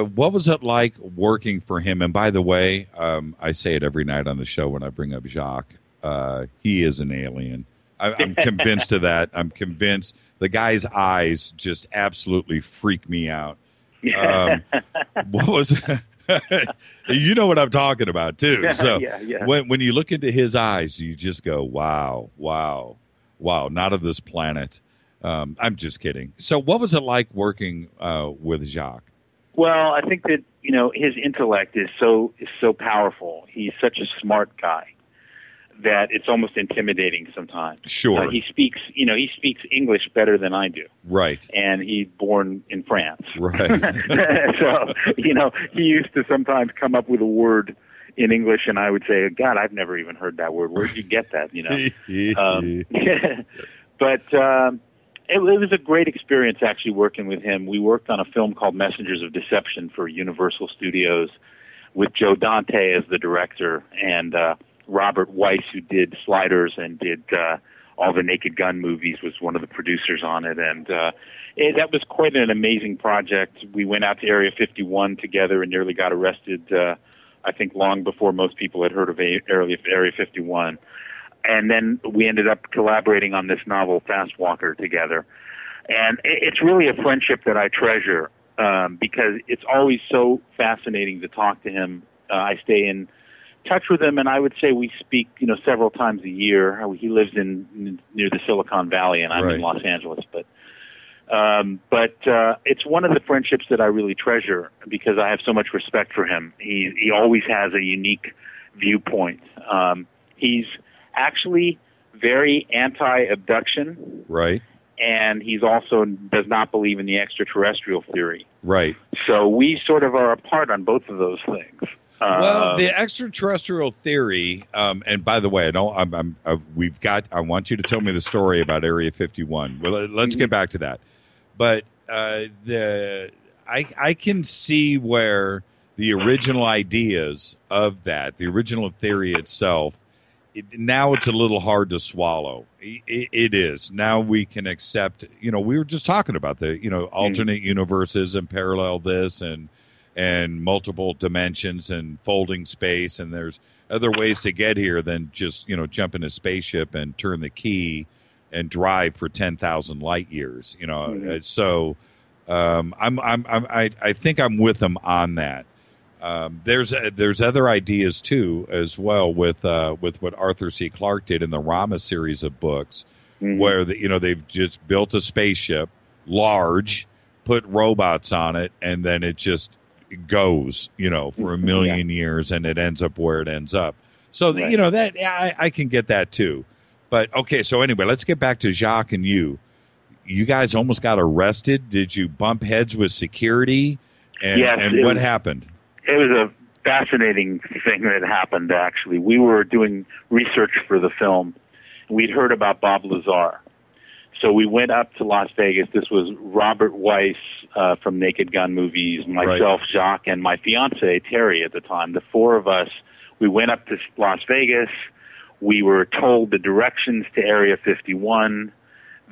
What was it like working for him? And by the way, I say it every night on the show when I bring up Jacques. He is an alien. I'm convinced of that. I'm convinced. The guy's eyes just absolutely freak me out. What was you know what I'm talking about, too. So
yeah.
when you look into his eyes, you just go, wow. wow, not of this planet. I'm just kidding. So what was it like working with Jacques?
Well, I think that, his intellect is so powerful. He's such a smart guy that it's almost intimidating sometimes.
Sure.
He speaks English better than I do.
Right.
And he's born in France.
Right.
So, he used to sometimes come up with a word in English, and I would say, God, I've never even heard that word. Where'd you get that? But it was a great experience actually working with him. We worked on a film called Messengers of Deception for Universal Studios with Joe Dante as the director, and Robert Weiss, who did Sliders and did all the Naked Gun movies, was one of the producers on it. And that was quite an amazing project. We went out to Area 51 together and nearly got arrested, I think long before most people had heard of Area 51. And then we ended up collaborating on this novel, Fast Walker, together. And it's really a friendship that I treasure because it's always so fascinating to talk to him. I stay in touch with him, and I would say we speak, several times a year. He lives near the Silicon Valley, and I'm in Los Angeles. But it's one of the friendships that I really treasure because I have so much respect for him. He always has a unique viewpoint. He's actually very anti-abduction.
Right.
And he's also does not believe in the extraterrestrial theory.
Right. So
we sort of are apart on both of those things.
Well, the extraterrestrial theory, and by the way, I want you to tell me the story about Area 51. Well, let's get back to that. But I can see where the original ideas of that, the original theory itself, now it's a little hard to swallow. It is. Now we can accept, we were just talking about the, alternate universes and parallel this and multiple dimensions and folding space. And there's other ways to get here than just, jump in a spaceship and turn the key and drive for 10,000 light years, So I think I'm with them on that. There's other ideas too as well with what Arthur C. Clarke did in the Rama series of books, where they've just built a spaceship large, put robots on it, and then it just goes for a million years, and it ends up where it ends up. So that I can get that too. But okay, so anyway, let's get back to Jacques and you. You guys almost got arrested. Did you bump heads with security? And what happened?
It was a fascinating thing that happened, actually. We were doing research for the film. We'd heard about Bob Lazar. So we went up to Las Vegas. This was Robert Weiss from Naked Gun movies, myself, Jacques, and my fiancée, Terry, at the time. The four of us, we went up to Las Vegas. We were told the directions to Area 51.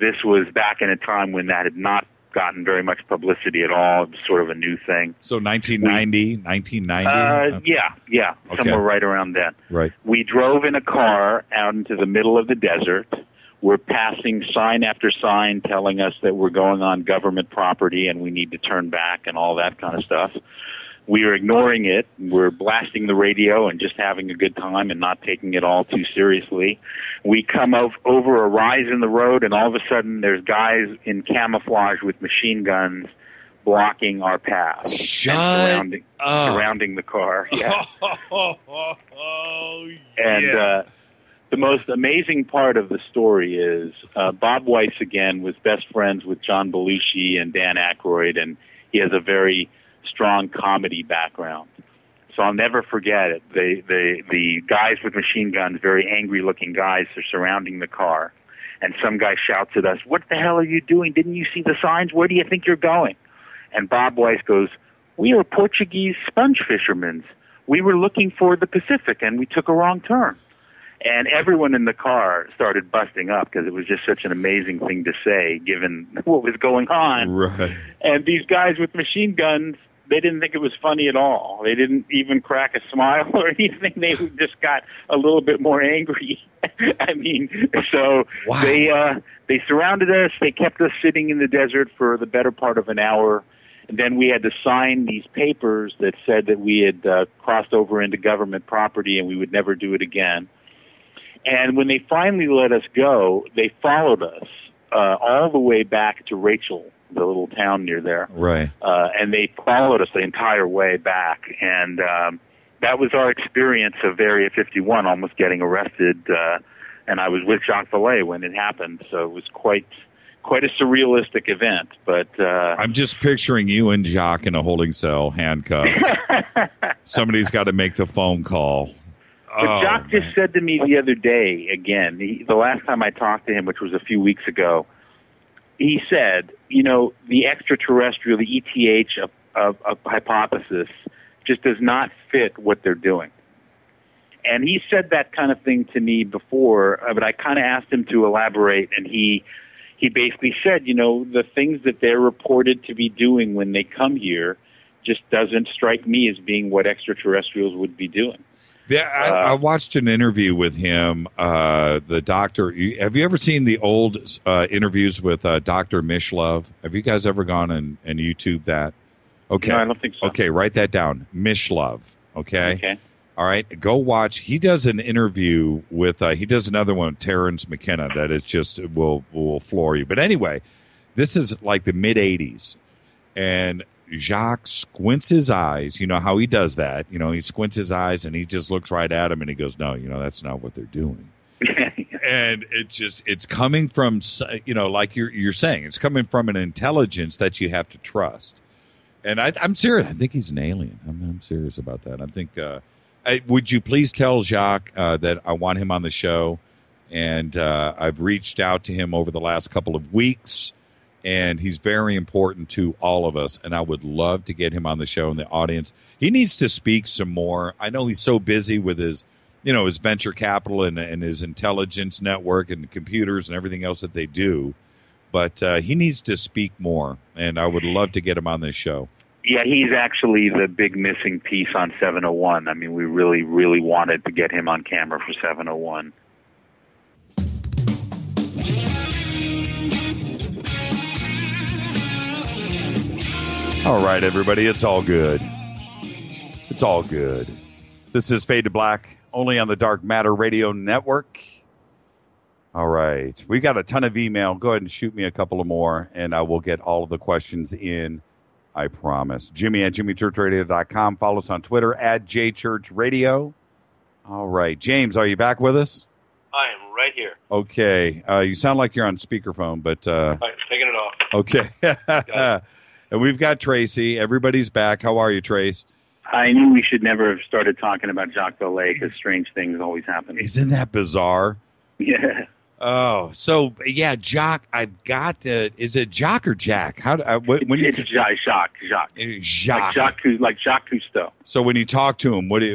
This was back in a time when that had not gotten very much publicity at all. It was sort of a new thing.
So 1990?
Yeah,
okay.
Somewhere right around then.
Right.
We drove in a car out into the middle of the desert. We're passing sign after sign telling us that we're going on government property and we need to turn back and all that kind of stuff. We are ignoring it. We're blasting the radio and just having a good time and not taking it all too seriously. We come over a rise in the road, and all of a sudden there's guys in camouflage with machine guns blocking our path. Surrounding the car. Yeah. And the most amazing part of the story is Bob Weiss, again, was best friends with John Belushi and Dan Aykroyd, and he has a very strong comedy background. So I'll never forget it. The guys with machine guns, very angry-looking guys, are surrounding the car. And some guy shouts at us, "What the hell are you doing? Didn't you see the signs? Where do you think you're going?" And Bob Weiss goes, "We are Portuguese sponge fishermen. We were looking for the Pacific, and we took a wrong turn." And everyone in the car started busting up because it was just such an amazing thing to say, given what was going on.
Right.
And these guys with machine guns, they didn't think it was funny at all. They didn't even crack a smile or anything. They just got a little bit more angry. I mean, so wow. They surrounded us. They kept us sitting in the desert for the better part of an hour. And then we had to sign these papers that said that we had crossed over into government property and we would never do it again. And when they finally let us go, they followed us all the way back to Rachel, the little town near there.
Right.
And they followed us the entire way back. And that was our experience of Area 51, almost getting arrested. And I was with Jacques Vallée when it happened, so it was quite a surrealistic event. But
I'm just picturing you and Jacques in a holding cell, handcuffed. Somebody's got to make the phone call.
But Jacques just said to me the other day, again, the last time I talked to him, which was a few weeks ago, he said, the extraterrestrial, the ETH of hypothesis just does not fit what they're doing. And he said that kind of thing to me before, but I kind of asked him to elaborate, and he basically said, the things that they're reported to be doing when they come here just doesn't strike me as being what extraterrestrials would be doing.
Yeah, I watched an interview with him, the doctor. Have you ever seen the old interviews with Dr. Mishlove? Have you guys ever gone and YouTube that? Okay.
No, I don't think so.
Okay, write that down. Mishlove. Okay.
Okay.
All right, go watch. He does an interview with, he does another one with Terrence McKenna that is just will floor you. But anyway, this is like the mid-'80s, and Jacques squints his eyes. You know how he does that. He squints his eyes, and he just looks right at him, and he goes, no, that's not what they're doing. And it's coming from, like you're saying, it's coming from an intelligence that you have to trust. And I'm serious. I think he's an alien. I'm serious about that. I think... would you please tell Jacques that I want him on the show? And I've reached out to him over the last couple of weeks, and he's very important to all of us. And I would love to get him on the show in the audience. He needs to speak some more. I know he's so busy with his, his venture capital and his intelligence network and computers and everything else that they do. But he needs to speak more, and I would love to get him on this show.
Yeah, he's actually the big missing piece on 701. I mean, we really, really wanted to get him on camera for 701.
All right, everybody, it's all good. It's all good. This is Fade to Black, only on the Dark Matter Radio Network. All right. We got a ton of email. Go ahead and shoot me a couple of more, and I will get all of the questions in. I promise. Jimmy at jimmychurchradio.com. Follow us on Twitter at jchurchradio. All right. James, are you back with us?
I am right here.
Okay. You sound like you're on speakerphone, but...
I'm taking it off.
Okay. And we've got Tracy. Everybody's back. How are you, Trace?
I knew we should never have started talking about Jacques Vallée because strange things always happen.
Isn't that bizarre?
Yeah.
Oh, so yeah, Jacques. I've got. Is it Jacques or Jack? How?
It's Jacques.
Jacques.
Like Jacques Cousteau.
So when you talk to him, what do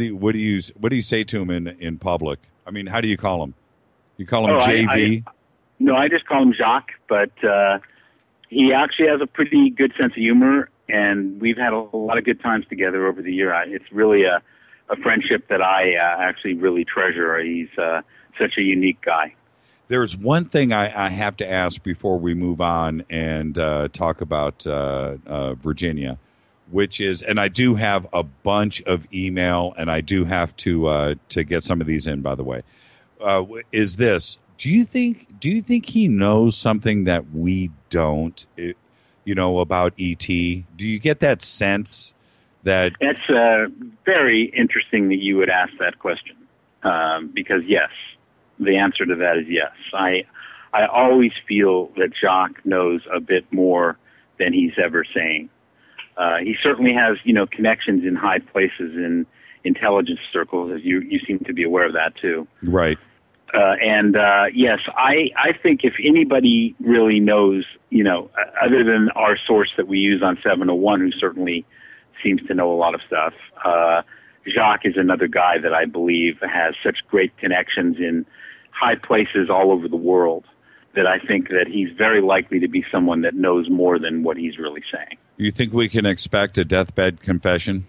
you say to him in public? I mean, how do you call him? You call him JV?
No, I just call him Jacques. But he actually has a pretty good sense of humor, and we've had a lot of good times together over the year. It's really a friendship that I actually really treasure. He's such a unique guy.
There's one thing I have to ask before we move on and talk about Virginia, which is, and I do have a bunch of email, and I do have to get some of these in, by the way. Is this? Do you think he knows something that we don't? About ET? Do you get that sense that?
That's very interesting that you would ask that question, because yes. The answer to that is yes. I always feel that Jacques knows a bit more than he's ever saying. He certainly has, connections in high places in intelligence circles, as you seem to be aware of that too.
Right.
Yes, I think if anybody really knows, other than our source that we use on 701, who certainly seems to know a lot of stuff, Jacques is another guy that I believe has such great connections in high places all over the world that I think that he's very likely to be someone that knows more than what he's really saying.
You think we can expect a deathbed confession?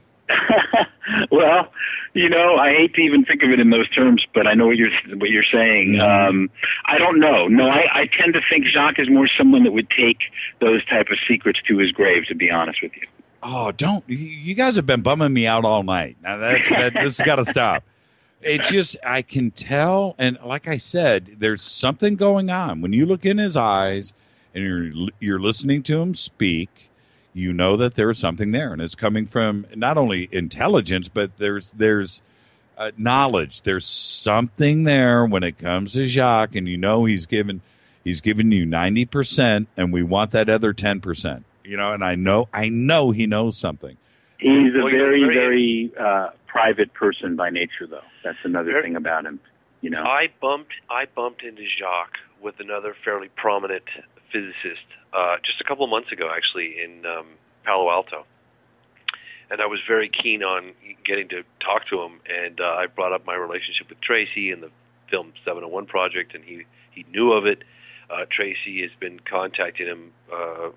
Well, I hate to even think of it in those terms, but I know what you're saying.
Mm-hmm.
I don't know. No, I tend to think Jacques is more someone that would take those type of secrets to his grave, to be honest with you.
Oh, don't. You guys have been bumming me out all night. Now this has got to stop. It just, I can tell, and like I said, there's something going on. When you look in his eyes and you're listening to him speak, you know that there's something there, and it's coming from not only intelligence, but there's knowledge. There's something there when it comes to Jacques, and you know he's given you 90%, and we want that other 10%. You know, and I know he knows something.
He's a very private person by nature, though. That's another thing about him. You know,
I bumped into Jacques with another fairly prominent physicist just a couple of months ago, actually, in Palo Alto, and I was very keen on getting to talk to him. And I brought up my relationship with Tracy and the film 701 project, and he knew of it. Tracy has been contacting him, for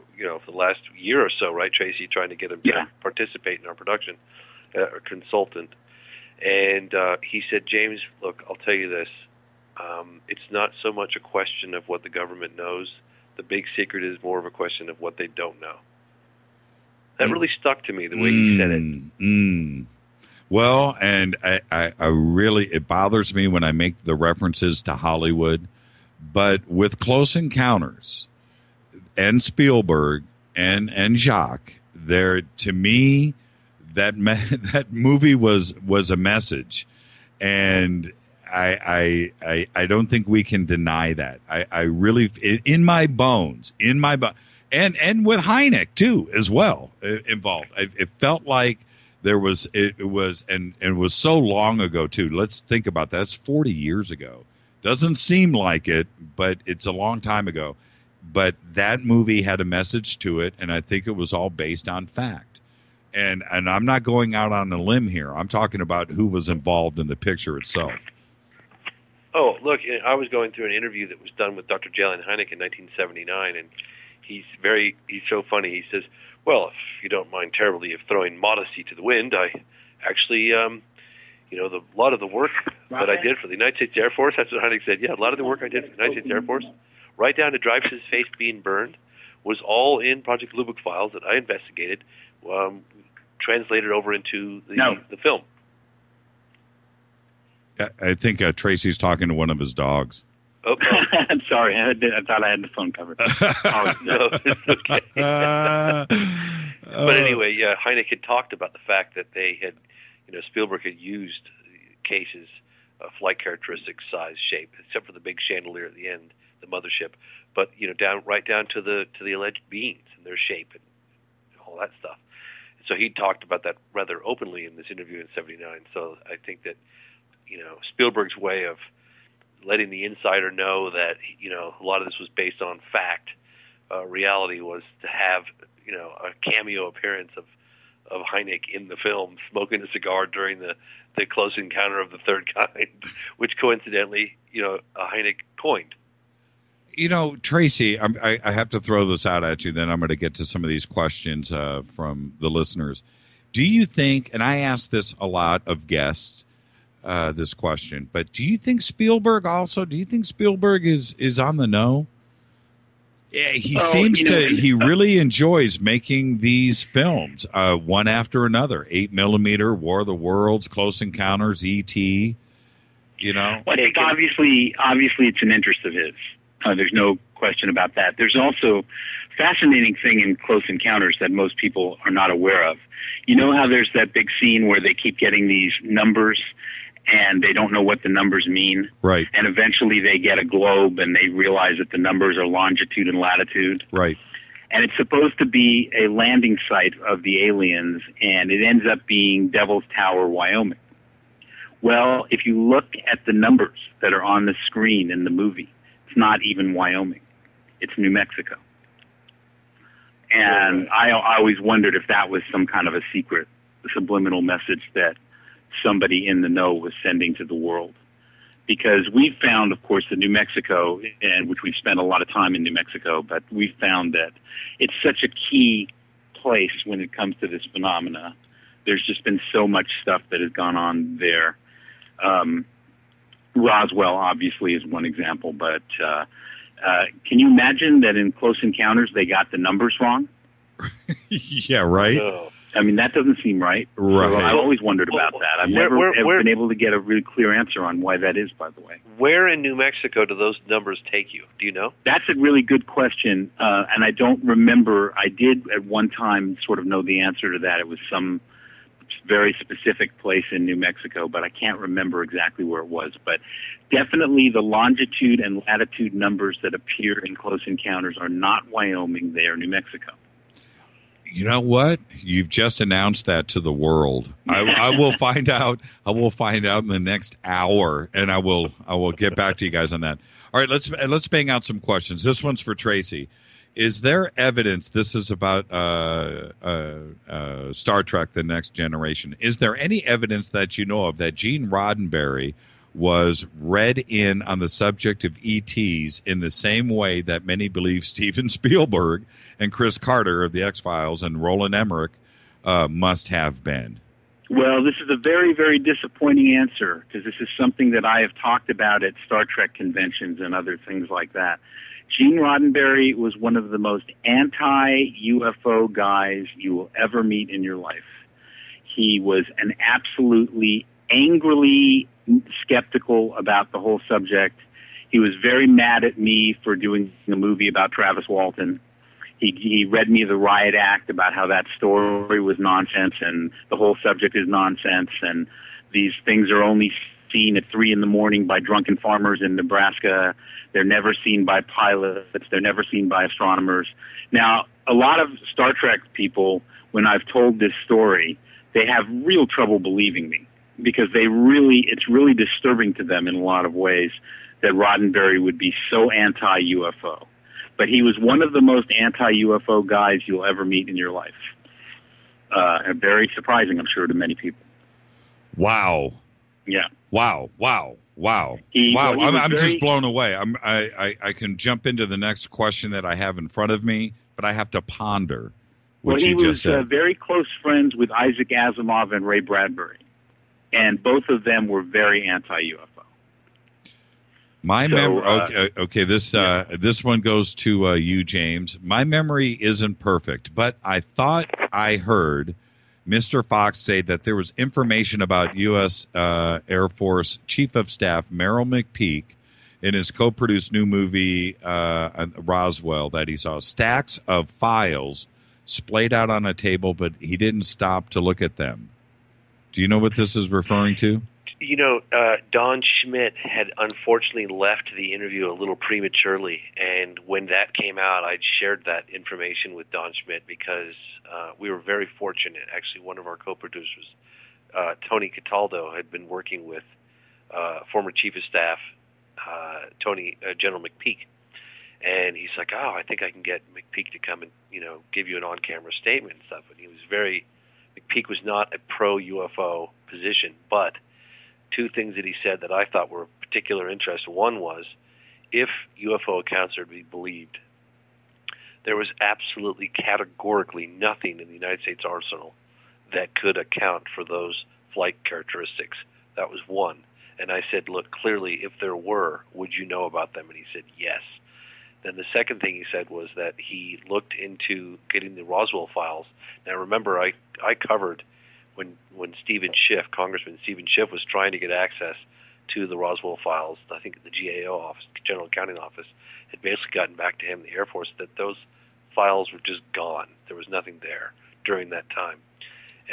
the last year or so, right, Tracy, trying to get him to participate in our production, or consultant. And he said, James, look, I'll tell you this. It's not so much a question of what the government knows. The big secret is more of a question of what they don't know. That really stuck to me, the way he said it.
Well, and I really, it bothers me when I make the references to Hollywood. But with Close Encounters and Spielberg and Jacques, there, to me, that movie was a message, and I don't think we can deny that. I really, in my bones, and with Hynek too as well involved. It felt like it was so long ago too. Let's think about that. That's 40 years ago. Doesn't seem like it, but it's a long time ago. But that movie had a message to it, and I think it was all based on fact. And I'm not going out on a limb here. I'm talking about who was involved in the picture itself.
Oh, look, I was going through an interview that was done with Dr. J.L. Hynek in 1979, and he's so funny. He says, well, if you don't mind terribly of throwing modesty to the wind, I actually... a lot of the work that I did for the United States Air Force, that's what Hynek said. Yeah, a lot of the work I did for the United States Air Force, right down to Dreyfus's face being burned, was all in Project Blue Book files that I investigated, translated over into the film.
I think Tracy's talking to one of his dogs.
Oh, I'm sorry. I thought I had the phone covered.
No, it's okay. But anyway, Hynek had talked about the fact that they had, Spielberg had used cases, flight characteristics, size, shape, except for the big chandelier at the end, the mothership. But right down to the alleged beings and their shape and all that stuff. So he talked about that rather openly in this interview in '79. So I think that Spielberg's way of letting the insider know that a lot of this was based on fact, reality, was to have a cameo appearance of Hynek in the film, smoking a cigar during the Close Encounter of the Third Kind, which coincidentally, Hynek coined.
Tracy, I have to throw this out at you, then I'm going to get to some of these questions from the listeners. Do you think, and I ask this a lot of guests, this question, but do you think Spielberg is on the know? Yeah, he seems to. He really enjoys making these films, one after another. 8mm, War of the Worlds, Close Encounters, E.T.
Well, I think obviously it's an interest of his. There's no question about that. There's also fascinating thing in Close Encounters that most people are not aware of. You know how there's that big scene where they keep getting these numbers, and they don't know what the numbers mean.
Right.
And eventually they get a globe and they realize that the numbers are longitude and latitude.
Right.
And it's supposed to be a landing site of the aliens, and it ends up being Devil's Tower, Wyoming. Well, if you look at the numbers that are on the screen in the movie, it's not even Wyoming. It's New Mexico. And I always wondered if that was some kind of a secret subliminal message that somebody in the know was sending to the world. Because we've found, of course, that New Mexico, and which we've spent a lot of time in New Mexico, but we've found that it's such a key place when it comes to this phenomena. There's just been so much stuff that has gone on there. Roswell, obviously, is one example, but can you imagine that in Close Encounters they got the numbers wrong?
Yeah, right.
I mean, that doesn't seem right.
Right.
So I've always wondered about that. I've never been able to get a really clear answer on why that is, by the way.
Where in New Mexico do those numbers take you? Do you know?
That's a really good question, and I don't remember. I did at one time sort of know the answer to that. It was some very specific place in New Mexico, but I can't remember exactly where it was. But definitely the longitude and latitude numbers that appear in Close Encounters are not Wyoming. They are New Mexico.
You know what? You've just announced that to the world. I will find out. I will find out in the next hour, and I will get back to you guys on that. All right, let's bang out some questions. This one's for Tracy. Is there evidence? This is about Star Trek: The Next Generation. Is there any evidence that you know of that Gene Roddenberry was read in on the subject of ETs in the same way that many believe Steven Spielberg and Chris Carter of the X-Files and Roland Emmerich must have been?
Well, this is a very, very disappointing answer because this is something that I have talked about at Star Trek conventions and other things like that. Gene Roddenberry was one of the most anti-UFO guys you will ever meet in your life. He was an absolutely angrily skeptical about the whole subject. He was very mad at me for doing a movie about Travis Walton. He read me the Riot Act about how that story was nonsense and the whole subject is nonsense and these things are only seen at 3 a.m. by drunken farmers in Nebraska. They're never seen by pilots. They're never seen by astronomers. Now, a lot of Star Trek people, when I've told this story, they have real trouble believing me because it's really disturbing to them in a lot of ways that Roddenberry would be so anti-UFO. But he was one of the most anti-UFO guys you'll ever meet in your life. Very surprising, I'm sure, to many people.
Wow.
Yeah.
Wow. I'm just blown away. I can jump into the next question that I have in front of me, but I have to ponder what you just said.
He was very close friends with Isaac Asimov and Ray Bradbury, and both of them were very anti-UFO.
My memory. Okay. This one goes to you, James. My memory isn't perfect, but I thought I heard Mr. Fox say that there was information about U.S. Air Force Chief of Staff Merrill McPeak in his co-produced new movie Roswell that he saw stacks of files splayed out on a table, but he didn't stop to look at them. Do you know what this is referring to?
You know, Don Schmidt had unfortunately left the interview a little prematurely, and when that came out, I shared that information with Don Schmidt because we were very fortunate. Actually, one of our co-producers, Tony Cataldo, had been working with former Chief of Staff General McPeak, and he's like, "Oh, I think I can get McPeak to come and give you an on-camera statement and stuff." And McPeak was not a pro-UFO position, but two things that he said that I thought were of particular interest. One was, if UFO accounts are to be believed, there was absolutely categorically nothing in the United States arsenal that could account for those flight characteristics. That was one. And I said, look, clearly, if there were, would you know about them? And he said, yes. Then the second thing he said was that he looked into getting the Roswell files. Now, remember, I covered when Stephen Schiff, Congressman Stephen Schiff, was trying to get access to the Roswell files. I think the GAO office, General Accounting Office, had basically gotten back to him, the Air Force, that those files were just gone. There was nothing there during that time.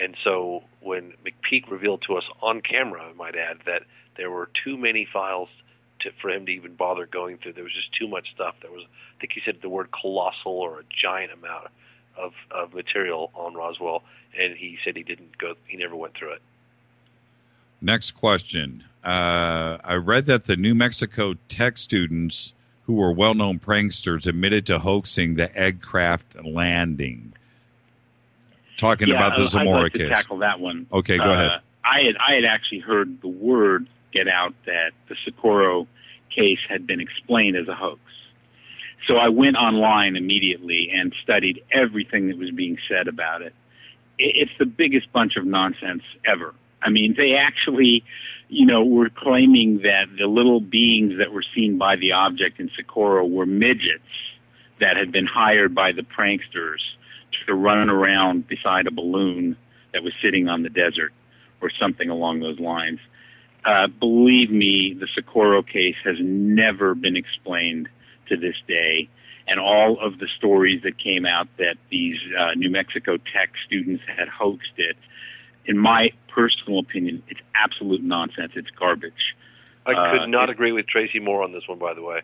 And so when McPeak revealed to us on camera, I might add, that there were too many files for him to even bother going through. There was just too much stuff. There was, I think he said the word colossal or a giant amount of material on Roswell, and he said he never went through it.
Next question. I read that the New Mexico Tech students who were well-known pranksters admitted to hoaxing the Eggcraft landing. Talking about the Zamora
I'd like
case.
to tackle that one.
Okay, go ahead.
I had actually heard the word get out that the Socorro case had been explained as a hoax. So I went online immediately and studied everything that was being said about it. It's the biggest bunch of nonsense ever. I mean, they actually, were claiming that the little beings that were seen by the object in Socorro were midgets that had been hired by the pranksters to run around beside a balloon that was sitting on the desert or something along those lines. Believe me, the Socorro case has never been explained to this day. And all of the stories that came out that these New Mexico Tech students had hoaxed it, in my personal opinion, it's absolute nonsense. It's garbage.
I could not agree with Tracy more on this one, by the way.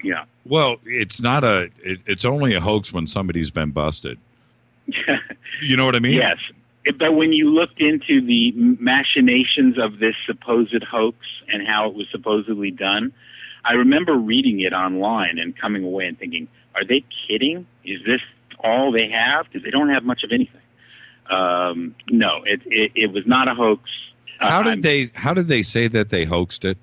Yeah.
Well, it's not it's only a hoax when somebody's been busted. You know what I mean?
Yes. But when you looked into the machinations of this supposed hoax and how it was supposedly done, I remember reading it online and coming away and thinking, are they kidding? Is this all they have? Because they don't have much of anything. No, it was not a hoax.
How did they say that they hoaxed it?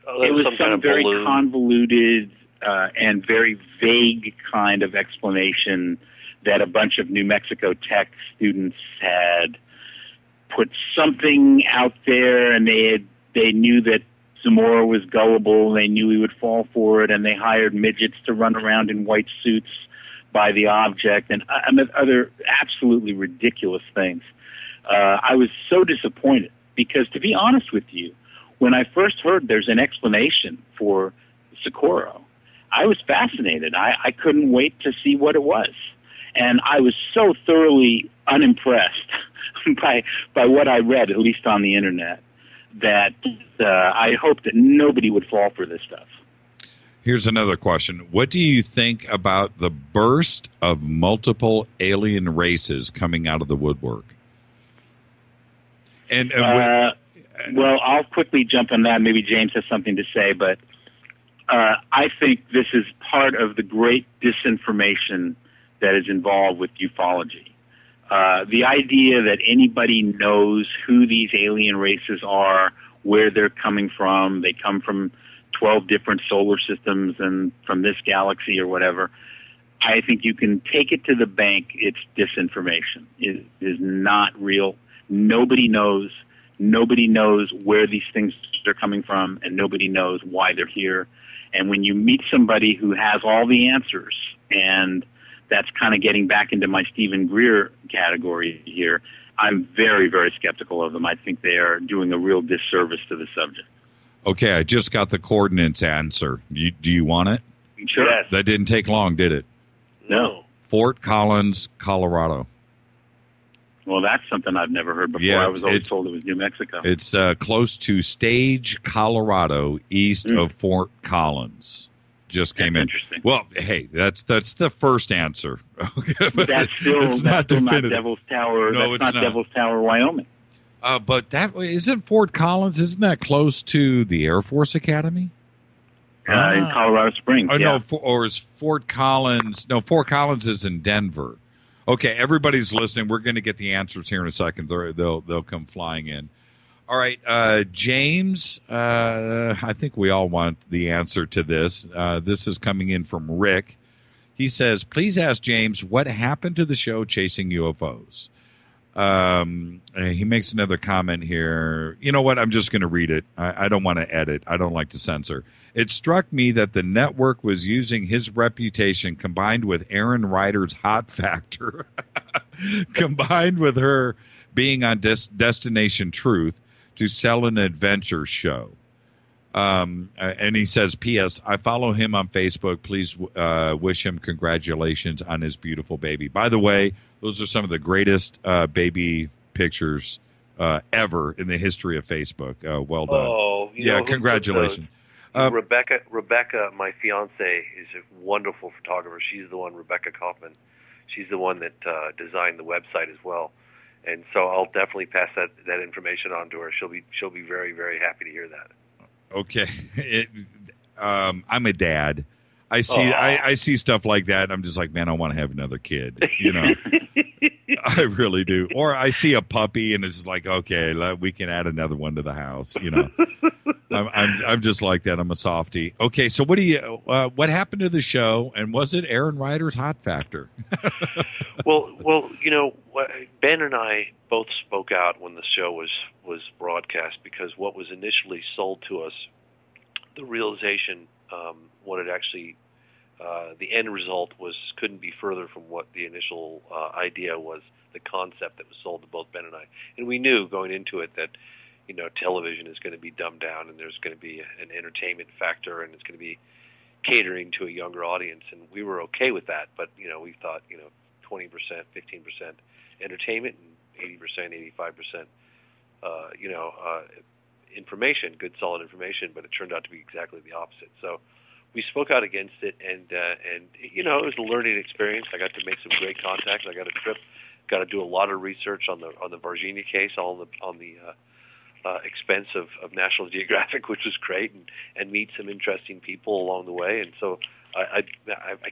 It was some very convoluted and very vague kind of explanation that a bunch of New Mexico Tech students had put something out there, and they knew that Zamora was gullible, and they knew he would fall for it, and they hired midgets to run around in white suits by the object, and other absolutely ridiculous things. I was so disappointed because, to be honest with you, when I first heard there's an explanation for Socorro, I was fascinated. I couldn't wait to see what it was. And I was so thoroughly unimpressed by what I read, at least on the internet, that I hope that nobody would fall for this stuff.
Here's another question. What do you think about the burst of multiple alien races coming out of the woodwork?
Well, I'll quickly jump on that. Maybe James has something to say, but I think this is part of the great disinformation that is involved with ufology. The idea that anybody knows who these alien races are, where they're coming from, they come from 12 different solar systems and from this galaxy or whatever, I think you can take it to the bank. It's disinformation. It is not real. Nobody knows. Nobody knows where these things are coming from, and nobody knows why they're here. And when you meet somebody who has all the answers, and that's kind of getting back into my Stephen Greer category here, I'm very, very skeptical of them. I think they are doing a real disservice to the subject.
Okay, I just got the coordinates answer. Do you want it?
Sure. Yes.
That didn't take long, did it?
No.
Fort Collins, Colorado.
Well, that's something I've never heard before.
Yeah,
I was always told it was New Mexico.
It's close to Stage, Colorado, east of Fort Collins. Just came in.
Interesting.
Well, hey, that's the first answer. Okay, but
that's still not Devil's Tower.
No,
that's not Devil's Tower, Wyoming.
But that isn't Fort Collins. Isn't that close to the Air Force Academy?
In Colorado Springs.
Oh,
yeah.
no, or is Fort Collins? No, Fort Collins is in Denver. Okay, everybody's listening. We're going to get the answers here in a second. They'll come flying in. All right, James, I think we all want the answer to this. This is coming in from Rick. He says, please ask James what happened to the show Chasing UFOs. He makes another comment here. You know what? I'm just going to read it. I don't want to edit. I don't like to censor. It struck me that the network was using his reputation combined with Aaron Ryder's hot factor, combined with her being on Destination Truth to sell an adventure show. And he says, P.S. I follow him on Facebook. Please wish him congratulations on his beautiful baby. By the way, those are some of the greatest baby pictures ever in the history of Facebook. Well done.
Oh,
yeah, congratulations.
Rebecca, my fiance, is a wonderful photographer. She's the one, Rebecca Kaufman. She's the one that designed the website as well. And so I'll definitely pass that information on to her. She'll be very, very happy to hear that.
Okay. I'm a dad. I see stuff like that, and I'm just like, man, I want to have another kid. You know, I really do. Or I see a puppy, and it's just like, okay, we can add another one to the house. You know, I'm just like that. I'm a softie. Okay, so what happened to the show, and was it Aaron Ryder's hot factor?
Well, you know, Ben and I both spoke out when the show was broadcast, because what was initially sold to us, the realization, what it actually the end result couldn't be further from what the initial idea was, the concept that was sold to both Ben and I. And we knew going into it that, television is going to be dumbed down, and there's going to be an entertainment factor, and it's going to be catering to a younger audience. And we were okay with that, but, we thought, 20%, 15% entertainment and 80%, 85%, information, good, solid information, but it turned out to be exactly the opposite. So we spoke out against it, and it was a learning experience. I got to make some great contacts. I got a trip, got to do a lot of research on the Virginia case, on the expense of National Geographic, which was great, and meet some interesting people along the way. And so I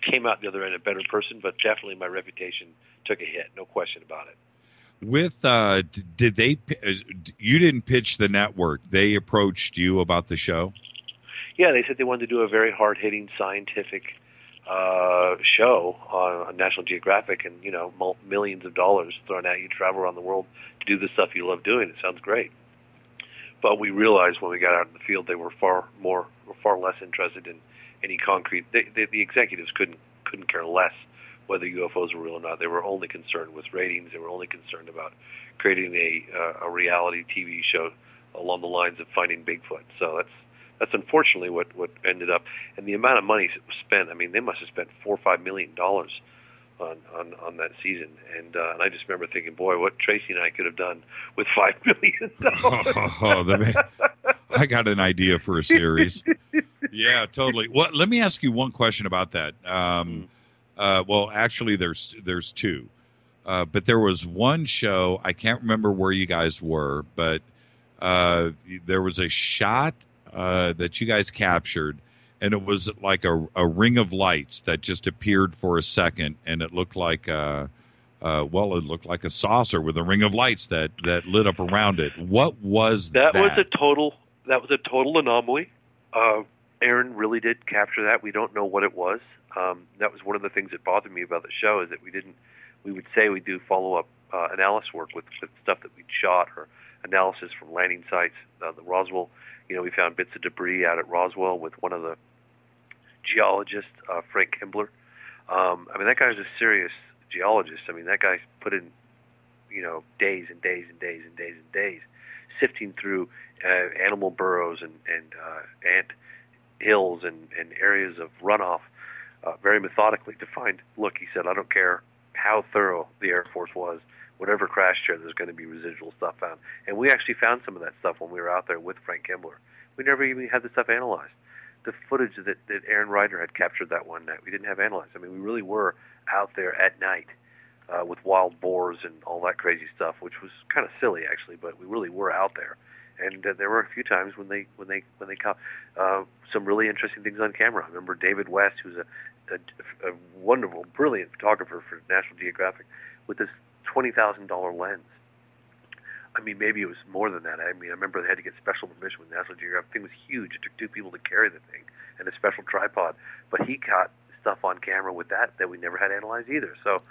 came out the other end a better person, but definitely my reputation took a hit, no question about it.
With did they? You didn't pitch the network; they approached you about the show.
Yeah, they said they wanted to do a very hard-hitting scientific show on National Geographic, and millions of dollars thrown at you, travel around the world to do the stuff you love doing. It sounds great, but we realized when we got out in the field, they were far less interested in any concrete. The executives couldn't care less whether UFOs were real or not. They were only concerned with ratings. They were only concerned about creating a reality TV show along the lines of finding Bigfoot. So that's unfortunately what ended up. And the amount of money that was spent, I mean, they must have spent $4 or $5 million on that season. And I just remember thinking, boy, what Tracy and I could have done with $5 million.
I got an idea for a series. Yeah, totally. Well, let me ask you one question about that. Well, actually, there's two. But there was one show, I can't remember where you guys were, but there was a shot that you guys captured, and it was like a ring of lights that just appeared for a second, and it looked like it looked like a saucer with a ring of lights that lit up around it. What was that?
That was a total anomaly. Aaron really did capture that. We don't know what it was. That was one of the things that bothered me about the show, is that we would say we do follow-up analysis work with stuff that we'd shot, or analysis from landing sites. The Roswell, we found bits of debris out at Roswell with one of the geologists, Frank Kimbler. I mean, that guy's a serious geologist. I mean, that guy put in, days and days and days and days and days sifting through animal burrows and ant hills and areas of runoff very methodically to find, look, he said, I don't care how thorough the Air Force was, whatever crashed here, there's going to be residual stuff found. And we actually found some of that stuff when we were out there with Frank Kimbler. We never even had the stuff analyzed. The footage that Aaron Ryder had captured that one night, we didn't have analyzed. I mean, we really were out there at night with wild boars and all that crazy stuff, which was kind of silly, actually, but we really were out there. And there were a few times when they caught some really interesting things on camera. I remember David West, who's a wonderful, brilliant photographer for National Geographic, with this $20,000 lens. I mean, maybe it was more than that. I mean, I remember they had to get special permission with National Geographic. The thing was huge. It took 2 people to carry the thing and a special tripod. But he caught stuff on camera with that we never had analyzed either. So,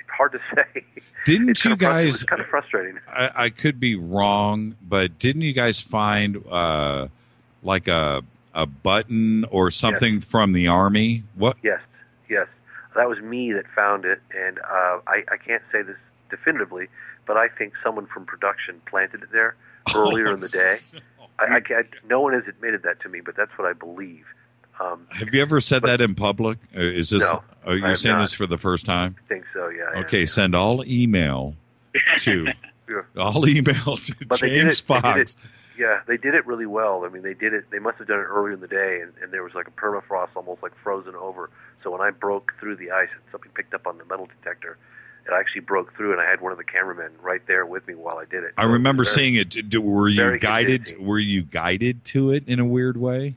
hard to say.
Didn't you guys?
It's kind of frustrating.
I could be wrong, but didn't you guys find like a button or something from the Army? What?
Yes. That was me that found it, and I can't say this definitively, but I think someone from production planted it there earlier in the day. No one has admitted that to me, but that's what I believe.
Have you ever said that in public? Is this?
No,
are you saying this for the first time?
I think so. Yeah.
Okay, send all email to James Fox.
They did it really well. I mean, they did it. They must have done it earlier in the day, and there was like a permafrost, almost like frozen over. So when I broke through the ice, and something picked up on the metal detector, it actually broke through, and I had one of the cameramen right there with me while I did it.
I remember seeing it. Were you guided? Convincing. Were you guided to it in a weird way?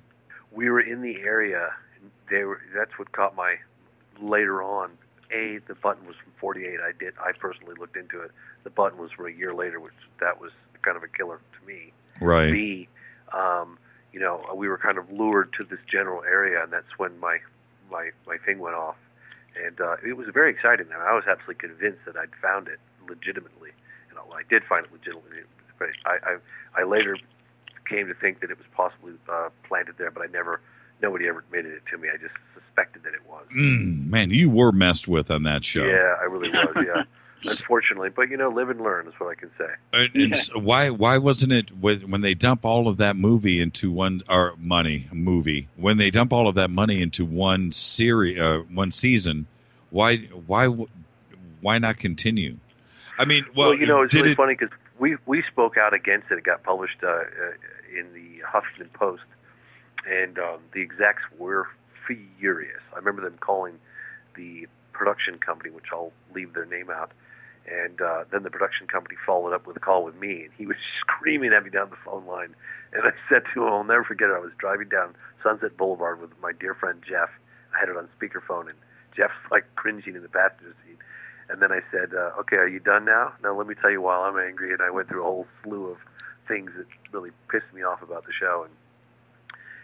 We were in the area. That's what caught my later on. A, the button was from 48. I personally looked into it. The button was from a year later, which that was kind of a killer to me.
Right.
B, we were kind of lured to this general area, and that's when my thing went off. And it was very exciting. I was absolutely convinced that I'd found it legitimately. And I did find it legitimately. But I later came to think that it was possibly planted there, but I never nobody ever admitted it to me. I just suspected that it was.
Man, you were messed with on that show.
Yeah, I really was. Yeah, unfortunately, but live and learn is what I can say.
And so why wasn't it when they dump all of that movie into one when they dump all of that money into one season, why not continue? I mean, well,
it's really funny because we spoke out against it. It got published in the Huffington Post, and the execs were furious. I remember them calling the production company, which I'll leave their name out, and then the production company followed up with a call with me, and he was screaming at me down the phone line. And I said to him, I'll never forget it, I was driving down Sunset Boulevard with my dear friend Jeff. I had it on speakerphone, and Jeff's like cringing in the passenger seat. And then I said, okay, are you done now? Now let me tell you why I'm angry. And I went through a whole slew of things that really pissed me off about the show.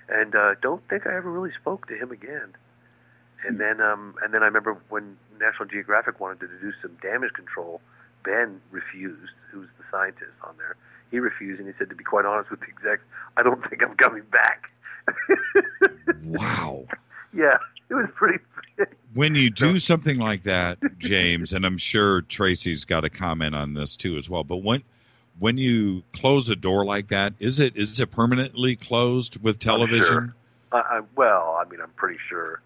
And don't think I ever really spoke to him again. And then I remember when National Geographic wanted to do some damage control, Ben refused, who's the scientist on there. He refused, and he said, to be quite honest with the execs, I don't think I'm coming back.
Wow.
Yeah, it was pretty.
When you do something like that, James, and I'm sure Tracy's got a comment on this too as well, but when you close a door like that, is it permanently closed with television?
I'm sure. I'm pretty sure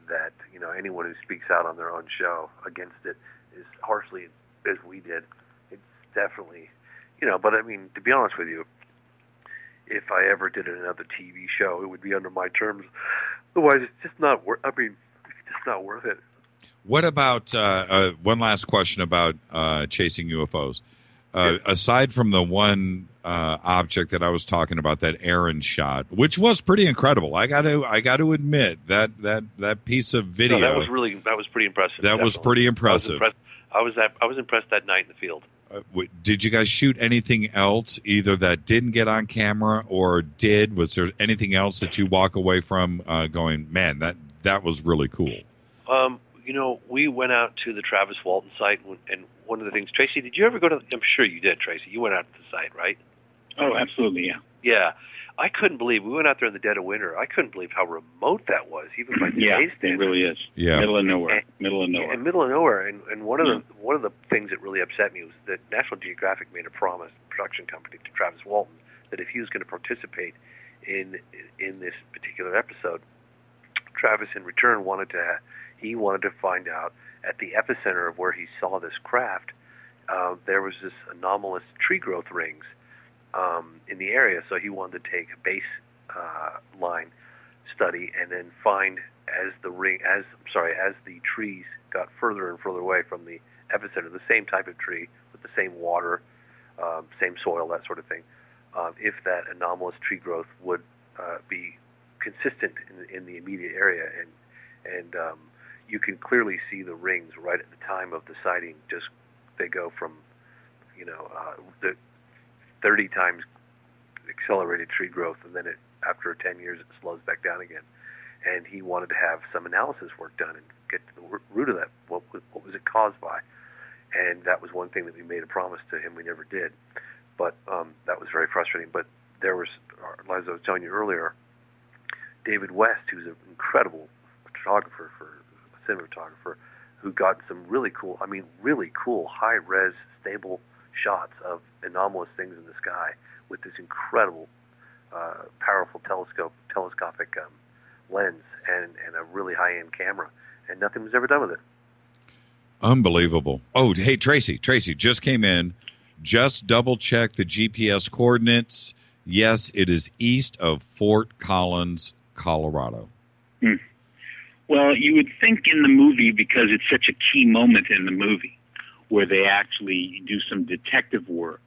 that anyone who speaks out on their own show against it as harshly as we did, it's definitely, But I mean, to be honest with you, if I ever did another TV show, it would be under my terms. Otherwise, it's just not worth. I mean, it's just not worth it.
What about one last question about chasing UFOs? Aside from the one object that I was talking about, that Aaron shot, which was pretty incredible. I got to admit that piece of video.
No, that was pretty impressive.
That was pretty impressive.
I was impressed that night in the field.
Did you guys shoot anything else, either that didn't get on camera or did? Was there anything else that you walk away from going, man, that was really cool?
We went out to the Travis Walton site, and one of the things, Tracy, did you ever go to? I'm sure you did, Tracy. You went out to the site, right?
Oh, absolutely, yeah.
Yeah. I couldn't believe, we went out there in the dead of winter. I couldn't believe how remote that was, even by today's standards.
It really is.
Yeah.
Middle of nowhere.
And one of the things that really upset me was that National Geographic made a promise, production company, to Travis Walton, that if he was going to participate in this particular episode, Travis in return wanted to find out at the epicenter of where he saw this craft, there was this anomalous tree growth rings in the area. So he wanted to take a baseline study and then find as the trees got further and further away from the epicenter, the same type of tree with the same water, same soil, that sort of thing, if that anomalous tree growth would be consistent in the immediate area, and you can clearly see the rings right at the time of the sighting. Just they go from the 30 times accelerated tree growth, and then after 10 years it slows back down again. And he wanted to have some analysis work done and get to the root of that. What was it caused by? And that was one thing that we made a promise to him. We never did, but that was very frustrating. But there was, as I was telling you earlier, David West, who's an incredible photographer, cinematographer, who got some really cool high-res, stable shots of anomalous things in the sky with this incredible, powerful telescopic lens and a really high-end camera, and nothing was ever done with it.
Unbelievable. Oh, hey, Tracy just came in. Just double-check the GPS coordinates. Yes, it is east of Fort Collins, Colorado.
Well, you would think in the movie, because it's such a key moment in the movie, where they actually do some detective work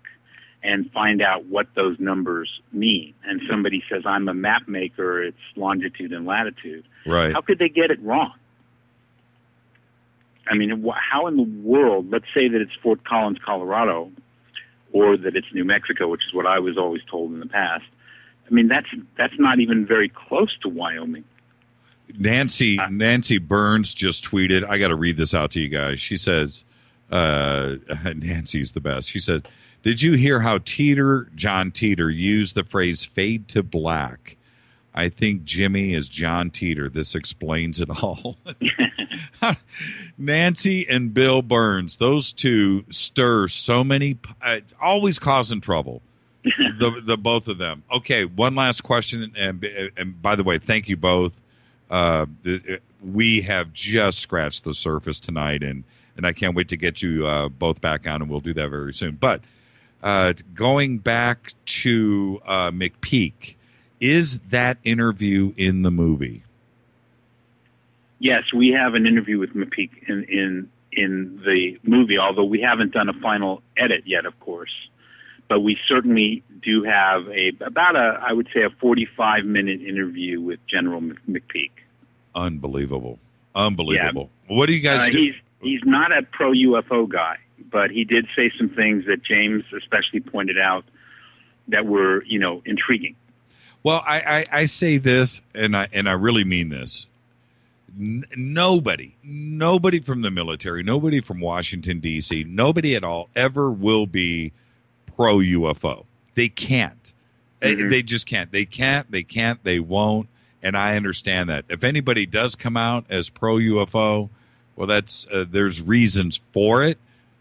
and find out what those numbers mean. And somebody says, I'm a map maker, it's longitude and latitude.
Right.
How could they get it wrong? I mean, how in the world, let's say that it's Fort Collins, Colorado, or that it's New Mexico, which is what I was always told in the past. I mean, that's not even very close to Wyoming.
Nancy Burns just tweeted, I got to read this out to you guys. She says, Nancy's the best. She said, did you hear how John Teeter used the phrase fade to black?
I think Jimmy is John Teeter. This explains it all. Nancy and Bill Burns, those two stir so many, always causing trouble. The both of them. Okay, one last question, and by the way, thank you both. We have just scratched the surface tonight, and I can't wait to get you both back on, and we'll do that very soon. But going back to McPeak, is that interview in the movie?
Yes, we have an interview with McPeak in the movie, although we haven't done a final edit yet, of course. But we certainly do have I would say a 45-minute interview with General McPeak.
Unbelievable. Yeah. What do you guys do?
He's not a pro-UFO guy, but he did say some things that James especially pointed out that were, intriguing.
Well, I say this, and I really mean this. Nobody from the military, nobody from Washington, D.C., nobody at all ever will be pro-UFO. They can't. Mm-hmm. They just can't. They can't. They won't. And I understand that. If anybody does come out as pro-UFO, well, that's there's reasons for it.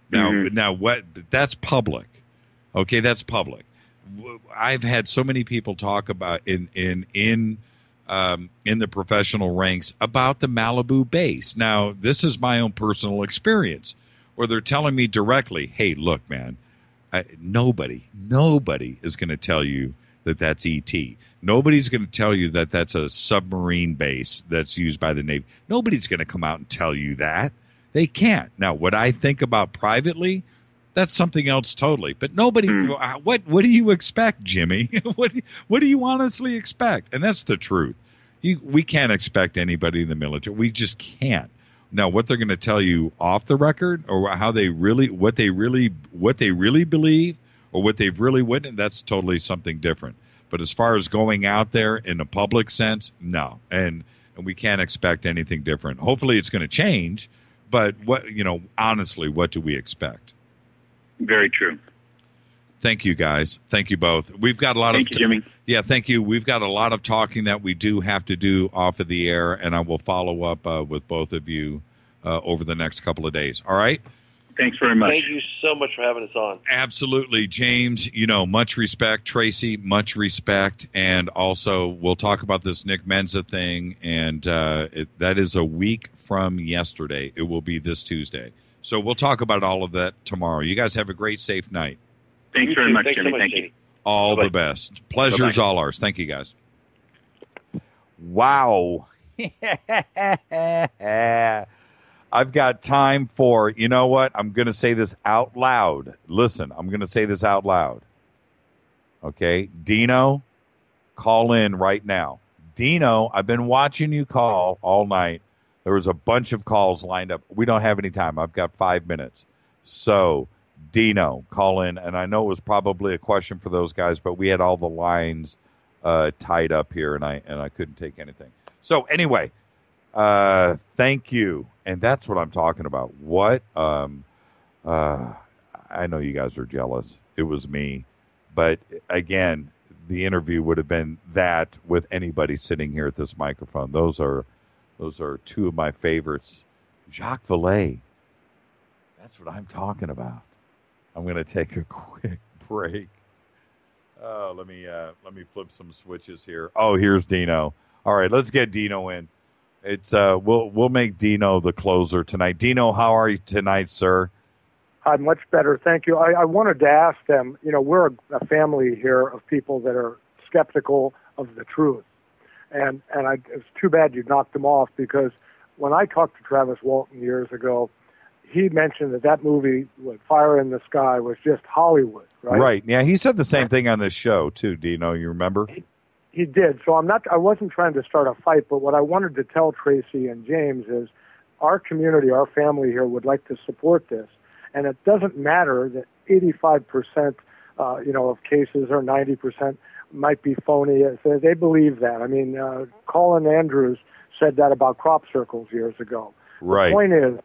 Now, what? That's public. Okay, that's public. I've had so many people talk about in the professional ranks about the Malibu base. Now, this is my own personal experience, where they're telling me directly, "Hey, look, man, nobody is going to tell you that that's ET. Nobody's going to tell you that that's a submarine base that's used by the Navy. Nobody's going to come out and tell you that. They can't. Now, what I think about privately, that's something else totally. But nobody. What do you expect, Jimmy? What do you honestly expect? And that's the truth. We can't expect anybody in the military. We just can't. Now, what they're going to tell you off the record, or what they really believe, or what they've really witnessed, that's totally something different. But as far as going out there in a public sense, no, and we can't expect anything different. Hopefully, it's going to change. But honestly, what do we expect?
Very true.
Thank you, guys. Thank you both. We've got a lot
Thank you, Jimmy.
Yeah, thank you. We've got a lot of talking that we do have to do off of the air, and I will follow up with both of you over the next couple of days. All right?
Thanks very much.
Thank you so much for having us on.
Absolutely. James, much respect. Tracy, much respect. And also, we'll talk about this Nick Menza thing, and that is a week from yesterday. It will be this Tuesday. So we'll talk about all of that tomorrow. You guys have a great, safe night.
Thanks very much, Jimmy.
So much,
Thank you.
All
Bye-bye.
the best. Pleasure's all ours. Thank you, guys.
Wow. I've got time for, you know what? I'm going to say this out loud. Listen, I'm going to say this out loud. Okay? Dino, call in right now. Dino, I've been watching you call all night. There was a bunch of calls lined up. We don't have any time. I've got 5 minutes. So, Dino, call in. And I know it was probably a question for those guys, but we had all the lines tied up here, and I couldn't take anything. So, anyway, thank you. And that's what I'm talking about. What? I know you guys are jealous. It was me. But, again, the interview would have been that with anybody sitting here at this microphone. Those are two of my favorites. Jacques Vallée. That's what I'm talking about. I'm going to take a quick break. Let me flip some switches here. Oh, here's Dino. All right, let's get Dino in. It's we'll make Dino the closer tonight. Dino, how are you tonight, sir?
I'm much better, thank you. I wanted to ask them. We're a family here of people that are skeptical of the truth. And it's too bad you knocked him off, because when I talked to Travis Walton years ago, he mentioned that movie, Fire in the Sky, was just Hollywood, right?
Right. Yeah, he said the same thing on this show too, Dino. You remember?
He did. So I wasn't trying to start a fight, but what I wanted to tell Tracy and James is our community, our family here would like to support this. And it doesn't matter that 85%, of cases or 90% might be phony. They believe that. I mean, Colin Andrews said that about crop circles years ago.
Right.
The point is,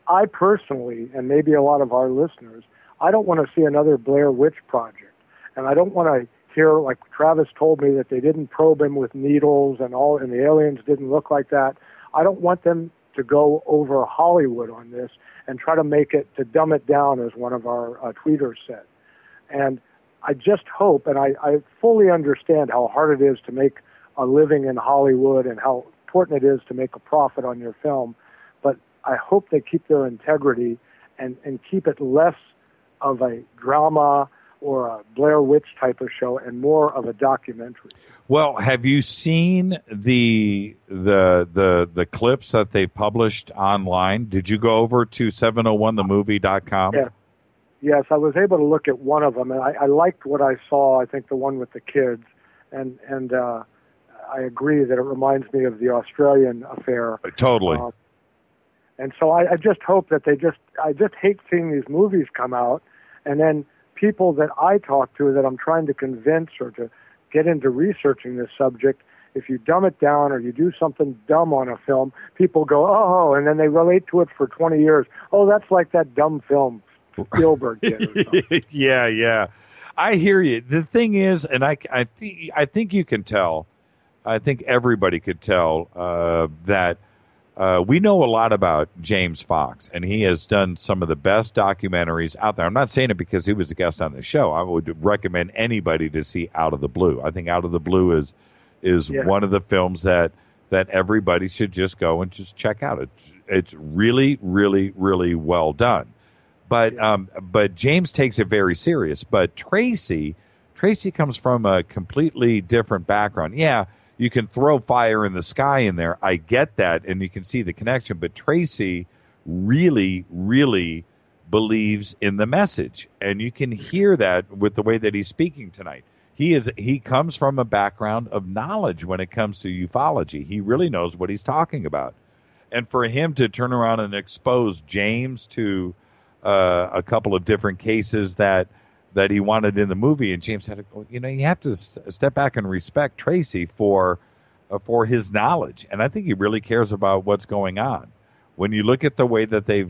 I personally, and maybe a lot of our listeners, I don't want to see another Blair Witch Project. And I don't want to hear, like Travis told me, that they didn't probe him with needles and the aliens didn't look like that. I don't want them to go over Hollywood on this and try to dumb it down, as one of our tweeters said. And I just hope, and I fully understand how hard it is to make a living in Hollywood and how important it is to make a profit on your film, but I hope they keep their integrity and keep it less of a drama or a Blair Witch type of show and more of a documentary.
Well, have you seen the clips that they published online? Did you go over to 701themovie.com?
Yeah. Yes, I was able to look at one of them, and I liked what I saw. I think the one with the kids, and I agree that it reminds me of the Australian affair.
Totally.
And so I just hope that I just hate seeing these movies come out, and then people that I talk to that I'm trying to convince or to get into researching this subject, if you dumb it down or you do something dumb on a film, people go, oh, and then they relate to it for 20 years. Oh, that's like that dumb film Spielberg did or something.
Yeah. I hear you. The thing is, and I think you can tell, I think everybody could tell that we know a lot about James Fox, and he has done some of the best documentaries out there. I'm not saying it because he was a guest on the show. I would recommend anybody to see Out of the Blue. I think Out of the Blue is one of the films that everybody should just go and just check out. It's really, really, really well done. But James takes it very serious. But Tracy comes from a completely different background. Yeah, you can throw fire in the sky in there. I get that, and you can see the connection. But Tracy really, really believes in the message, and you can hear that with the way that he's speaking tonight. He comes from a background of knowledge when it comes to ufology. He really knows what he's talking about. And for him to turn around and expose James to a couple of different cases that he wanted in the movie, and James had to go, you have to step back and respect Tracy for his knowledge. And I think he really cares about what's going on. When you look at the way that they've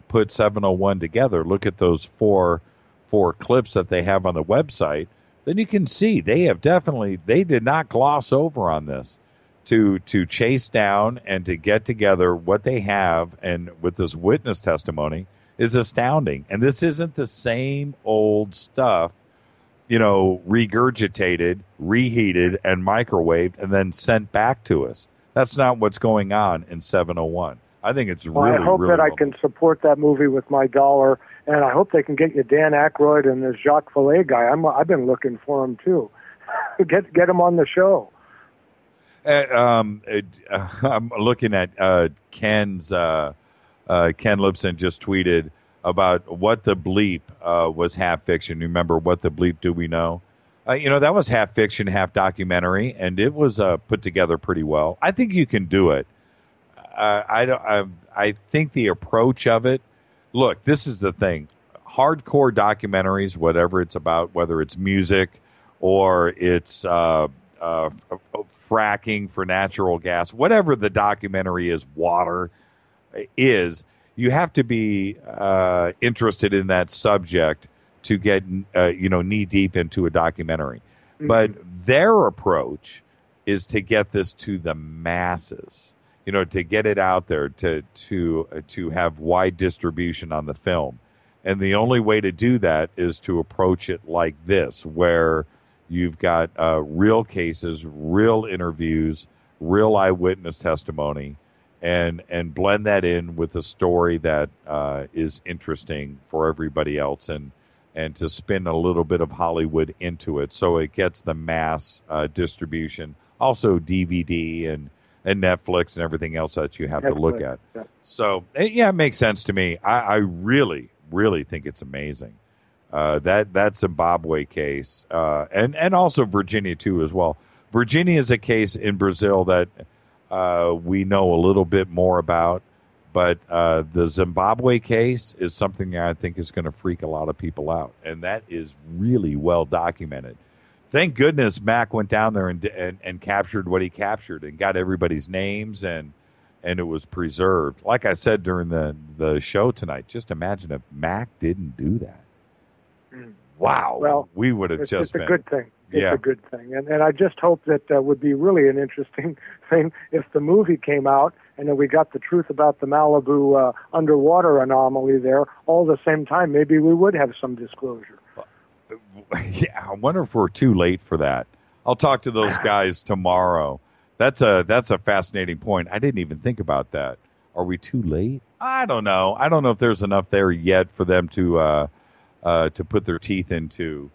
put 701 together, look at those four clips that they have on the website, then you can see they did not gloss over on this to chase down and to get together what they have, and with this witness testimony is astounding. And this isn't the same old stuff, regurgitated, reheated, and microwaved and then sent back to us. That's not what's going on in 701. I think it's really,
I hope
really
that I can support that movie with my dollar, and I hope they can get you Dan Aykroyd and this Jacques Vallée guy. I've been looking for him too. Get him on the show.
I'm looking at Ken's. Ken Lipson just tweeted about What the Bleep was half fiction. Remember What the Bleep Do We Know? That was half fiction, half documentary, and it was put together pretty well. I think you can do it. I think the approach of it. Look, this is the thing. Hardcore documentaries, whatever it's about, whether it's music or it's fracking for natural gas, whatever the documentary is, water is, you have to be interested in that subject to get knee deep into a documentary. Mm-hmm. But their approach is to get this to the masses, to get it out there, to have wide distribution on the film. And the only way to do that is to approach it like this, where you've got real cases, real interviews, real eyewitness testimony, and blend that in with a story that is interesting for everybody else, and to spin a little bit of Hollywood into it so it gets the mass distribution. Also DVD and Netflix and everything else that you have to look at. Yeah. So, it makes sense to me. I really, really think it's amazing. That Zimbabwe case, and also Virginia, too, as well. Virginia is a case in Brazil that we know a little bit more about, but the Zimbabwe case is something that I think is going to freak a lot of people out, and that is really well documented. Thank goodness Mac went down there and captured what he captured and got everybody's names, and it was preserved. Like I said during the show tonight, just imagine if Mac didn't do that.
wow,
well,
we would have just
it's
been.
It's a good thing. It's
yeah.
a good thing. And I just hope that would be really an interesting thing if the movie came out and then we got the truth about the Malibu underwater anomaly there all at the same time. Maybe we would have some disclosure.
Yeah, I wonder if we're too late for that. I'll talk to those guys tomorrow. That's a fascinating point. I didn't even think about that. Are we too late? I don't know. I don't know if there's enough there yet for them to put their teeth into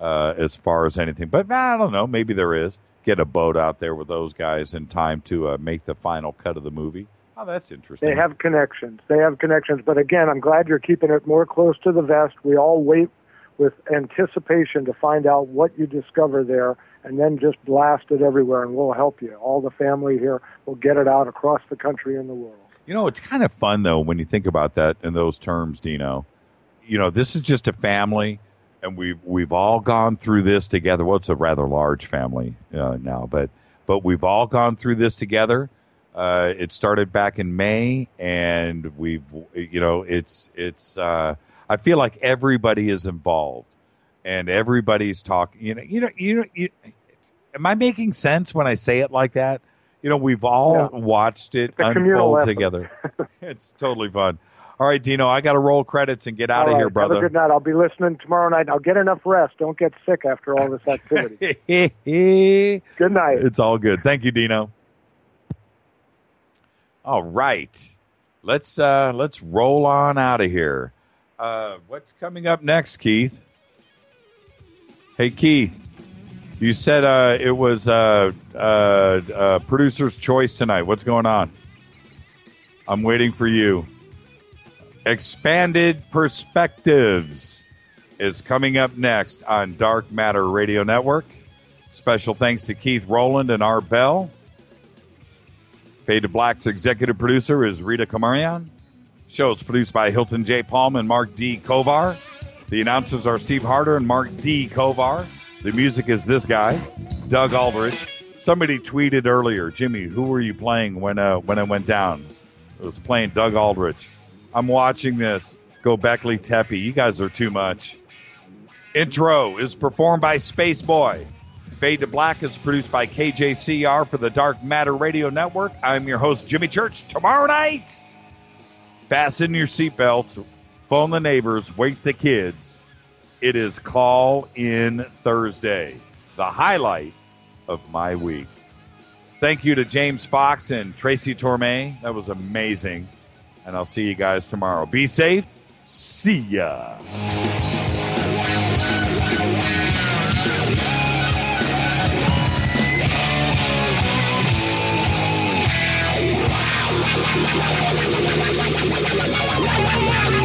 as far as anything. But I don't know. Maybe there is. Get a boat out there with those guys in time to make the final cut of the movie. Oh, that's interesting.
They have connections. But again, I'm glad you're keeping it more close to the vest. We all wait with anticipation to find out what you discover there, and then just blast it everywhere, and we'll help you. All the family here will get it out across the country and the world.
You know, it's kind of fun, though, when you think about that in those terms, Dino. You know, this is just a family, and we've all gone through this together. Well, it's a rather large family now, but we've all gone through this together. It started back in May, and I feel like everybody is involved, and everybody's talking. Am I making sense when I say it like that? You know, we've all watched it unfold together. It's totally fun. All right, Dino, I got to roll credits and get out of here, brother.
Have a good night. I'll be listening tomorrow night. I'll get enough rest. Don't get sick after all this activity. Good night.
It's all good. Thank you, Dino. All right. Let's roll on out of here. What's coming up next, Keith? Hey, Keith, you said it was producer's choice tonight. What's going on? I'm waiting for you. Expanded Perspectives is coming up next on Dark Matter Radio Network. Special thanks to Keith Rowland and Art Bell. Fade to Black's executive producer is Rita Kamarian. Show is produced by Hilton J. Palm and Mark D. Kovar. The announcers are Steve Harder and Mark D. Kovar. The music is this guy, Doug Aldrich. Somebody tweeted earlier, Jimmy, who were you playing when it went down? It was playing Doug Aldrich. I'm watching this. Go Beckley Tepe. You guys are too much. Intro is performed by Space Boy. Fade to Black is produced by KJCR for the Dark Matter Radio Network. I'm your host, Jimmy Church. Tomorrow night, fasten your seatbelts, phone the neighbors, wake the kids. It is Call-In Thursday, the highlight of my week. Thank you to James Fox and Tracy Torme. That was amazing. And I'll see you guys tomorrow. Be safe. See ya.
Wow.